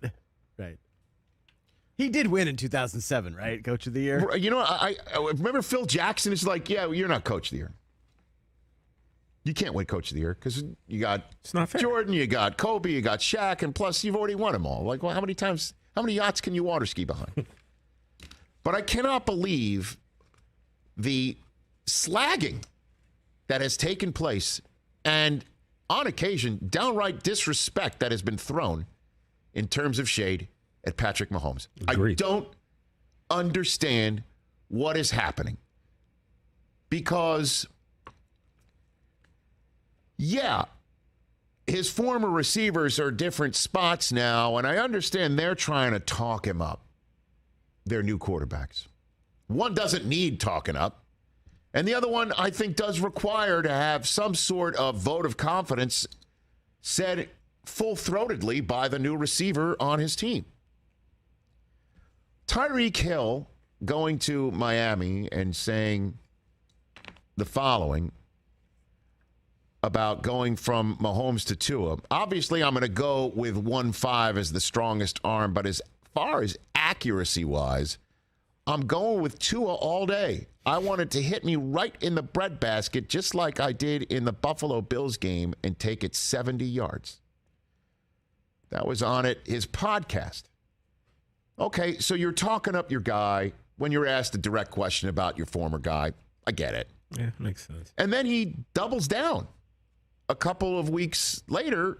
He did win in 2007, right? Coach of the Year. You know, I remember Phil Jackson is like, yeah, you're not Coach of the Year. You can't win Coach of the Year because you got Jordan, you got Kobe, you got Shaq, and plus you've already won them all. Like, well, how many yachts can you water ski behind? But I cannot believe the slagging that has taken place and, on occasion, downright disrespect that has been thrown in terms of shade at Patrick Mahomes. Agreed. I don't understand what is happening because Yeah, his former receivers are different spots now, and I understand they're trying to talk him up. They're new quarterbacks. One doesn't need talking up, and the other one, I think, does require to have some sort of vote of confidence said full-throatedly by the new receiver on his team. Tyreek Hill going to Miami and saying the following about going from Mahomes to Tua. Obviously, I'm going to go with 1.5 as the strongest arm, but as far as accuracy-wise, I'm going with Tua all day. I want it to hit me right in the breadbasket, just like I did in the Buffalo Bills game, and take it 70 yards. That was on his podcast. Okay, so you're talking up your guy when you're asked a direct question about your former guy. I get it. Yeah, makes sense. And then he doubles down a couple of weeks later,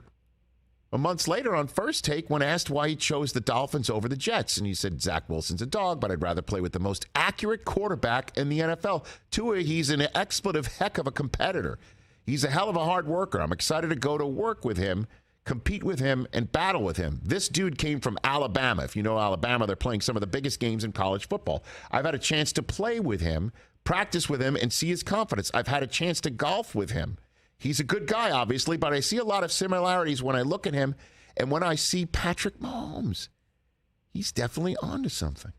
a month later on First Take, when asked why he chose the Dolphins over the Jets. And he said, Zach Wilson's a dog, but I'd rather play with the most accurate quarterback in the NFL. Tua, he's an expletive heck of a competitor. He's a hell of a hard worker. I'm excited to go to work with him, compete with him, and battle with him. This dude came from Alabama. If you know Alabama, they're playing some of the biggest games in college football. I've had a chance to play with him, practice with him, and see his confidence. I've had a chance to golf with him. He's a good guy, obviously, but I see a lot of similarities when I look at him and when I see Patrick Mahomes. He's definitely onto something.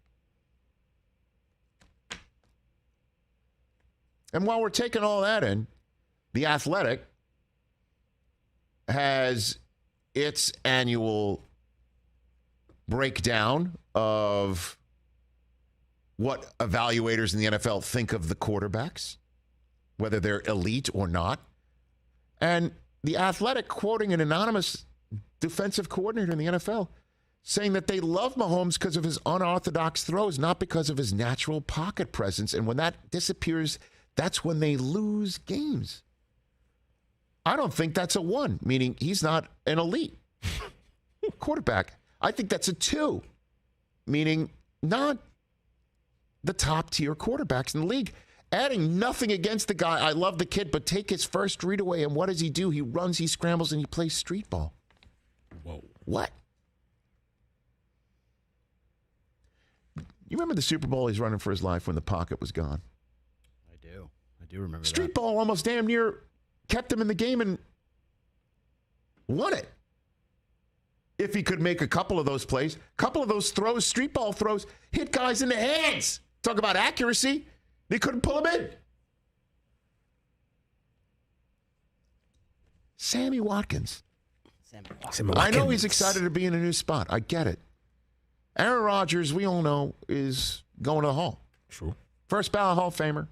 And while we're taking all that in, The Athletic has its annual breakdown of what evaluators in the NFL think of the quarterbacks, whether they're elite or not. And The Athletic, quoting an anonymous defensive coordinator in the NFL, saying that they love Mahomes because of his unorthodox throws, not because of his natural pocket presence. And when that disappears, that's when they lose games. I don't think that's a 1, meaning he's not an elite quarterback. I think that's a 2, meaning not the top-tier quarterbacks in the league. Adding nothing against the guy. I love the kid, but take his first read away, and what does he do? He runs, he scrambles, and he plays street ball. Whoa. What? You remember the Super Bowl he's running for his life when the pocket was gone? I do remember Street ball almost damn near kept him in the game and won it. If he could make a couple of those plays, couple of those throws, street ball throws, hit guys in the hands. Talk about accuracy. They couldn't pull him in. Sammy Watkins. I know he's excited to be in a new spot. I get it. Aaron Rodgers, we all know, is going to the Hall. True. First ballot Hall of Famer.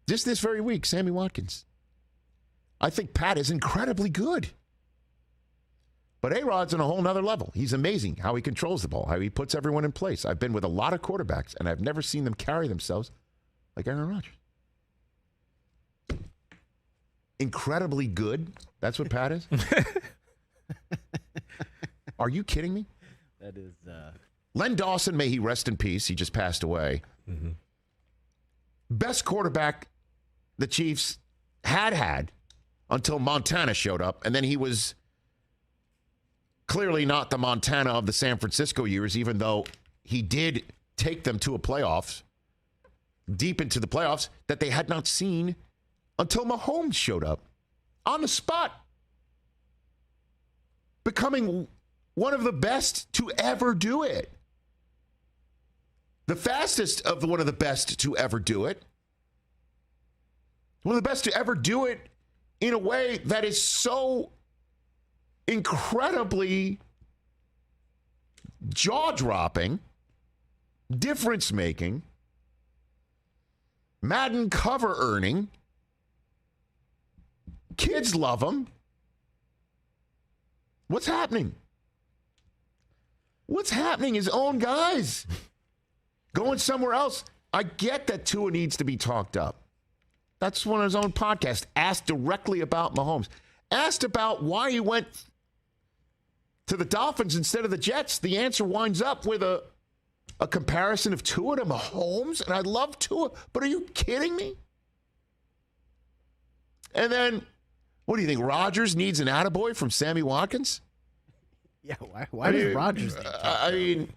Just this very week, Sammy Watkins. I think Pat is incredibly good. But A-Rod's on a whole nother level. He's amazing how he controls the ball, how he puts everyone in place. I've been with a lot of quarterbacks, and I've never seen them carry themselves like Aaron Rodgers. Incredibly good. That's what Pat is? Are you kidding me? That is... Len Dawson, may he rest in peace. He just passed away. Mm-hmm. Best quarterback the Chiefs had until Montana showed up, and then he was clearly not the Montana of the San Francisco years, even though he did take them to a playoffs, deep into the playoffs, that they had not seen until Mahomes showed up on the spot, becoming one of the best to ever do it. The fastest of one of the best to ever do it. One of the best to ever do it in a way that is so incredibly jaw-dropping, difference-making, Madden cover-earning. Kids love him. What's happening? What's happening? His own guys going somewhere else. I get that Tua needs to be talked up. That's one of his own podcasts. Asked directly about Mahomes. Asked about why he went to the Dolphins instead of the Jets. The answer winds up with a comparison of Tua to Mahomes. And I love Tua, but are you kidding me? And then, what do you think? Rodgers needs an attaboy from Sammy Watkins? Yeah, why does Rodgers? I mean,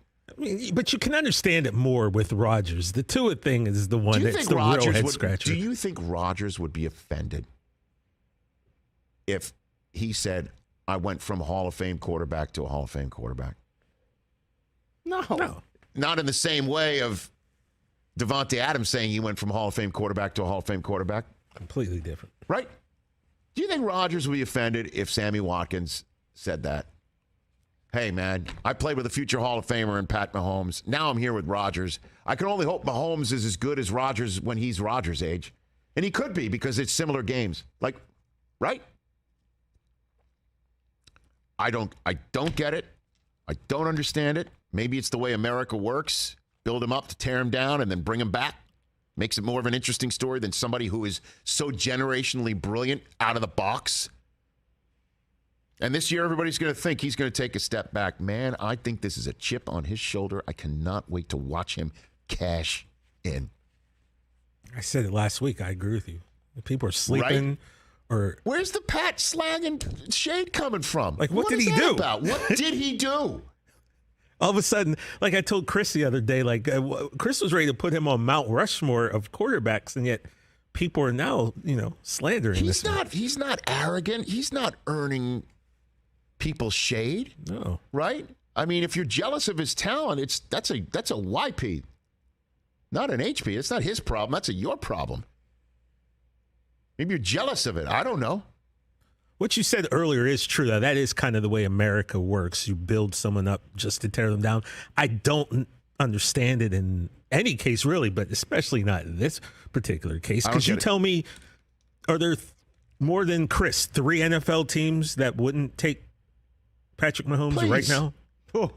but you can understand it more with Rodgers. The Tua thing is the one that's the real head scratcher. Do you think Rodgers would be offended if he said, I went from Hall of Fame quarterback to a Hall of Fame quarterback? No. Not in the same way of Devontae Adams saying he went from Hall of Fame quarterback to a Hall of Fame quarterback. Completely different. Right? Do you think Rodgers would be offended if Sammy Watkins said that? Hey, man, I played with a future Hall of Famer in Pat Mahomes. Now I'm here with Rodgers. I can only hope Mahomes is as good as Rodgers when he's Rodgers' age. And he could be because it's similar games. Like, right? I don't get it. I don't understand it. Maybe it's the way America works. Build him up to tear him down and then bring him back. Makes it more of an interesting story than somebody who is so generationally brilliant out of the box. And this year, everybody's going to think he's going to take a step back. Man, I think this is a chip on his shoulder. I cannot wait to watch him cash in. I said it last week. I agree with you. People are sleeping. Right? Where's the Pat slang and shade coming from? Like, what did he that do? About? What did he do? All of a sudden, like I told Chris the other day, Chris was ready to put him on Mount Rushmore of quarterbacks, and yet people are now, slandering this man. He's not arrogant. He's not earning people's shade. No. Right? I mean, if you're jealous of his talent, that's a YP, not an HP. It's not his problem. That's your problem. Maybe you're jealous of it. I don't know. What you said earlier is true, though. That is kind of the way America works. You build someone up just to tear them down. I don't understand it in any case, really, but especially not in this particular case. Because you tell me, are there more than Chris, 3 NFL teams that wouldn't take Patrick Mahomes right now? Oh.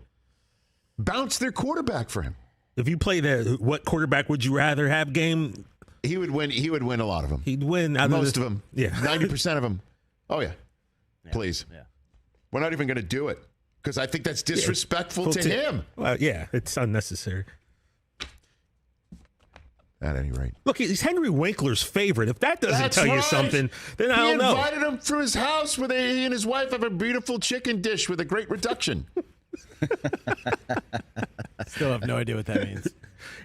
Bounce their quarterback for him. If you play the what quarterback would you rather have game, he would win. He would win a lot of them. He'd win most of them. Yeah, 90% of them. Oh yeah. Please. Yeah. We're not even going to do it because I think that's disrespectful to him. Well, yeah, it's unnecessary. At any rate. Look, he's Henry Winkler's favorite. If that doesn't tell you something, then I don't know. He invited him through his house where he and his wife have a beautiful chicken dish with a great reduction. Still have no idea what that means.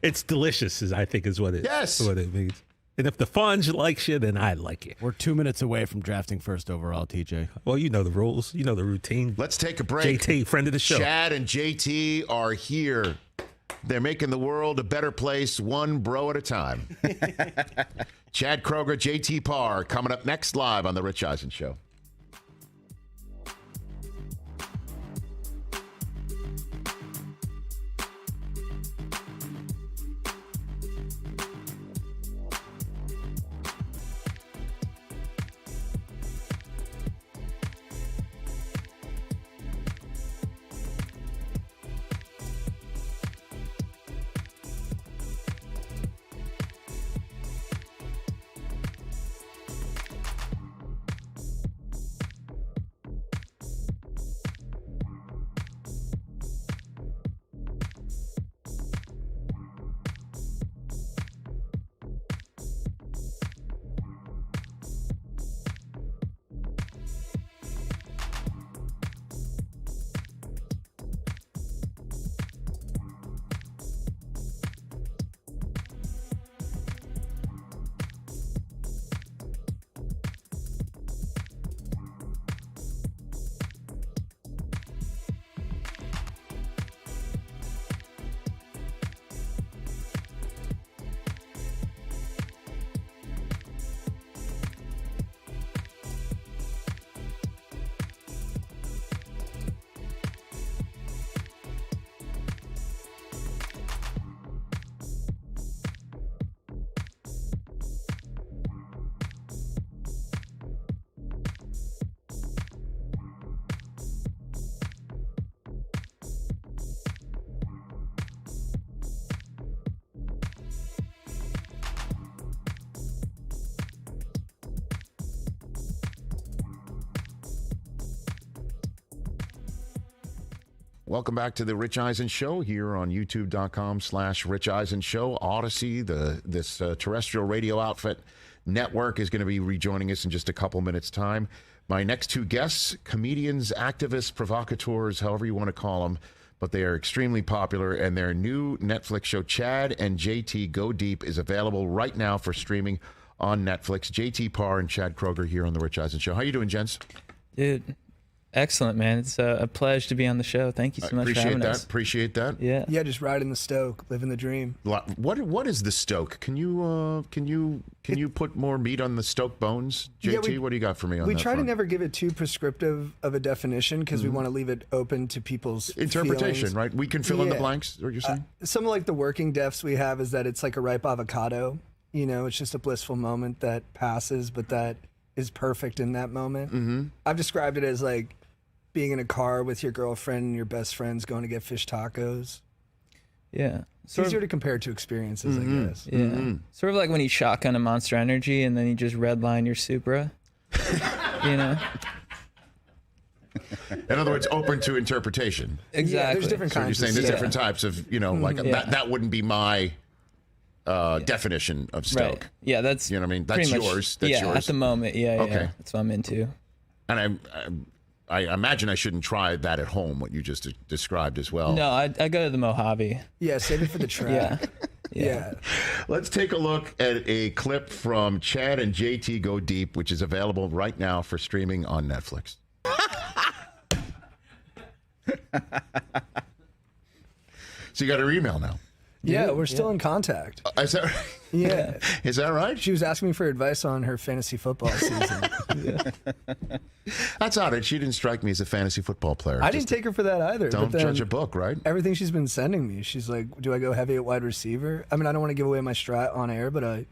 It's delicious, I think is what it means. And if the Fonz likes you, then I like you. We're 2 minutes away from drafting first overall, TJ. Well, you know the rules. You know the routine. Let's take a break. JT, friend of the show. Chad and JT are here. They're making the world a better place, one bro at a time. Chad Kroeger, JT Parr, coming up next live on The Rich Eisen Show. Welcome back to the Rich Eisen Show here on YouTube.com/Rich Eisen Show. Odyssey, this terrestrial radio outfit Network is going to be rejoining us in just a couple minutes' time. My next two guests, comedians, activists, provocateurs, however you want to call them, but they are extremely popular, and their new Netflix show, Chad and JT Go Deep, is available right now for streaming on Netflix. JT Parr and Chad Kroeger here on The Rich Eisen Show. How you doing, gents? Dude, excellent, man. It's a pleasure to be on the show. Thank you so much for having us. Appreciate that. Yeah. Yeah, just riding the Stoke, living the dream. What is the Stoke? Can you put more meat on the Stoke bones, JT? Yeah, what do you got for me on that? We try front? to never give it too prescriptive of a definition because we want to leave it open to people's interpretation, feelings. right? We can fill in the blanks. What you're saying? Some of like the working defs we have is that it's like a ripe avocado. You know, it's just a blissful moment that passes, but that is perfect in that moment. Mm-hmm. I've described it as like being in a car with your girlfriend and your best friends going to get fish tacos. Yeah. It's easier to compare to experiences, I guess. Yeah. Sort of like when you shotgun a Monster Energy and then you just redline your Supra. You know? In other words, open to interpretation. Exactly. Yeah, there's different So kinds. you're saying there's different types of, like that wouldn't be my definition of Stoke. Right. Yeah, that's you know what I mean. That's pretty much, yours. That's yours at the moment. Yeah. Okay. Yeah. That's what I'm into. And I imagine I shouldn't try that at home. What you just described as well. No, I go to the Mojave. Yeah, save it for the track. Yeah. Let's take a look at a clip from Chad and JT Go Deep, which is available right now for streaming on Netflix. So you got her email now. Yeah, we're still in contact. Is that right? Yeah. Is that right? She was asking me for advice on her fantasy football season. That's odd. She didn't strike me as a fantasy football player. I didn't take her for that either. Don't but then judge a book, right? Everything she's been sending me, she's like, do I go heavy at wide receiver? I mean, I don't want to give away my strat on air, but I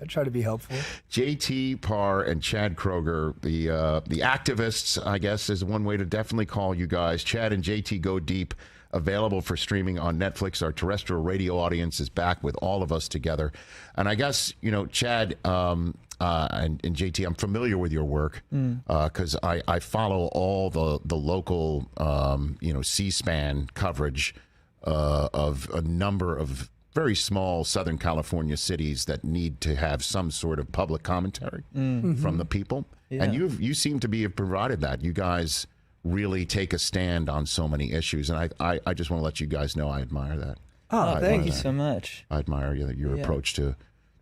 try to be helpful. JT Parr and Chad Kroeger, the activists, I guess, is one way to definitely call you guys. Chad and JT Go Deep, available for streaming on Netflix. Our terrestrial radio audience is back with all of us together. And I guess, Chad and JT, I'm familiar with your work because I follow all the local, C-SPAN coverage of a number of very small Southern California cities that need to have some sort of public commentary from the people. Yeah. And you seem to have provided that. You guys really take a stand on so many issues, and I just want to let you guys know I admire that. Thank you so much. I admire your approach to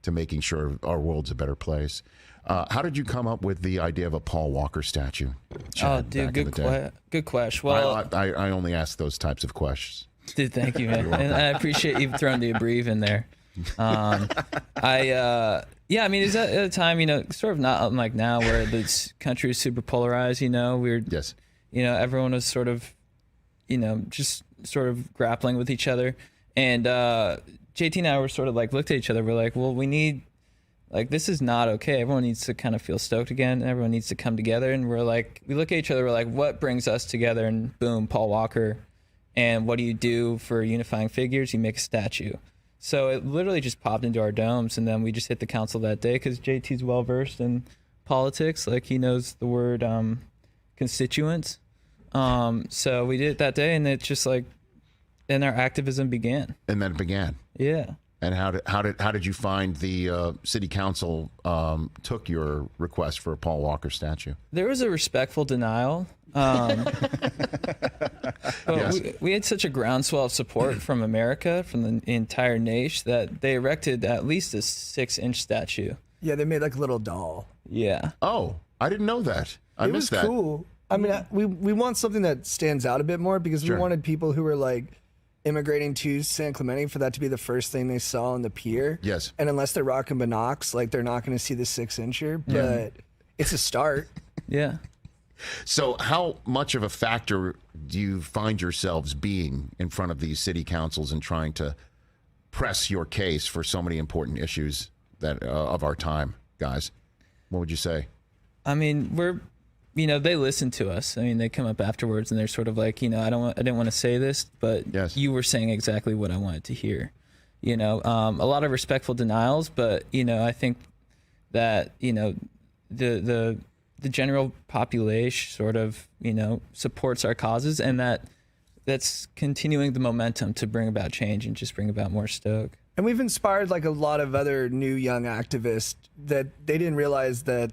making sure our world's a better place. How did you come up with the idea of a Paul Walker statue? Chad, good question. Well, I only ask those types of questions. Dude, thank you, man. And I appreciate you throwing the abbrev in there. I mean, it's at a time, sort of not unlike now where this country is super polarized, Yes. Everyone was sort of, just sort of grappling with each other. And JT and I were sort of like, looked at each other. We're like, well, we need, this is not okay. Everyone needs to kind of feel stoked again. And everyone needs to come together. And we're like, we look at each other. We're like, what brings us together? And boom, Paul Walker. And what do you do for unifying figures? You make a statue. So it literally just popped into our domes. And then we just hit the council that day because JT's well-versed in politics. He knows the word constituents. So we did it that day, and it's just and our activism began. And then it began. Yeah. And how did you find the city council took your request for a Paul Walker statue? There was a respectful denial. But we had such a groundswell of support from America, from the entire nation, that they erected at least a 6-inch statue. Yeah, they made a little doll. Yeah. Oh, I didn't know that. I missed that. It was cool. I mean, we want something that stands out a bit more because we wanted people who were immigrating to San Clemente for that to be the first thing they saw on the pier. Yes. And unless they're rocking binocs, they're not going to see the 6-incher, but it's a start. Yeah. So how much of a factor do you find yourselves being in front of these city councils and trying to press your case for so many important issues that of our time, guys? What would you say? I mean, they listen to us. I mean, they come up afterwards and they're sort of like, I didn't want to say this, but you were saying exactly what I wanted to hear. A lot of respectful denials, but I think that the general population sort of supports our causes, and that's continuing the momentum to bring about change and just bring about more stoke. And we've inspired like a lot of other new young activists that they didn't realize that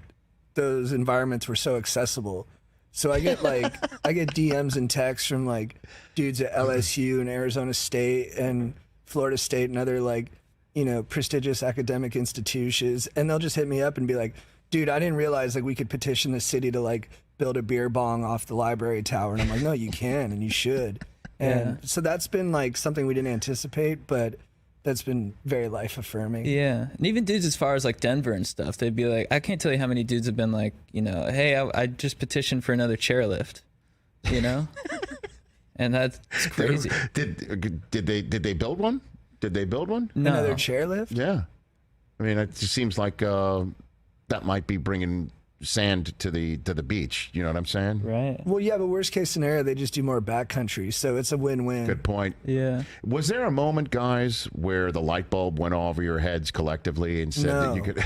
those environments were so accessible. So I get DMs and texts from like dudes at LSU and Arizona State and Florida State and other like, prestigious academic institutions. And they'll just hit me up and be like, dude, I didn't realize like we could petition the city to like build a beer bong off the library tower. And I'm like, no, you can and you should. And so that's been like something we didn't anticipate, but that's been very life affirming. Yeah. And even dudes as far as like Denver and stuff, they'd be like, I can't tell you how many dudes have been like, hey, I just petitioned for another chairlift, and that's crazy. Did they build one? Did they build one? No. Another chairlift? Yeah. I mean, it just seems like that might be bringing sand to the beach. You know what I'm saying? Right. Well, yeah, but worst case scenario, they just do more backcountry, so it's a win-win. Good point. Yeah. Was there a moment, guys, where the light bulb went over your heads collectively and said that you could?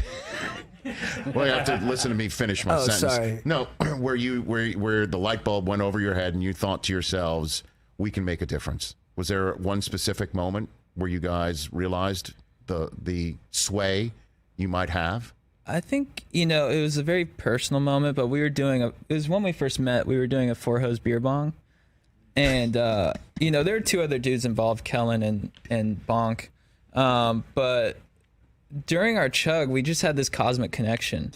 Well, you have to listen to me finish my sentence. Sorry. No, where the light bulb went over your head and you thought to yourselves, "We can make a difference." Was there one specific moment where you guys realized the sway you might have? I think, it was a very personal moment, but it was when we first met, we were doing a 4-hose beer bong. And, there were two other dudes involved, Kellen and Bonk. But during our chug, we just had this cosmic connection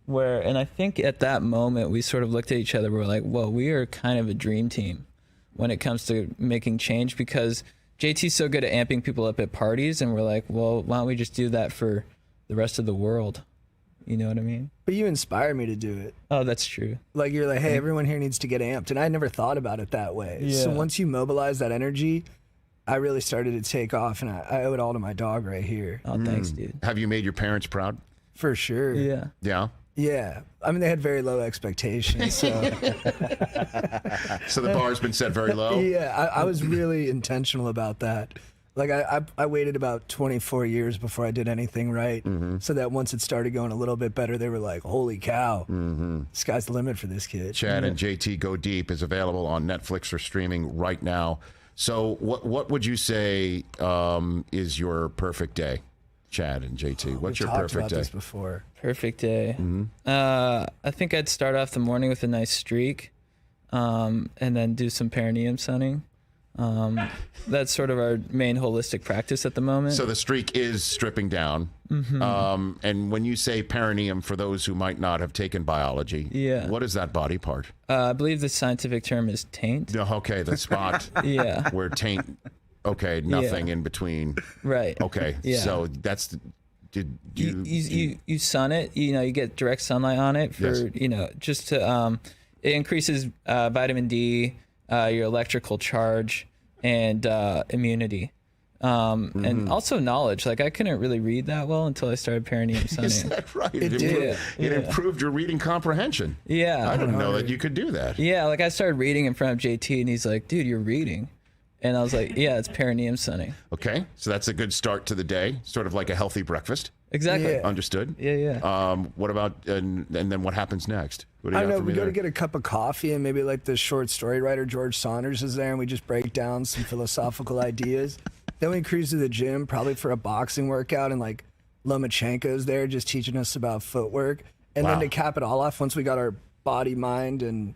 and I think at that moment, we sort of looked at each other, we were like, well, we are kind of a dream team when it comes to making change, because JT's so good at amping people up at parties, and we're like, well, why don't we just do that for the rest of the world? You know what I mean? But you inspire me to do it. Oh, that's true. Like, you're like, hey, everyone here needs to get amped. And I never thought about it that way. Yeah. So once you mobilize that energy, I really started to take off, and I owe it all to my dog right here. Oh, thanks, dude. Have you made your parents proud? For sure. Yeah. Yeah? Yeah. I mean, they had very low expectations. So, So the bar's been set very low? yeah, I was really intentional about that. Like, I waited about 24 years before I did anything right, so that once it started going a little bit better, they were like, holy cow, sky's the limit for this kid. Chad and JT Go Deep is available on Netflix or streaming right now. So what would you say is your perfect day, Chad and JT? What's your perfect about day? This before. Perfect day. I think I'd start off the morning with a nice streak, and then do some perineum sunning. That's sort of our main holistic practice at the moment. So the streak is stripping down. And when you say perineum, for those who might not have taken biology, what is that body part? I believe the scientific term is taint. Okay, the spot where taint, nothing in between. Right. Okay, so that's... You sun it, you get direct sunlight on it for, just to, it increases vitamin D, your electrical charge, and immunity. And also knowledge. Like, I couldn't really read that well until I started perineum sunning. Is that right? It did. It improved your reading comprehension. Yeah. I didn't know that you could do that. Yeah, like I started reading in front of JT, and he's like, dude, you're reading. And I was like, yeah, it's perineum sunning. Okay, so that's a good start to the day, sort of like a healthy breakfast. Exactly. Yeah. Understood. Yeah. What about, and then what happens next? What do you I got know, for we me go there? to get a cup of coffee, and maybe like the short story writer George Saunders is there, and we just break down some philosophical ideas. Then we cruise to the gym, probably for a boxing workout, and like Lomachenko's there just teaching us about footwork. And then to cap it all off, once we got our body, mind, and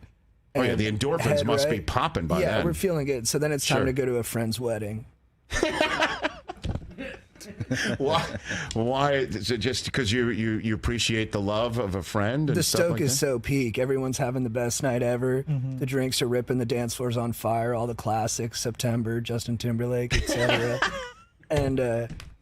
oh yeah, the endorphins head must be right, popping by then. Yeah, we're feeling good. So then it's time to go to a friend's wedding. Why? Is it just because you appreciate the love of a friend? And The stuff stoke like is that? so peak. Everyone's having the best night ever. The drinks are ripping. The dance floor's on fire. All the classics, September, Justin Timberlake, etc. And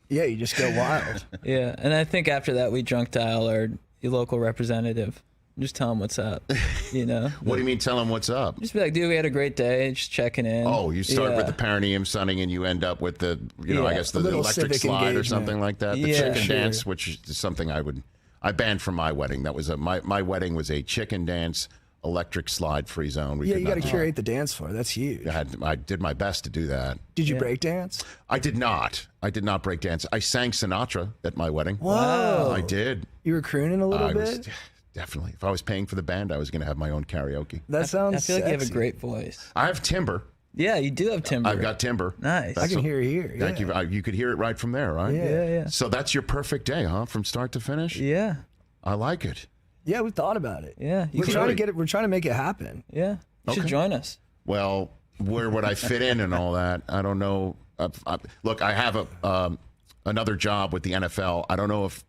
yeah, you just go wild. Yeah, and I think after that we drunk dial our local representative. Just tell him what's up, What do you mean tell him what's up? Just be like, dude, we had a great day, just checking in. Oh, you start with the perineum sunning and you end up with the, I guess the electric slide or something like that. The chicken dance, which is something I banned from my wedding. That was my wedding was a chicken dance, electric slide free zone. You got to curate the dance floor. That's huge. I did my best to do that. Did you break dance? I did not. I did not break dance. I sang Sinatra at my wedding. Whoa. I did. You were crooning a little bit? Definitely. If I was paying for the band, I was going to have my own karaoke. That sounds I feel like you have a sexy. great voice. I have timbre. Yeah, you do have timber. I've got timber. Nice. I can hear it here. Thank you. You could hear it right from there, right? Yeah. So that's your perfect day, huh? From start to finish? Yeah. I like it. Yeah, we thought about it. Yeah. We're trying to get it. We're trying to make it happen. Yeah. You should join us. Well, where would I fit in and all that? I don't know. Look, I have another job with the NFL. I don't know if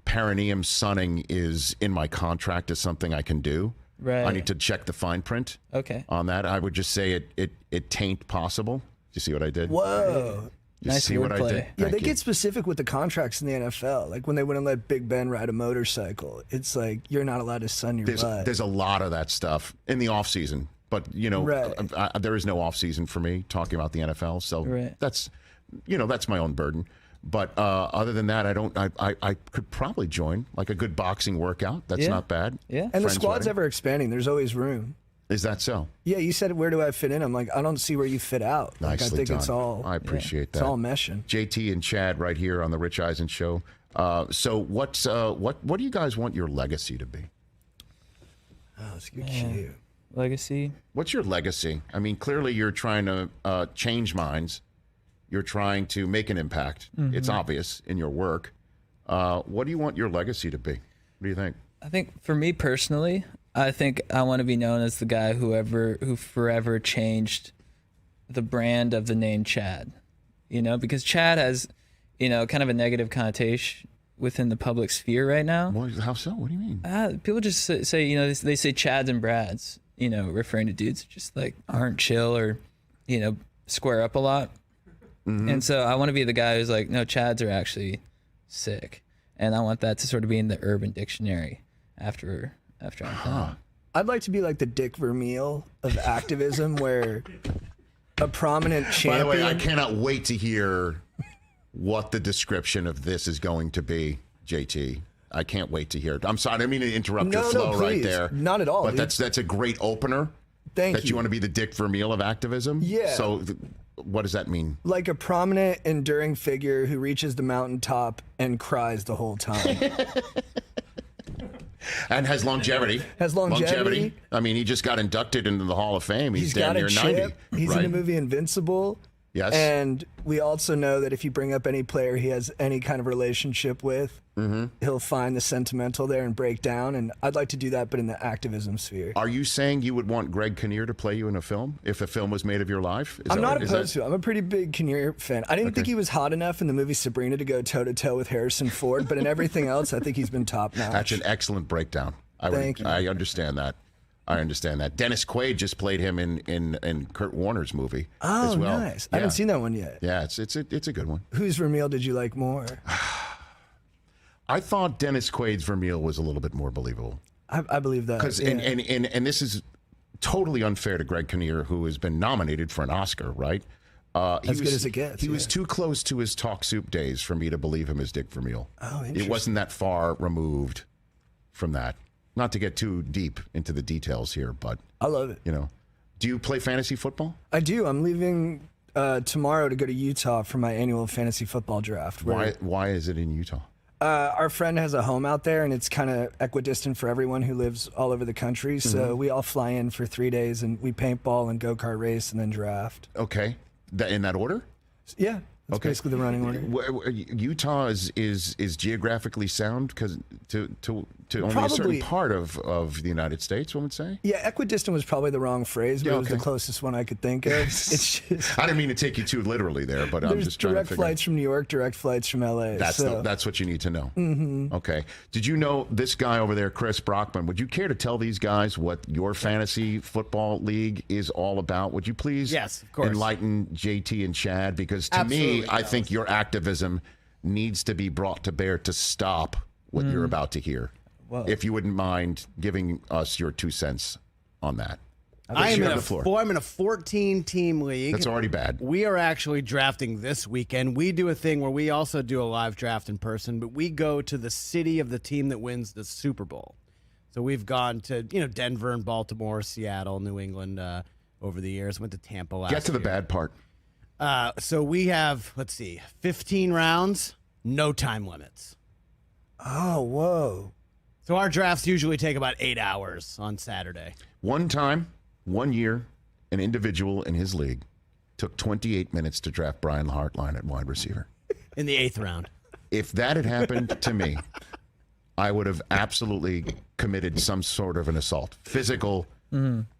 perineum sunning is in my contract as something I can do. Right. I need to check the fine print. Okay. On that, I would just say it tain't possible. Do you see what I did? Whoa. You see what I did? Yeah, Thank they you. get specific with the contracts in the NFL. Like when they wouldn't let Big Ben ride a motorcycle, it's like you're not allowed to sun your butt. There's a lot of that stuff in the off season, but there is no off season for me talking about the NFL. So that's my own burden. But other than that, I could probably join like a good boxing workout. That's not bad. Yeah. And the squad's ever expanding. There's always room. Is that so? Yeah, you said, where do I fit in? I'm like, I don't see where you fit out. Like, Nicely I think done. it's all. I appreciate that. It's all meshing. JT and Chad right here on the Rich Eisen Show. So what do you guys want your legacy to be? Oh, that's good cue. Legacy? What's your legacy? I mean, clearly you're trying to change minds. You're trying to make an impact. It's obvious in your work. What do you want your legacy to be? What do you think? I think for me personally, I think I want to be known as the guy who forever changed the brand of the name Chad. Because Chad has, kind of a negative connotation within the public sphere right now. How so? What do you mean? People just say, they say Chads and Brads, referring to dudes who just like aren't chill or, square up a lot. And so I want to be the guy who's like, no, Chads are actually sick. And I want that to sort of be in the Urban Dictionary after I'm done. I'd like to be like the Dick Vermeil of activism, where a prominent champion. By the way, I cannot wait to hear what the description of this is going to be, JT. I can't wait to hear it. I'm sorry, I didn't mean to interrupt your flow right there. Not at all. But dude. that's a great opener. Thank you. you. Want to be the Dick Vermeil of activism? Yeah. So what does that mean? Like a prominent, enduring figure who reaches the mountaintop and cries the whole time. And has longevity. Has longevity. I mean, he just got inducted into the Hall of Fame. He's damn got a near chip. 90. He's right? in the movie Invincible. Yes. And we also know that if you bring up any player he has any kind of relationship with, he'll find the sentimental there and break down. And I'd like to do that, but in the activism sphere. Are you saying you would want Greg Kinnear to play you in a film if a film was made of your life? I'm not opposed to it. I'm a pretty big Kinnear fan. I didn't think he was hot enough in the movie Sabrina to go toe-to-toe with Harrison Ford, but in everything else, I think he's been top-notch. That's an excellent breakdown. Thank you. I understand that. Dennis Quaid just played him in Kurt Warner's movie as well. Nice. I haven't seen that one yet. Yeah, it's a good one. Whose Vermeil did you like more? I thought Dennis Quaid's Vermeil was a little bit more believable. I believe that. Because and this is totally unfair to Greg Kinnear, who has been nominated for an Oscar, right? As good as it gets. He was too close to his Talk Soup days for me to believe him as Dick Vermeil. Oh, interesting. It wasn't that far removed from that. Not to get too deep into the details here, but I love it. Do you play fantasy football? I do. I'm leaving tomorrow to go to Utah for my annual fantasy football draft. Why is it in Utah? Our friend has a home out there, and it's kind of equidistant for everyone who lives all over the country. So we all fly in for 3 days, and we paintball and go-kart race and then draft. Okay. In that order? Yeah. That's basically the running order. Utah is geographically sound because to only Probably. a certain part of the United States, one would say. Yeah, equidistant was probably the wrong phrase, but it was the closest one I could think of. It's just, I didn't mean to take you too literally there, but I'm just trying to direct figure. flights from New York, direct flights from LA. That's what you need to know. Mm-hmm. Okay. Did you know this guy over there, Chris Brockman? Would you care to tell these guys what your fantasy football league is all about? Would you please Yes, of course. enlighten JT and Chad? Because to me, I think your activism needs to be brought to bear to stop what you're about to hear. Whoa. If you wouldn't mind giving us your 2 cents on that. I'm in a 14-team league. That's already bad. We are actually drafting this weekend. We do a thing where we also do a live draft in person, but we go to the city of the team that wins the Super Bowl. So we've gone to Denver and Baltimore, Seattle, New England over the years. Went to Tampa last year. Get to the bad part. So we have, 15 rounds, no time limits. Oh, whoa. So our drafts usually take about 8 hours on Saturday. One time, 1 year, an individual in his league took 28 minutes to draft Brian Hartline at wide receiver. In the 8th round. If that had happened to me, I would have absolutely committed some sort of an assault, physical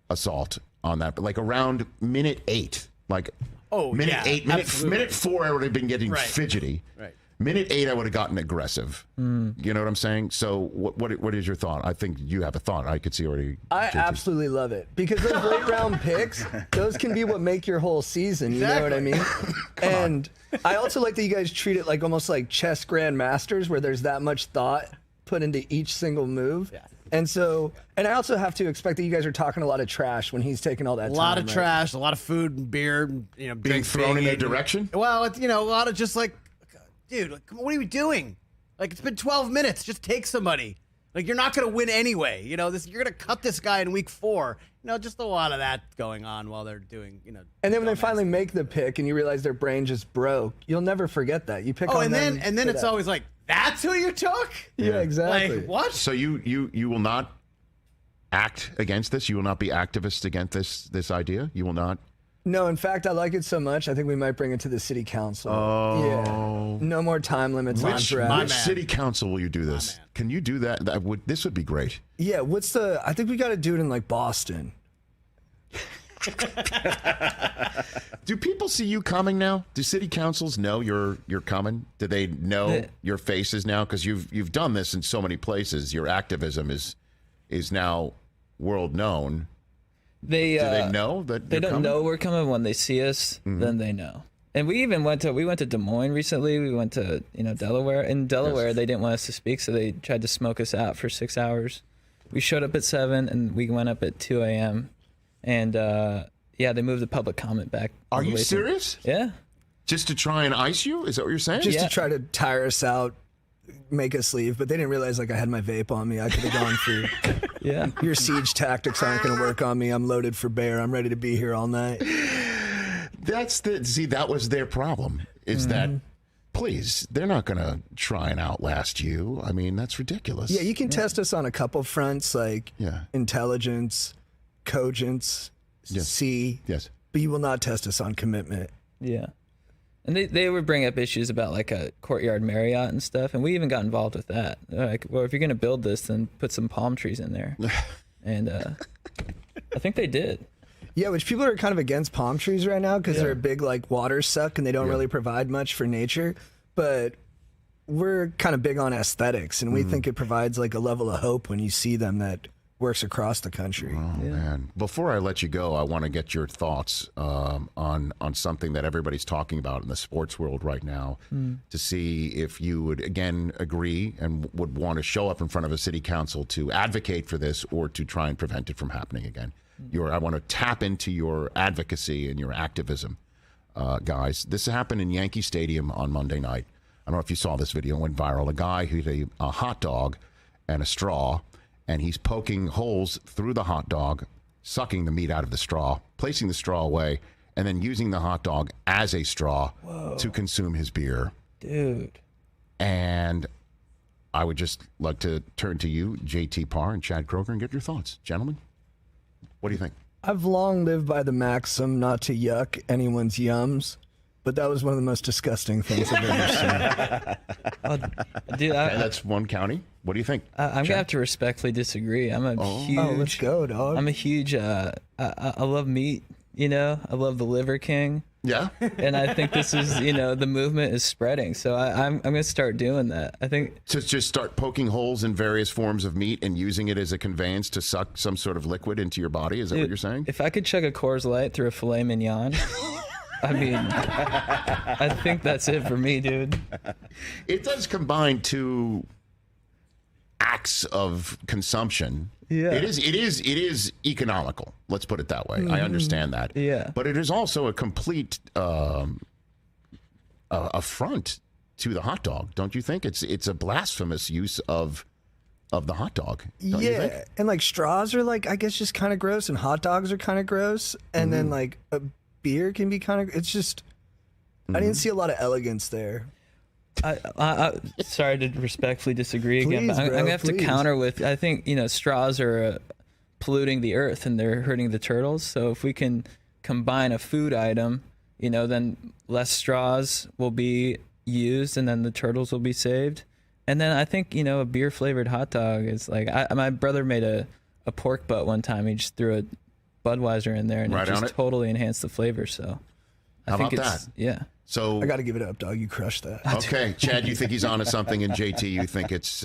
assault on that. But like around minute 8, like minute 8, minute 4, I would have been getting fidgety. Right. Minute 8, I would have gotten aggressive. You know what I'm saying? So what is your thought? I think you have a thought. I could see already. I absolutely love it because those late round picks, those can be what make your whole season. You know what I mean? And I also like that you guys treat it like almost like chess grandmasters, where there's that much thought put into each single move. Yeah. And so, and I also have to expect that you guys are talking a lot of trash when he's taking all that time. A lot of trash, a lot of food and beer, you know, being thrown in their direction. Well, it's, you know, a lot of just like, dude, like, what are we doing? Like, it's been 12 minutes. Just take somebody. Like, you're not going to win anyway. You know, you're going to cut this guy in week 4. You know, just a lot of that going on while they're doing, you know. And then when they finally make the pick and you realize their brain just broke, you'll never forget that. You pick on them. And then it's always like, that's who you took? Yeah, exactly. Like, what? So you will not act against this? You will not be activists against this idea? You will not? No, in fact, I like it so much, I think we might bring it to the city council. Oh. Yeah. No more time limits on draft. Which city council will you do this? Can you do that? This would be great. Yeah, I think we got to do it in like Boston. Do people see you coming now? Do city councils know you're coming? Do they know your faces now? Because you've done this in so many places. Your activism is now world known. Do they know that they you're don't coming? know we're coming? When they see us, then they know. And we even went to Des Moines recently. We went to Delaware. In Delaware, they didn't want us to speak, so they tried to smoke us out for 6 hours. We showed up at 7, and we went up at 2 a.m. And they moved the public comment back. Are you serious? Yeah. Just to try and ice you? Is that what you're saying? Just to try to tire us out, make us leave. But they didn't realize like I had my vape on me. I could have gone through. Yeah. Your siege tactics aren't going to work on me. I'm loaded for bear. I'm ready to be here all night. That was their problem. Is that, please, they're not going to try and outlast you. I mean, that's ridiculous. Yeah, you can test us on a couple fronts, like intelligence, cogence, C. Yes. But you will not test us on commitment. Yeah. And they would bring up issues about like a Courtyard Marriott and stuff, and we even got involved with that. They're like, well, if you're going to build this, then put some palm trees in there. And I think they did. Yeah, which people are kind of against palm trees right now because they're a big like water suck and they don't really provide much for nature. But we're kind of big on aesthetics, and we think it provides like a level of hope when you see them that works across the country. Oh, man. Before I let you go, I want to get your thoughts on something that everybody's talking about in the sports world right now to see if you would, again, agree and would want to show up in front of a city council to advocate for this or to try and prevent it from happening again. I want to tap into your advocacy and your activism, guys. This happened in Yankee Stadium on Monday night. I don't know if you saw this video. It went viral. A guy who had a hot dog and a straw, and he's poking holes through the hot dog, sucking the meat out of the straw, placing the straw away, and then using the hot dog as a straw to consume his beer. Dude. And I would just like to turn to you, JT Parr and Chad Kroeger, and get your thoughts. Gentlemen, what do you think? I've long lived by the maxim not to yuck anyone's yums, but that was one of the most disgusting things I've ever seen. Dude, that's one county. What do you think? I'm going to have to respectfully disagree. I'm a huge... Oh, let's go, dog. I'm a huge... I love meat, I love the Liver King. Yeah. And I think this is, the movement is spreading. So I'm going to start doing that. I think... So just start poking holes in various forms of meat and using it as a conveyance to suck some sort of liquid into your body? Is that what you're saying? If I could chug a Coors Light through a filet mignon... I mean, I think that's it for me, dude. It does combine two acts of consumption. Yeah. It is economical. Let's put it that way. I understand that. Yeah. But it is also a complete affront to the hot dog, don't you think? It's a blasphemous use of the hot dog. Don't you think? And like straws are like, I guess, just kind of gross, and hot dogs are kind of gross, and then like a beer can be kind of. It's just, I didn't see a lot of elegance there. I sorry to respectfully disagree again, but I'm gonna have to counter with, I think straws are polluting the earth and they're hurting the turtles. So if we can combine a food item, then less straws will be used and then the turtles will be saved. And then I think, a beer flavored hot dog is like, my brother made a pork butt one time. He just threw a Budweiser in there and Right it on just it. totally enhanced the flavor. So I How think about it's, that? Yeah. So I got to give it up, dog. You crushed that. Okay, Chad, you think he's onto something, and JT, you think it's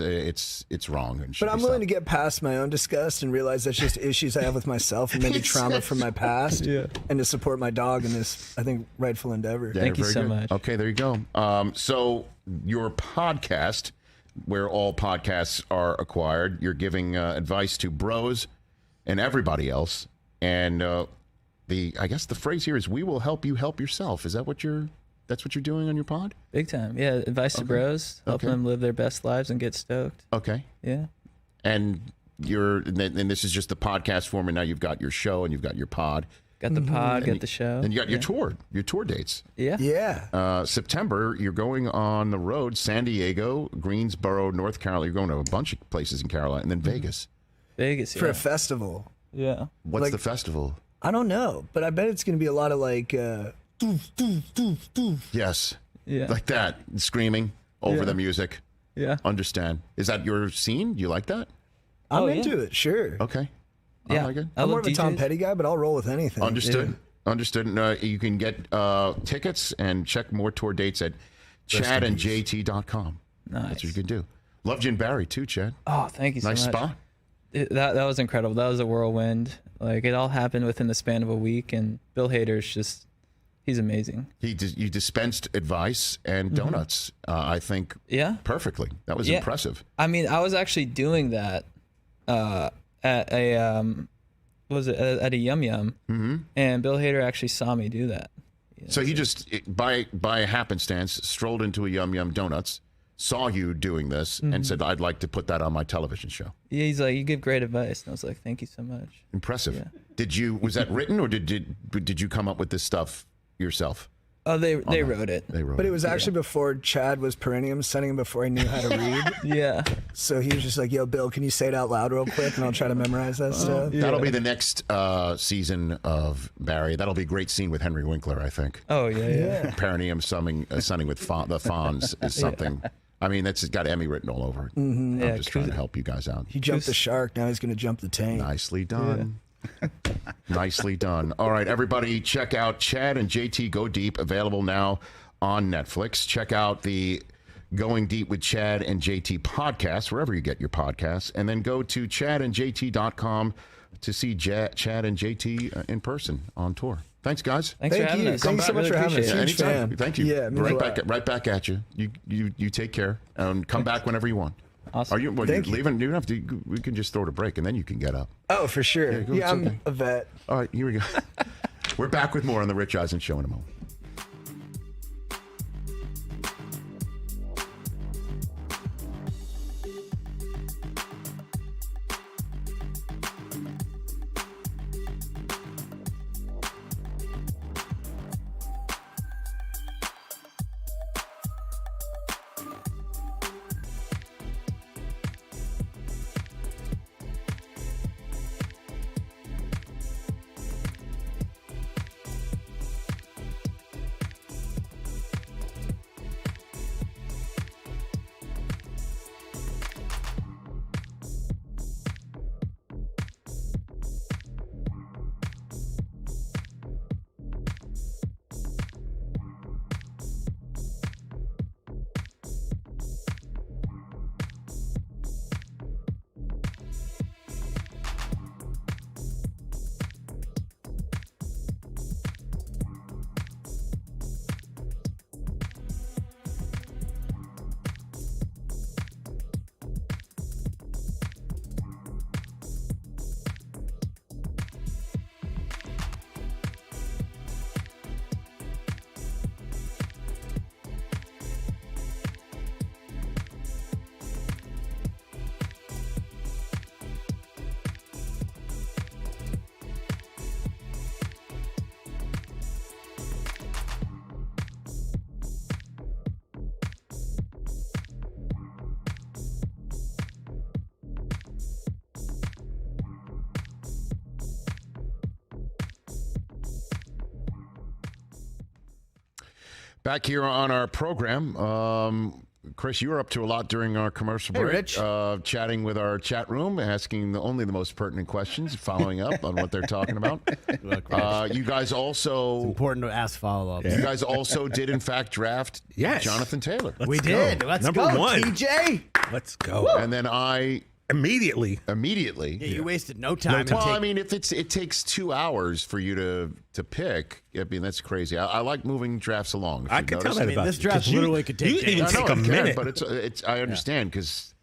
wrong. And should But I'm be willing to get past my own disgust and realize that's just issues I have with myself and maybe trauma from my past. Yeah. And to support my dog in this, I think, rightful endeavor. Yeah, Thank you very so good. much. Okay, there you go. So your podcast, where all podcasts are acquired, you're giving advice to bros and everybody else. And I guess the phrase here is, "We will help you help yourself." Is that what that's what you're doing on your pod? Big time. Yeah. Advice to bros, helping them live their best lives and get stoked. Okay. Yeah. And and this is just the podcast form, and now you've got your show and you've got your pod. Got the pod, got the show. And you got your tour dates. Yeah. Yeah. September, you're going on the road, San Diego, Greensboro, North Carolina. You're going to a bunch of places in Carolina, and then Vegas. Vegas, For a festival. Yeah. What's the festival? I don't know, but I bet it's going to be a lot of like, doof, doof, doof, doof. Yes. Yeah. Like that, screaming over Yeah. the music. Yeah. Understand. Is that your scene? Do you like that? I'm into it, sure. Okay. Yeah. I like it. I'm more of a Tom Petty guy, but I'll roll with anything. Understood. Understood. You can get tickets and check more tour dates at chadandjt.com. Nice. That's what you can do. Love Jim Barry too, Chad. Oh, thank you so Nice much. spot. That was incredible. That was a whirlwind. Like, it all happened within the span of a week, and Bill Hader's he's amazing. You dispensed advice and donuts, I think, perfectly. That was impressive. I mean, I was actually doing that at a at a Yum Yum, and Bill Hader actually saw me do that. So he just, by happenstance, strolled into a Yum Yum Donuts, saw you doing this, and said, "I'd like to put that on my television show." Yeah, he's like, "You give great advice," and I was like, "Thank you so much." Impressive. Was that written, or did you come up with this stuff yourself? Oh, they wrote it. They wrote But it. it was actually before Chad was perennium, sending him before he knew how to read. Yeah. So he was just like, "Yo, Bill, can you say it out loud real quick, and I'll try to memorize that stuff." That'll be the next season of Barry. That'll be a great scene with Henry Winkler, I think. Oh yeah. Perineum sunning with the Fonz is something. I mean, it's got Emmy written all over it. Mhm. I'm just trying to help you guys out. He jumped the shark. Now he's going to jump the tank. Nicely done. Nicely done. All right, everybody, check out Chad and JT Go Deep, available now on Netflix. Check out the Going Deep with Chad and JT podcast, wherever you get your podcasts, and then go to chadandjt.com to see Chad and JT in person on tour. Thanks, guys. Thanks for having us. Thanks so much for having us. Yeah, Huge anytime. fan. Thank you. Yeah, it means a lot. Right back at you. You take care and come back whenever you want. Awesome. Are you? Well, Thank you leaving? You don't have to. We can just throw it a break and then you can get up. Oh, for sure. go, Yeah, it's I'm okay. a vet. All right, here we go. We're back with more on the Rich Eisen Show in a moment. Back here on our program, Chris, you were up to a lot during our commercial break. Rich. Chatting with our chat room, asking only the most pertinent questions, following up on what they're talking about. Look, you guys also... It's important to ask follow-ups. You guys also did, in fact, draft Jonathan Taylor. We did. Let's Number go, one. TJ. Let's go. And then I... Immediately. Yeah, you wasted no time. Well, I mean, if it takes 2 hours for you to pick, I mean, that's crazy. I like moving drafts along. I can tell that about this draft literally could take you even take a minute. But it's I understand because,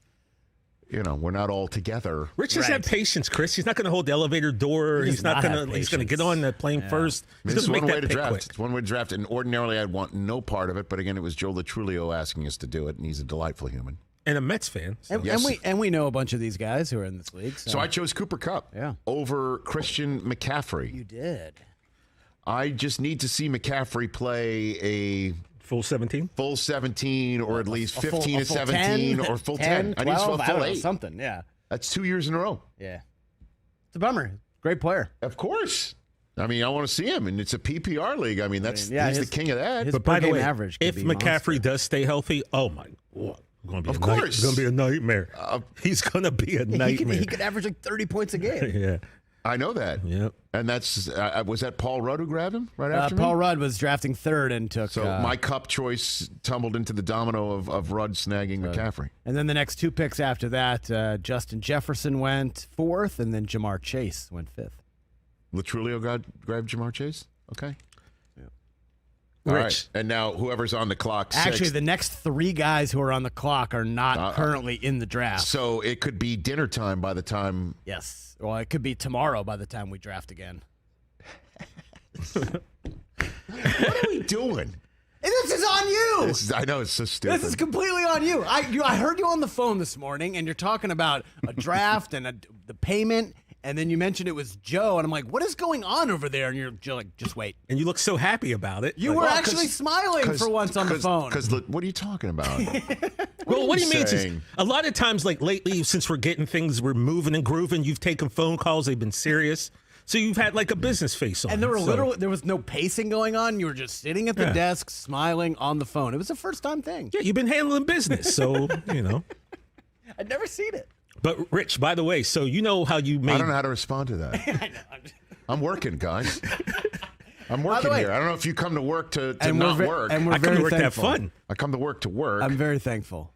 we're not all together. Rich doesn't have patience, Chris. He's not going to hold the elevator door. He's not going to. He's going to get on the plane first. He's It's going one to way make to that pick draft. quick. It's one way to draft, and ordinarily I'd want no part of it. But again, it was Joe Latrulio asking us to do it, and he's a delightful human. And a Mets fan. So. And we know a bunch of these guys who are in this league. So I chose Cooper Kupp over Christian McCaffrey. You did. I just need to see McCaffrey play a full 17, or at least 15 to full 17 10, or full 10. 10. I need to 12, a I full don't know, 8. something. Yeah, that's 2 years in a row. Yeah, it's a bummer. Great player, of course. I mean, I want to see him, and it's a PPR league. I mean, he's the king of that. But by the way, if McCaffrey does stay healthy, oh my God. It's going to be a nightmare. He's going to be a nightmare. He could average like 30 points a game. Yeah. I know that. Yep. And that's was that Paul Rudd who grabbed him right after me? Paul Rudd was drafting third and took. So my Kupp choice tumbled into the domino of Rudd snagging McCaffrey. And then the next 2 picks after that, Justin Jefferson went 4th, and then Jamar Chase went 5th. Latrulio grabbed Jamar Chase? Okay. Rich. All right. And now whoever's on the clock. Actually, 6th. the next 3 guys who are on the clock are not currently in the draft. So it could be dinner time by the time. Yes. Well, it could be tomorrow by the time we draft again. What are we doing? This is on you. I know, it's so stupid. This is completely on you. I heard you on the phone this morning, and you're talking about a draft and the payment. And then you mentioned it was Joe, and I'm like, what is going on over there? And you're like, just wait. And you look so happy about it. You were actually smiling for once on the phone. Because what are you talking about? What he means is saying? a lot of times, like lately, since we're getting things, we're moving and grooving, you've taken phone calls, they've been serious. So you've had like a business face on. And there was no pacing going on. You were just sitting at the desk, smiling on the phone. It was a first-time thing. Yeah, you've been handling business, so, I'd never seen it. But, Rich, by the way, so you know how you made... I don't know how to respond to that. I know. I'm working, guys. I'm working here. I don't know if you come to work to not work. And we're I come to work thankful. to have fun. I come to work to work. I'm very thankful.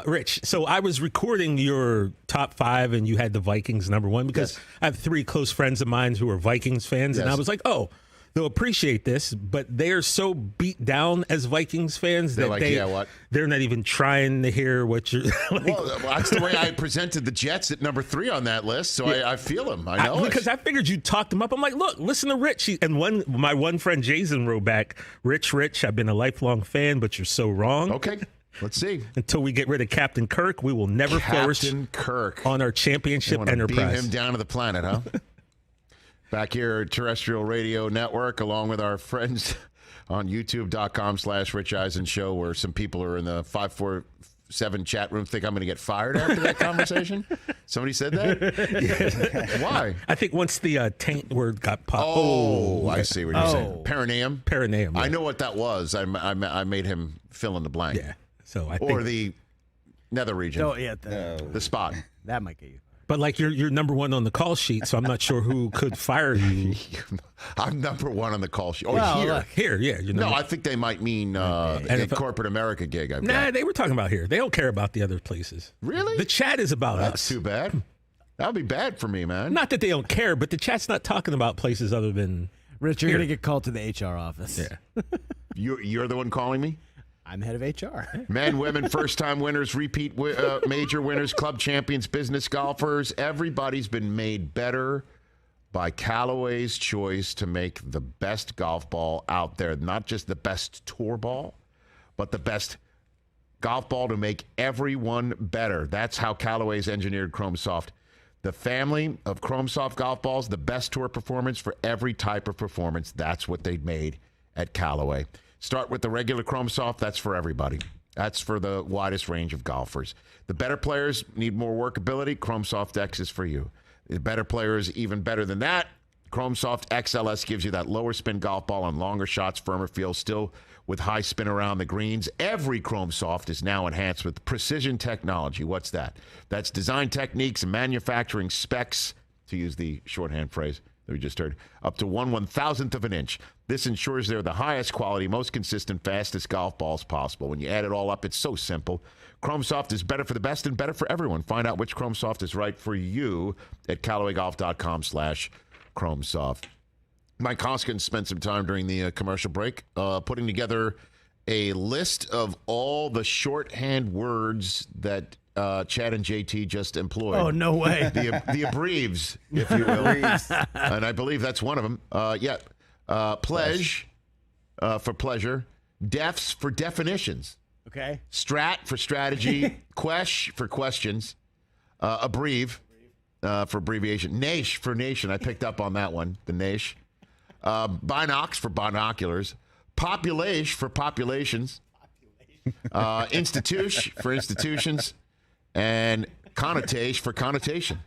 Rich, so I was recording your top 5, and you had the Vikings number 1 because I have 3 close friends of mine who are Vikings fans, and I was like, oh, they'll appreciate this, but they're so beat down as Vikings fans that they're not even trying to hear what you're like. Well, that's the way I presented the Jets at number 3 on that list, so I feel them. I know because I figured you talked them up. I'm like, look, listen to Rich. My one friend Jason wrote back, Rich, I've been a lifelong fan, but you're so wrong. Okay. Let's see. Until we get rid of Captain Kirk, we will never flourish on our championship enterprise. Beam him down to the planet, huh? Back here at Terrestrial Radio Network, along with our friends on YouTube.com/Rich Eisen Show, where some people are in the 547 chat room think I'm going to get fired after that conversation. Somebody said that? Why? I think once the taint word got popped. I see what you're saying. Perineum? Perineum. Yeah. I know what that was. I made him fill in the blank. Yeah. So I think the nether region. Oh, yeah. The spot. That might get you. But like you're number 1 on the call sheet, so I'm not sure who could fire you. I'm number 1 on the call sheet. Here, yeah. No, I think they might mean a corporate America gig. They were talking about here. They don't care about the other places. Really? The chat is about us. That's too bad. That would be bad for me, man. Not that they don't care, but the chat's not talking about places other than Rich, you're going to get called to the HR office. Yeah. You're the one calling me? I'm head of HR. Men, women, first-time winners, repeat major winners, club champions, business golfers. Everybody's been made better by Callaway's choice to make the best golf ball out there. Not just the best tour ball, but the best golf ball to make everyone better. That's how Callaway's engineered Chrome Soft. The family of Chrome Soft golf balls, the best tour performance for every type of performance. That's what they made at Callaway. Start with the regular Chrome Soft. That's for everybody. That's for the widest range of golfers. The better players need more workability. Chrome Soft X is for you. The better players, even better than that, Chrome Soft XLS gives you that lower spin golf ball on longer shots, firmer feel, still with high spin around the greens. Every Chrome Soft is now enhanced with precision technology. What's that? That's design techniques and manufacturing specs, to use the shorthand phrase that we just heard, up to 1/1000th of an inch. This ensures they're the highest quality, most consistent, fastest golf balls possible. When you add it all up, it's so simple. Chrome Soft is better for the best and better for everyone. Find out which Chrome Soft is right for you at CallawayGolf.com/Chrome Soft. Mike Hoskins spent some time during the commercial break putting together a list of all the shorthand words that Chad and JT just employed. Oh, no way. The abbreves, if you will. And I believe that's one of them. Pledge for pleasure. Defs for definitions. Okay. Strat for strategy. Quesh for questions. Abreve for abbreviation. Nash for nation. I picked up on that one. The Nash. Binocs for binoculars. Population for populations. Institution for institutions. And connotation for connotation.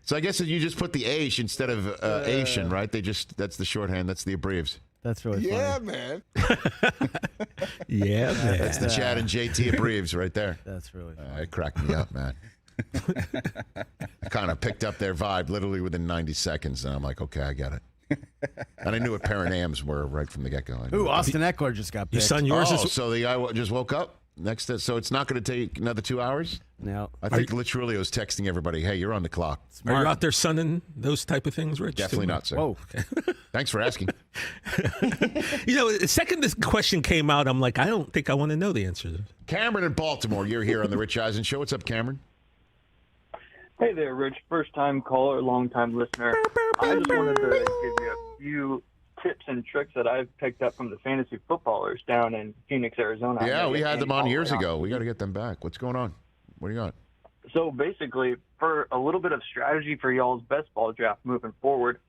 So I guess if you just put the Aish instead of Asian, right? That's the shorthand. That's the abbreves. That's really funny. Yeah, man. Yeah, man. That's the Chad and JT abbreves right there. That's really funny. It cracked me up, man. I kind of picked up their vibe literally within 90 seconds, and I'm like, okay, I get it. And I knew what parent were right from the get-go. Ooh, Austin Eckler just got picked. Your son, yours is... So the guy just woke up? So it's not going to take another 2 hours? No. I think Litchurlio's texting everybody, hey, you're on the clock. Are you out there sunning those type of things, Rich? Definitely not, sir. Whoa. Thanks for asking. The second this question came out, I'm like, I don't think I want to know the answer. Cameron in Baltimore, you're here on the Rich Eisen Show. What's up, Cameron? Hey there, Rich. First-time caller, long-time listener. I just wanted to give you a few tips and tricks that I've picked up from the fantasy footballers down in Phoenix, Arizona. Yeah, we had them on years ago. We got to get them back. What's going on? What do you got? So basically, for a little bit of strategy for y'all's best ball draft moving forward,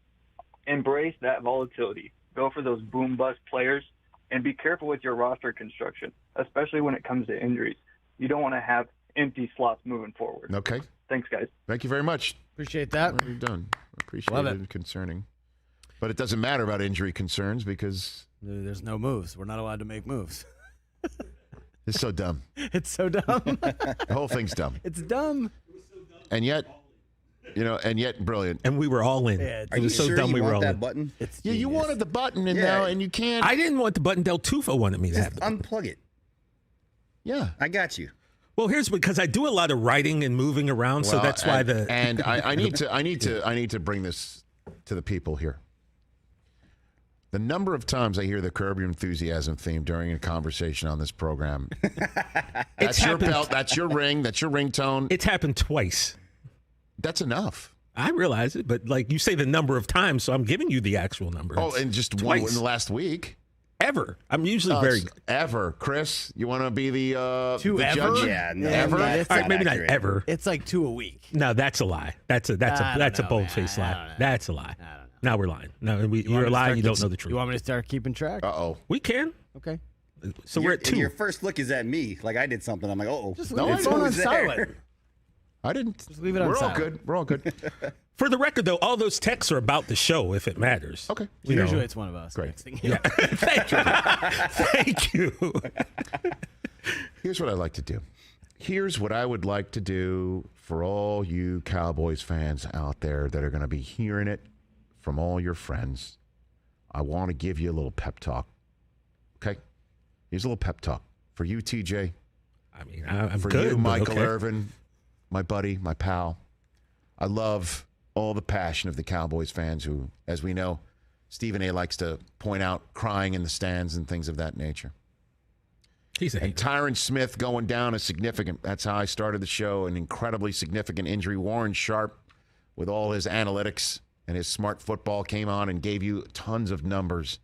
embrace that volatility. Go for those boom-bust players, and be careful with your roster construction, especially when it comes to injuries. You don't want to have empty slots moving forward. Okay. Thanks, guys. Thank you very much. Appreciate that. Well done. Appreciate Love it. it. And concerning. But it doesn't matter about injury concerns because... There's no moves. We're not allowed to make moves. It's so dumb. It's so dumb. The whole thing's dumb. It's dumb. And yet, brilliant. And we were all in. Yeah, it was so dumb we were all that in. button? Yeah, you wanted the button, and now and you can't. I didn't want the button. Del Tufo wanted me to have Just the button. unplug it. Yeah. I got you. Well, here's because I do a lot of writing and moving around, so that's why the... And I need to bring this to the people here. The number of times I hear the Curb Your Enthusiasm theme during a conversation on this program. That's your belt. That's your ring. That's your ringtone. It's happened twice. That's enough. I realize it, but like you say the number of times, so I'm giving you the actual number. Oh, and just twice in the last week. Ever. I'm usually very... Ever. Chris, you want to be the ever? judge? Yeah, no, ever? that's All right, not maybe accurate. not ever. It's like 2 a week. No, that's a lie. That's a bold-faced lie. That's a lie. Now we're lying. No, you're lying. You don't know the truth. You want me to start keeping track? Uh-oh. We can. Okay. So we're at 2. Your first look is at me. Like I did something. I'm like, oh. Just leave my phone on silent. I didn't. Just leave it on silent. All good. We're all good. For the record, though, all those texts are about the show, if it matters. Okay. Usually it's one of us. Great. Texting. Yeah. Thank you. Here's what I'd like to do. Here's what I would like to do for all you Cowboys fans out there that are going to be hearing it from all your friends. I want to give you a little pep talk. Okay? Here's a little pep talk. For you, TJ. I mean, I'm for good. you, Michael okay. Irvin, my buddy, my pal. I love all the passion of the Cowboys fans who, as we know, Stephen A. likes to point out crying in the stands and things of that nature. And Tyrant Smith going down is significant. That's how I started the show. An incredibly significant injury. Warren Sharp, with all his analytics and his smart football, came on and gave you tons of numbers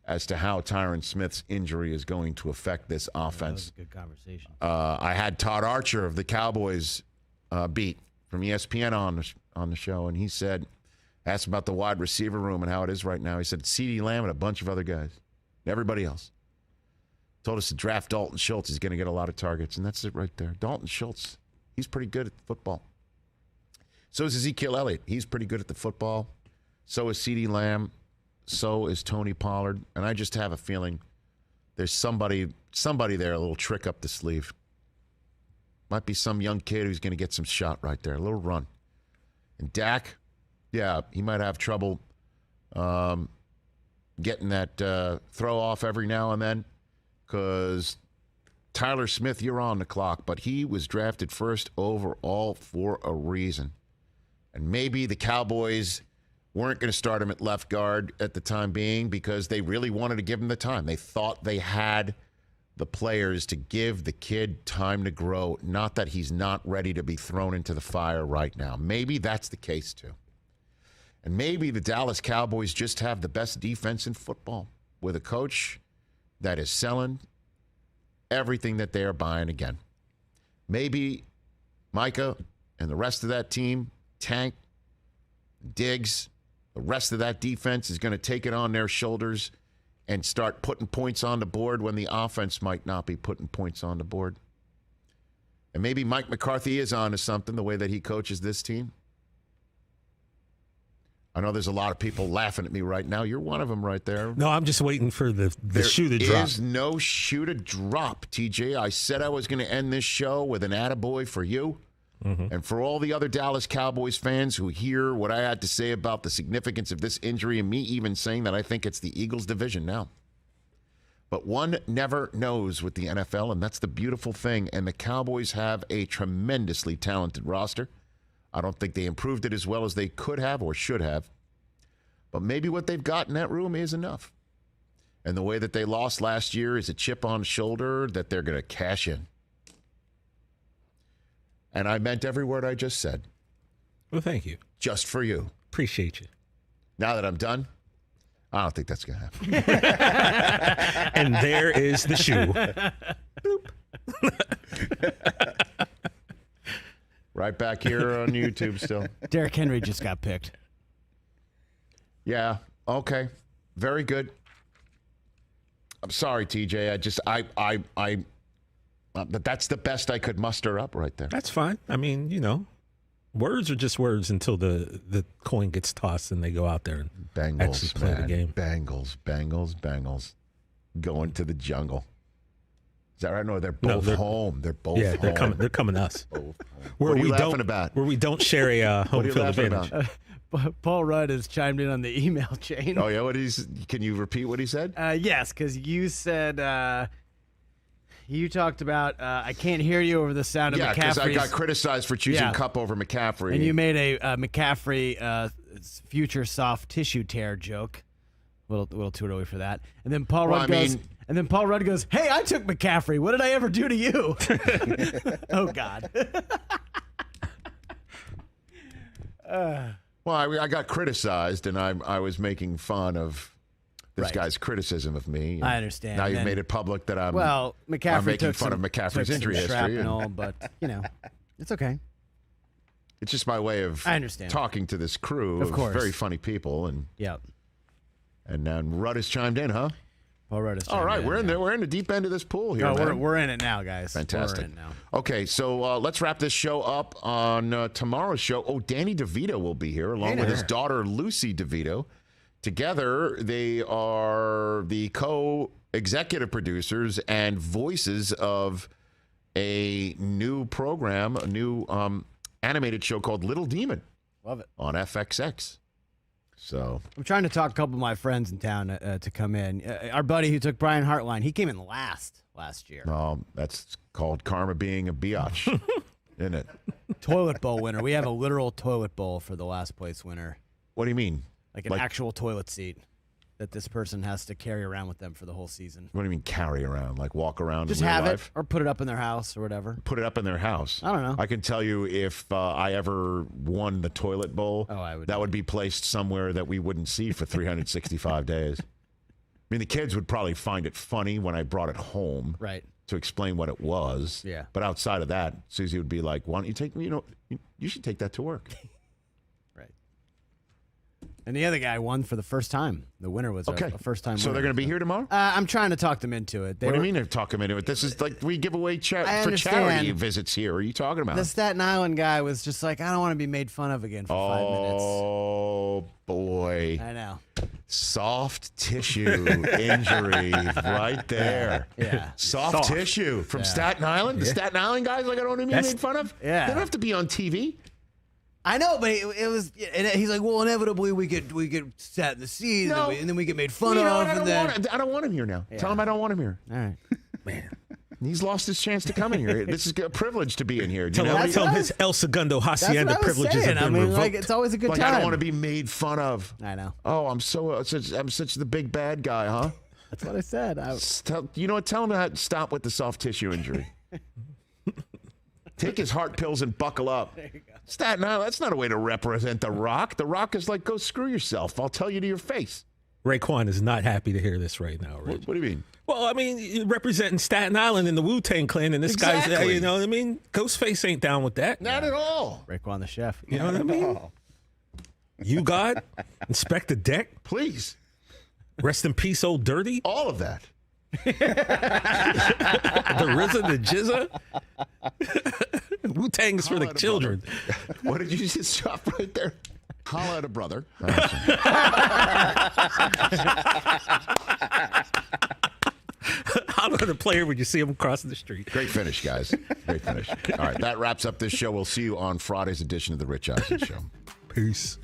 as to how Tyrant Smith's injury is going to affect this offense. That was a good conversation. I had Todd Archer of the Cowboys beat from ESPN on the show, and he said, asked about the wide receiver room and how it is right now. He said, CeeDee Lamb and a bunch of other guys, everybody else. Told us to draft Dalton Schultz. He's going to get a lot of targets, and that's it right there. Dalton Schultz, he's pretty good at football. So is Ezekiel Elliott. He's pretty good at the football. So is CeeDee Lamb. So is Tony Pollard. And I just have a feeling there's somebody there, a little trick up the sleeve. Might be some young kid who's going to get some shot right there, a little run. And Dak, yeah, he might have trouble getting that throw off every now and then because Tyler Smith, you're on the clock, but he was drafted first overall for a reason. And maybe the Cowboys weren't going to start him at left guard at the time being because they really wanted to give him the time. They thought they had the players to give the kid time to grow, not that he's not ready to be thrown into the fire right now. Maybe that's the case too. And maybe the Dallas Cowboys just have the best defense in football with a coach that is selling everything that they are buying again. Maybe Micah and the rest of that team, Tank, Diggs, the rest of that defense is going to take it on their shoulders and start putting points on the board when the offense might not be putting points on the board. And maybe Mike McCarthy is on to something, the way that he coaches this team. I know there's a lot of people laughing at me right now. You're one of them right there. No, I'm just waiting for the shoe to drop. There is no shoe to drop, TJ. I said I was going to end this show with an attaboy for you. Mm-hmm. And for all the other Dallas Cowboys fans who hear what I had to say about the significance of this injury and me even saying that I think it's the Eagles' division now. But one never knows with the NFL, and that's the beautiful thing. And the Cowboys have a tremendously talented roster. I don't think they improved it as well as they could have or should have. But maybe what they've got in that room is enough. And the way that they lost last year is a chip on the shoulder that they're going to cash in. And I meant every word I just said. Well, thank you. Just for you. Appreciate you. Now that I'm done, I don't think that's going to happen. And there is the shoe. Right back here on YouTube still. Derrick Henry just got picked. Yeah. Okay. Very good. I'm sorry, TJ. But that's the best I could muster up right there. That's fine. I mean, words are just words until the coin gets tossed and they go out there and actually play the game. Bengals. Going to the jungle. Is that right? No, they're both home. They're both home. They're coming to us. Both what are you laughing about? Where we don't share a home field advantage. Paul Rudd has chimed in on the email chain. Oh, yeah? Can you repeat what he said? Yes, because you said... You talked about I can't hear you over the sound of McCaffrey's. Yeah, because I got criticized for choosing Kupp over McCaffrey. And you made a McCaffrey future soft tissue tear joke. A little too early for that. And then Paul Rudd goes, "Hey, I took McCaffrey. What did I ever do to you?" Oh God. Well, I got criticized, and I was making fun of this guy's criticism of me. I understand. Now you've made it public that I'm making fun of McCaffrey's injury history. But, it's okay. It's just my way of talking to this crew of very funny people. And then Rudd has chimed in, huh? Paul Rudd has chimed in. All right, we're in there. We're in the deep end of this pool here. No, we're in it now, guys. Fantastic. We're in it now. Okay, so let's wrap this show up on tomorrow's show. Oh, Danny DeVito will be here along with his daughter, Lucy DeVito. Together, they are the co-executive producers and voices of a new program, a new animated show called Little Demon. Love it. On FXX. So I'm trying to talk a couple of my friends in town to come in. Our buddy who took Brian Hartline, he came in last year. That's called karma being a biatch, isn't it? Toilet bowl winner. We have a literal toilet bowl for the last place winner. What do you mean? Like an actual toilet seat that this person has to carry around with them for the whole season. What do you mean carry around? Like walk around Just in real have life? it or put it up in their house or whatever. Put it up in their house. I don't know. I can tell you if I ever won the toilet bowl, that would be placed somewhere that we wouldn't see for 365 days. I mean, the kids would probably find it funny when I brought it home. Right. To explain what it was. Yeah. But outside of that, Susie would be like, why don't you take me, you should take that to work. Right. And the other guy won for the first time. The winner was a first-time winner. So they're going to be here tomorrow? I'm trying to talk them into it. What do you mean they're talking into it? This is like we give away for charity visits here. What are you talking about? The Staten Island guy was just like, I don't want to be made fun of again for 5 minutes. Oh, boy. I know. Soft tissue injury right there. Yeah. Soft tissue from Staten Island? The Staten Island guys like I don't want to be made fun of? Yeah. They don't have to be on TV. I know, but it was, and he's like, well, inevitably we get set in the seat, and then we get made fun of. I don't want him here now. Yeah. Tell him I don't want him here. All right. Man. He's lost his chance to come in here. This is a privilege to be in here. Tell him his El Segundo Hacienda privileges have been revoked. Like, it's always a good time. I don't want to be made fun of. I know. Oh, I'm such the big bad guy, huh? That's what I said. You know what? Tell him how to stop with the soft tissue injury. Take his heart pills and buckle up. There you go. Staten Island, that's not a way to represent The Rock. The Rock is like, go screw yourself. I'll tell you to your face. Raekwon is not happy to hear this right now, Rich. What do you mean? Well, I mean, you're representing Staten Island and the Wu-Tang Clan, and this guy's, you know what I mean? Ghostface ain't down with that. Not at all. Raekwon the chef. You know what I mean? You God, inspect the deck. Please. Rest in peace, Old Dirty. All of that. The RZA, the Jizza. Wu-Tang's for the children. What did you just drop right there? Holla at a brother. Holla at a player when you see him crossing the street. Great finish, guys. Great finish. All right, that wraps up this show. We'll see you on Friday's edition of The Rich Eisen Show. Peace.